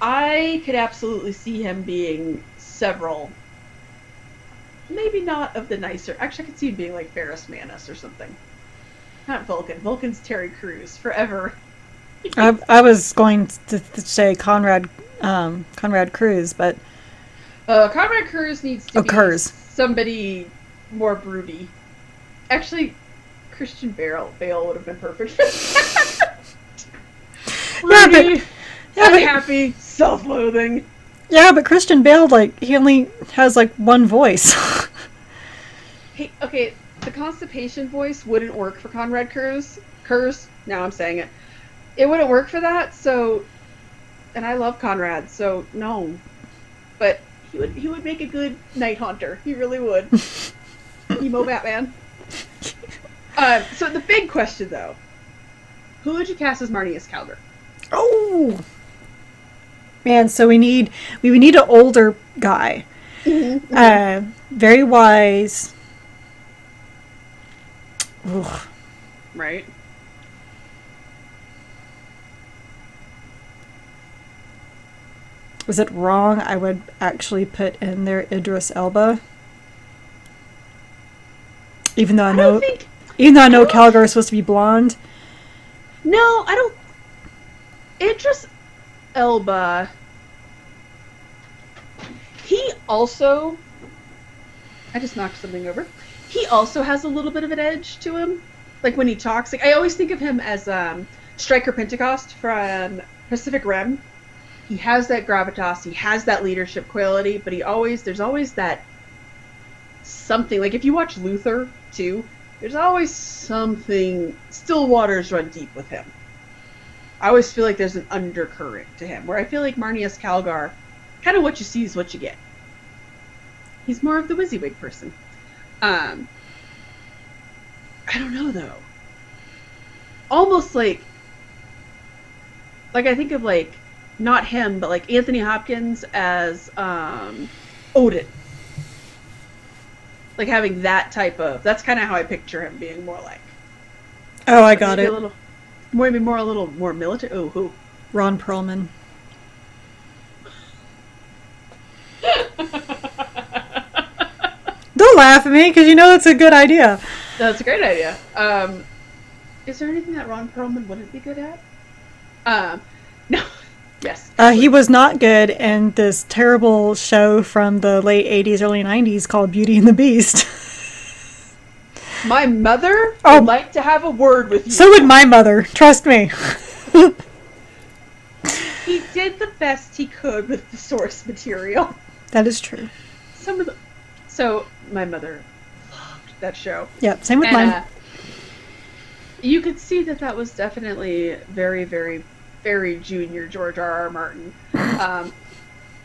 [SPEAKER 3] I could absolutely see him being several. Maybe not of the nicer... Actually, I could see him being Ferrus Manus or something. Not Vulcan. Vulcan's Terry Crews forever.
[SPEAKER 2] I was going to say Conrad Cruz, but
[SPEAKER 3] Conrad Cruz needs to be somebody more broody. Actually, Christian Bale would have been perfect. Broody, unhappy, self-loathing.
[SPEAKER 2] Yeah, but Christian Bale, he only has one voice.
[SPEAKER 3] Hey, okay. The constipation voice wouldn't work for Conrad Kurz. Now I'm saying it. It wouldn't work for that, so... And I love Conrad, so no. But he would make a good Night Haunter. He really would. Emo Batman. So the big question, though. Who would you cast as Marnius Calgar?
[SPEAKER 2] Oh! Man, so we need an older guy.
[SPEAKER 3] Mm-hmm.
[SPEAKER 2] Very wise... Ugh.
[SPEAKER 3] Right.
[SPEAKER 2] Was it wrong? I would actually put in there Idris Elba. Even though I know Calgar is supposed to be blonde.
[SPEAKER 3] No, I don't. Idris Elba. He also. I just knocked something over. He also has a little bit of an edge to him. When he talks. I always think of him as Stryker Pentecost from Pacific Rim. He has that gravitas. He has that leadership quality. But there's always that something. If you watch Luther, too, there's always something. Still waters run deep with him. I always feel like there's an undercurrent to him. Where I feel like Marnius Calgar, kind of what you see is what you get. He's more of the WYSIWYG person. I don't know, though. Almost I think of not him, but Anthony Hopkins as Odin. Having that type of... That's kind of how I picture him being more like.
[SPEAKER 2] Oh, I got it.
[SPEAKER 3] Maybe a little more military. Oh, who?
[SPEAKER 2] Ron Perlman.
[SPEAKER 3] Don't
[SPEAKER 2] laugh at me, because it's a good idea.
[SPEAKER 3] That's a great idea. Is there anything that Ron Perlman wouldn't be good at? No. Yes.
[SPEAKER 2] He was not good in this terrible show from the late 80s, early 90s called Beauty and the Beast.
[SPEAKER 3] My mother would like to have a word with you.
[SPEAKER 2] So would my mother. Trust me.
[SPEAKER 3] He did the best he could with the source material.
[SPEAKER 2] That is true.
[SPEAKER 3] So my mother loved that show.
[SPEAKER 2] Yep, same with mine.
[SPEAKER 3] You could see that was definitely very, very, very junior George R.R. Martin.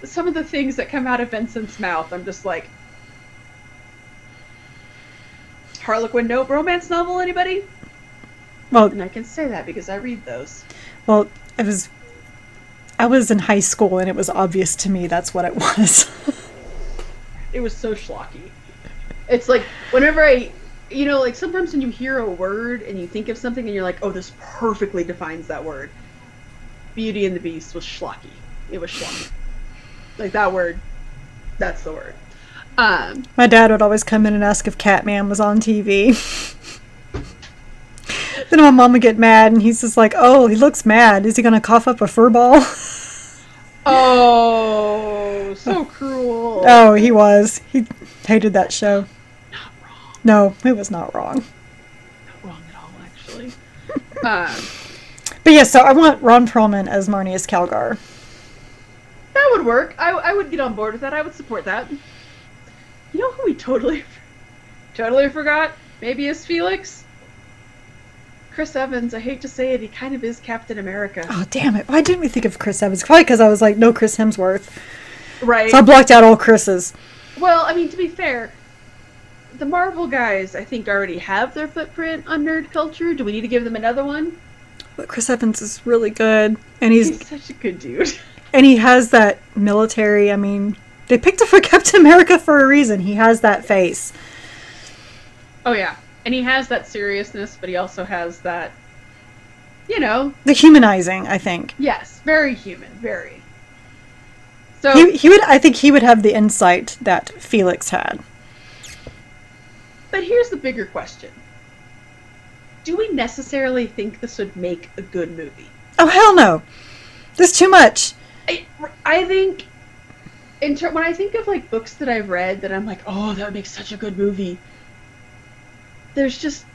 [SPEAKER 3] Some of the things that come out of Vincent's mouth, I'm just like, Harlequin Note romance novel, anybody?
[SPEAKER 2] Well,
[SPEAKER 3] and I can say that because I read those.
[SPEAKER 2] Well, I was in high school and it was obvious to me that's what it was.
[SPEAKER 3] It was so schlocky. It's like, whenever like sometimes when you hear a word and you think of something and you're like, oh, this perfectly defines that word. Beauty and the Beast was schlocky. It was schlocky. Like that word, that's the word.
[SPEAKER 2] My dad would always come in and ask if Catman was on TV. Then my mom would get mad and he's just like, oh, he looks mad. Is he going to cough up a fur ball?
[SPEAKER 3] Oh, so cruel.
[SPEAKER 2] Oh, he was. He hated that show.
[SPEAKER 3] Not wrong.
[SPEAKER 2] No, it was not wrong.
[SPEAKER 3] Not wrong at all, actually.
[SPEAKER 2] But yeah, so I want Ron Perlman as Marnius Calgar.
[SPEAKER 3] That would work. I would get on board with that. I would support that. You know who we totally forgot? Maybe as Felix? Chris Evans. I hate to say it, he kind of is Captain America.
[SPEAKER 2] Oh, damn it. Why didn't we think of Chris Evans? Probably because I was like, no Chris Hemsworth.
[SPEAKER 3] Right.
[SPEAKER 2] So I blocked out all Chris's.
[SPEAKER 3] Well, I mean, to be fair, the Marvel guys, I think, already have their footprint on nerd culture. Do we need to give them another one?
[SPEAKER 2] But Chris Evans is really good. And he's
[SPEAKER 3] such a good dude.
[SPEAKER 2] And he has that military, I mean, they picked him for Captain America for a reason. He has that face.
[SPEAKER 3] Oh, yeah. And he has that seriousness, but he also has that, the
[SPEAKER 2] humanizing, I think.
[SPEAKER 3] Yes, very human, very. So
[SPEAKER 2] I think he would have the insight that Felix had.
[SPEAKER 3] But here's the bigger question. Do we necessarily think this would make a good movie?
[SPEAKER 2] Oh, hell no. There's too much.
[SPEAKER 3] I think, when I think of, like, books that I've read that I'm like, oh, that would make such a good movie, there's just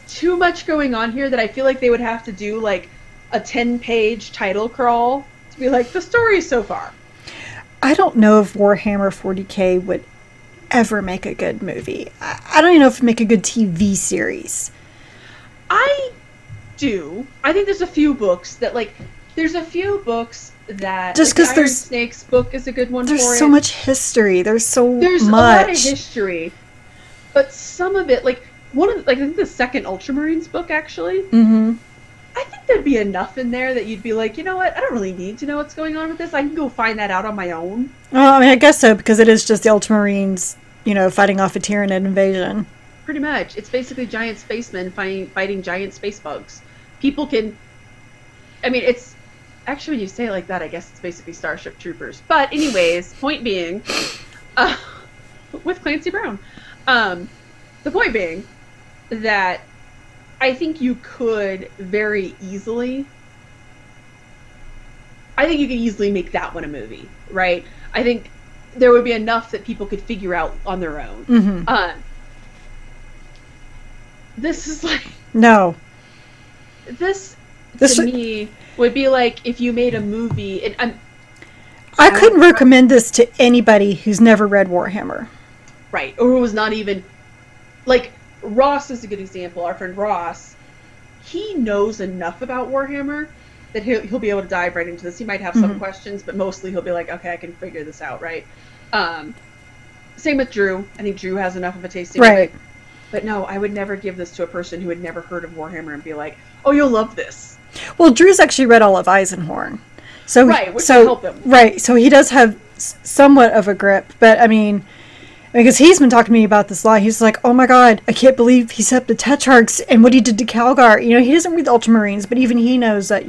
[SPEAKER 3] too much going on here that I feel like they would have to do, like, a 10-page title crawl to be like, the story so far.
[SPEAKER 2] I don't know if Warhammer 40k would ever make a good movie. I don't even know if it would make a good TV series.
[SPEAKER 3] I do. I think there's a few books that, like, there's a few books that,
[SPEAKER 2] just because
[SPEAKER 3] like, the Iron Snake's book is a good one for it.
[SPEAKER 2] There's so much history. There's a
[SPEAKER 3] lot of history, but some of it, like I think the second Ultramarines book, actually.
[SPEAKER 2] Mm-hmm.
[SPEAKER 3] I think there'd be enough in there that you'd be like, you know what? I don't really need to know what's going on with this. I can go find that out on my own.
[SPEAKER 2] Well, I mean, I guess so, because it is just the Ultramarines, fighting off a Tyranid invasion.
[SPEAKER 3] Pretty much. It's basically giant spacemen fighting giant space bugs. People can... I mean, it's... Actually, when you say it like that, I guess it's basically Starship Troopers. But anyways, point being... with Clancy Brown. The point being that I think you could very easily... I think you could easily make that one a movie, right? I think there would be enough that people could figure out on their own.
[SPEAKER 2] Mm-hmm.
[SPEAKER 3] This is like...
[SPEAKER 2] No.
[SPEAKER 3] This to me, would be like if you made a movie...
[SPEAKER 2] I couldn't recommend this to anybody who's never read Warhammer.
[SPEAKER 3] Right. Or who was not even... Like, Ross is a good example. Our friend Ross, he knows enough about Warhammer that he'll be able to dive right into this. He might have some questions, but mostly he'll be like, okay, I can figure this out, right? Same with Drew. I think Drew has enough of a tasting of it. But no, I would never give this to a person who had never heard of Warhammer and be like, oh, you'll love this.
[SPEAKER 2] Well, Drew's actually read all of Eisenhorn. So,
[SPEAKER 3] right, which will help him.
[SPEAKER 2] Right, so he does have somewhat of a grip, but I mean, because he's been talking to me about this a lot. He's like, oh my god, I can't believe he set up the Tetrarchs and what he did to Calgar. He doesn't read the Ultramarines, but even he knows that,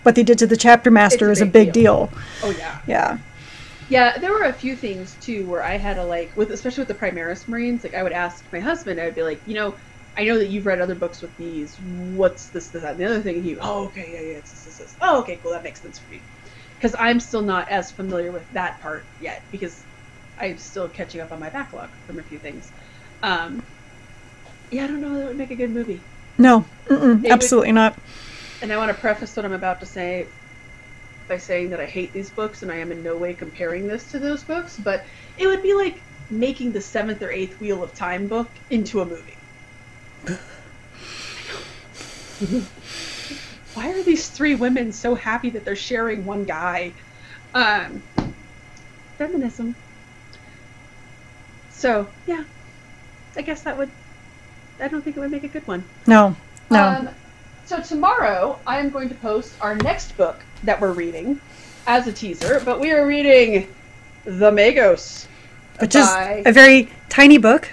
[SPEAKER 2] what they did to the Chapter Master is a big deal.
[SPEAKER 3] Oh, yeah.
[SPEAKER 2] Yeah.
[SPEAKER 3] Yeah, there were a few things too where I had to like, especially with the Primaris Marines, like I would ask my husband, I would be like, I know that you've read other books with these. What's this, that, and the other thing? And he, oh, okay, yeah, it's this. Oh, okay, cool, that makes sense for me. Because I'm still not as familiar with that part yet, because I'm still catching up on my backlog from a few things. Yeah, I don't know that would make a good movie.
[SPEAKER 2] No, absolutely not.
[SPEAKER 3] And I want to preface what I'm about to say by saying that I hate these books, and I am in no way comparing this to those books, but it would be like making the 7th or 8th Wheel of Time book into a movie. Why are these 3 women so happy that they're sharing one guy? Feminism. So, yeah. I guess I don't think it would make a good one.
[SPEAKER 2] No.
[SPEAKER 3] So tomorrow, I am going to post our next book that we're reading as a teaser, but we are reading The Magos.
[SPEAKER 2] Which is a very tiny book.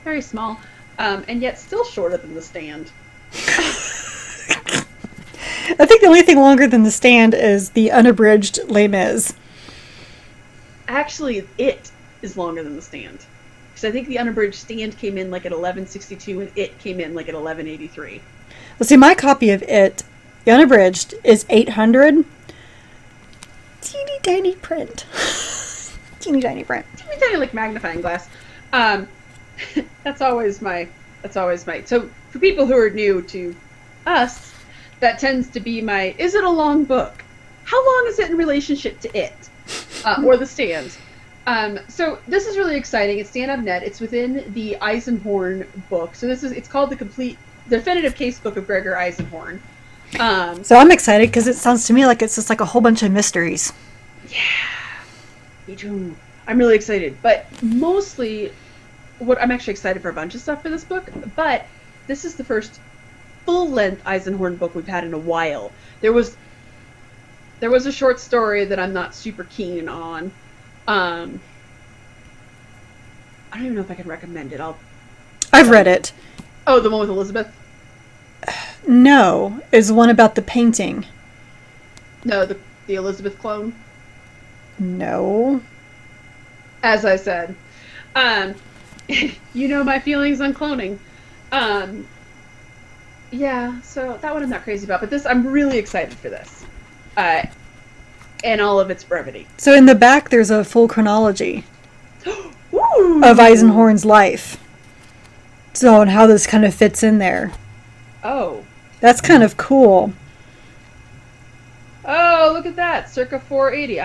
[SPEAKER 3] Very small. And yet still shorter than The Stand.
[SPEAKER 2] I think the only thing longer than The Stand is the unabridged Les Mis.
[SPEAKER 3] Actually, it is longer than The Stand. Because I think the unabridged Stand came in like at 1162 and it came in like at 1183.
[SPEAKER 2] Well, see, my copy of it, the unabridged, is 800. Teeny tiny print. Teeny tiny print.
[SPEAKER 3] Teeny tiny like magnifying glass. That's always my. So for people who are new to us, that tends to be my. Is it a long book? How long is it in relationship to it, or The Stand? So this is really exciting. It's Dan Abnett. It's within the Eisenhorn book. So it's called the definitive case book of Gregor Eisenhorn.
[SPEAKER 2] So I'm excited because it sounds to me like it's just like a whole bunch of mysteries.
[SPEAKER 3] Yeah, me too. I'm really excited, but mostly, I'm actually excited for a bunch of stuff for this book. But this is the first full-length Eisenhorn book we've had in a while. There was a short story that I'm not super keen on. I don't even know if I can recommend it.
[SPEAKER 2] I've read it.
[SPEAKER 3] Oh, the one with Elizabeth?
[SPEAKER 2] No, it's one about the painting.
[SPEAKER 3] No, the Elizabeth clone?
[SPEAKER 2] No.
[SPEAKER 3] As I said. You know my feelings on cloning. Yeah, so that one I'm not crazy about, but this, I'm really excited for this. And all of its brevity.
[SPEAKER 2] So in the back, there's a full chronology
[SPEAKER 3] Ooh.
[SPEAKER 2] of Eisenhorn's life. So, and how this kind of fits in there.
[SPEAKER 3] Oh.
[SPEAKER 2] That's kind of cool.
[SPEAKER 3] Oh, look at that. Circa 480,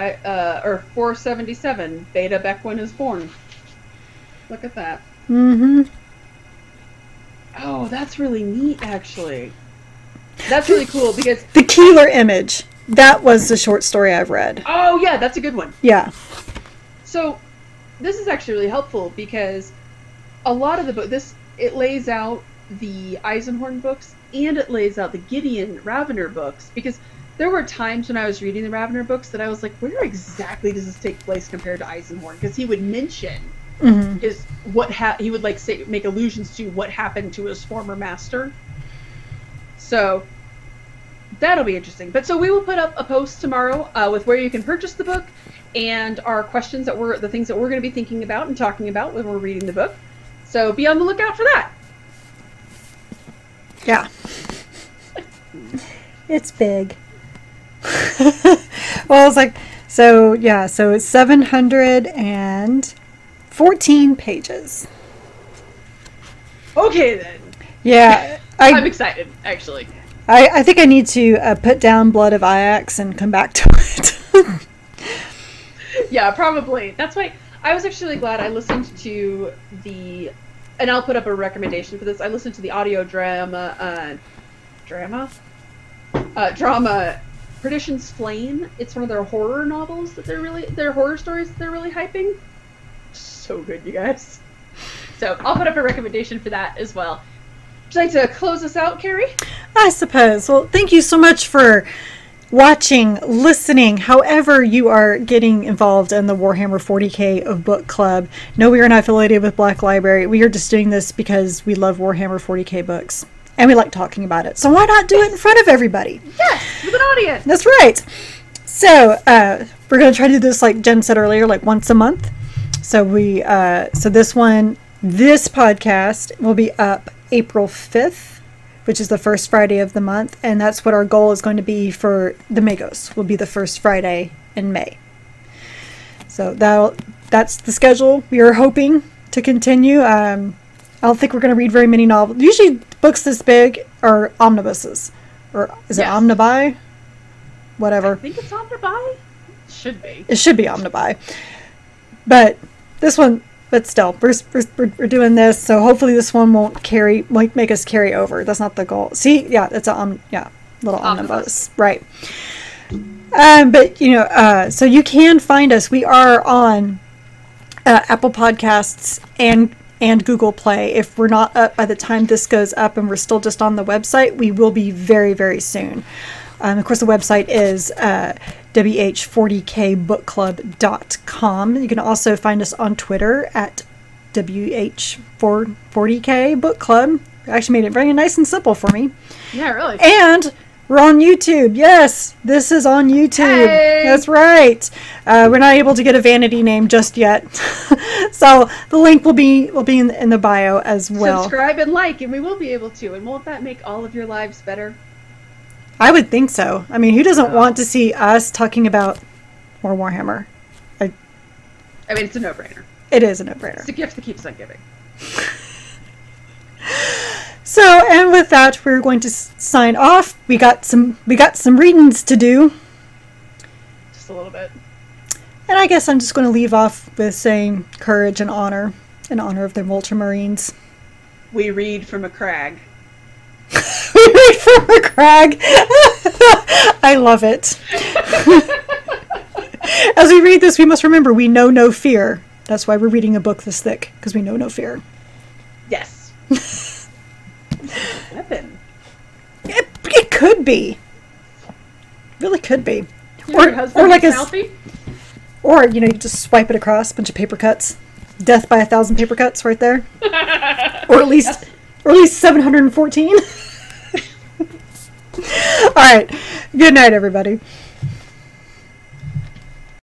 [SPEAKER 3] or 477. Beta Bequin is born. Look at that.
[SPEAKER 2] Mm-hmm.
[SPEAKER 3] Oh, that's really neat, actually. That's really cool, because...
[SPEAKER 2] The Keeler image. That was the short story I've read.
[SPEAKER 3] Oh, yeah, that's a good one.
[SPEAKER 2] Yeah.
[SPEAKER 3] So, this is actually really helpful, because a lot of the book, it lays out the Eisenhorn books, and it lays out the Gideon Ravener books, because there were times when I was reading the Ravener books that I was like, where exactly does this take place compared to Eisenhorn? Because he would mention he would like say, make allusions to what happened to his former master. So that'll be interesting. But so we will put up a post tomorrow with where you can purchase the book and our questions the things that we're going to be thinking about and talking about when we're reading the book. So be on the lookout for that.
[SPEAKER 2] Yeah. It's big. Well, it's like, so yeah, so it's 714 pages.
[SPEAKER 3] Okay then.
[SPEAKER 2] Yeah.
[SPEAKER 3] I'm excited, actually.
[SPEAKER 2] I think I need to put down Blood of Ajax and come back to it.
[SPEAKER 3] Yeah, probably. That's why I was actually glad I listened to and I'll put up a recommendation for this. I listened to the audio drama Perdition's Flame. It's one of their horror novels that their horror stories that they're really hyping. So good, you guys. So I'll put up a recommendation for that as well. Would you like to close us out, Carrie?
[SPEAKER 2] I suppose. Well, thank you so much for watching, listening, however you are getting involved in the Warhammer 40k of Book Club. No, we are not affiliated with Black Library. We are just doing this because we love Warhammer 40k books. And we like talking about it. So why not do it in front of everybody?
[SPEAKER 3] Yes, with an audience.
[SPEAKER 2] That's right. So, we're gonna try to do this, like Jen said earlier, like once a month. So this podcast will be up April 5th, which is the first Friday of the month, and that's what our goal is going to be for the Magos. Will be the first Friday in May. So that's the schedule. We are hoping to continue. I don't think we're going to read very many novels. Usually books this big are omnibuses. Or is it omnibuy? Whatever.
[SPEAKER 3] I think it's omnibuy. Should be.
[SPEAKER 2] It should be omnibuy. But this one, but still, we're doing this, so hopefully this one won't make us carry over. That's not the goal. See, yeah, it's a little omnibus, right? But so you can find us. We are on Apple Podcasts and Google Play. If we're not up by the time this goes up and we're still just on the website, we will be very, very soon. Of course, the website is WH40kBookClub.com. You can also find us on Twitter at WH40k Book Club. Actually made it very nice and simple for me.
[SPEAKER 3] Yeah, really.
[SPEAKER 2] And we're on YouTube. Yes, this is on YouTube.
[SPEAKER 3] Hey!
[SPEAKER 2] That's right. We're not able to get a vanity name just yet. So the link will be in the bio as well.
[SPEAKER 3] Subscribe and like, and we will be able to. And won't that make all of your lives better?
[SPEAKER 2] I would think so. I mean, who doesn't want to see us talking about more Warhammer?
[SPEAKER 3] I mean, it's a no-brainer.
[SPEAKER 2] It is a no-brainer.
[SPEAKER 3] It's a gift that keeps on giving.
[SPEAKER 2] So, and with that, we're going to sign off. We got some readings to do.
[SPEAKER 3] Just a little bit.
[SPEAKER 2] And I guess I'm just going to leave off with saying courage and honor in honor of the Ultramarines.
[SPEAKER 3] We read from a crag.
[SPEAKER 2] We read from a crag. I love it. As we read this, we must remember we know no fear. That's why we're reading a book this thick, because we know no fear.
[SPEAKER 3] Yes. Weapon.
[SPEAKER 2] It could be. Really could be.
[SPEAKER 3] Your husband
[SPEAKER 2] like
[SPEAKER 3] or
[SPEAKER 2] you just swipe it across, a bunch of paper cuts. Death by 1,000 paper cuts right there. Or at least 714. All right. Good night, everybody.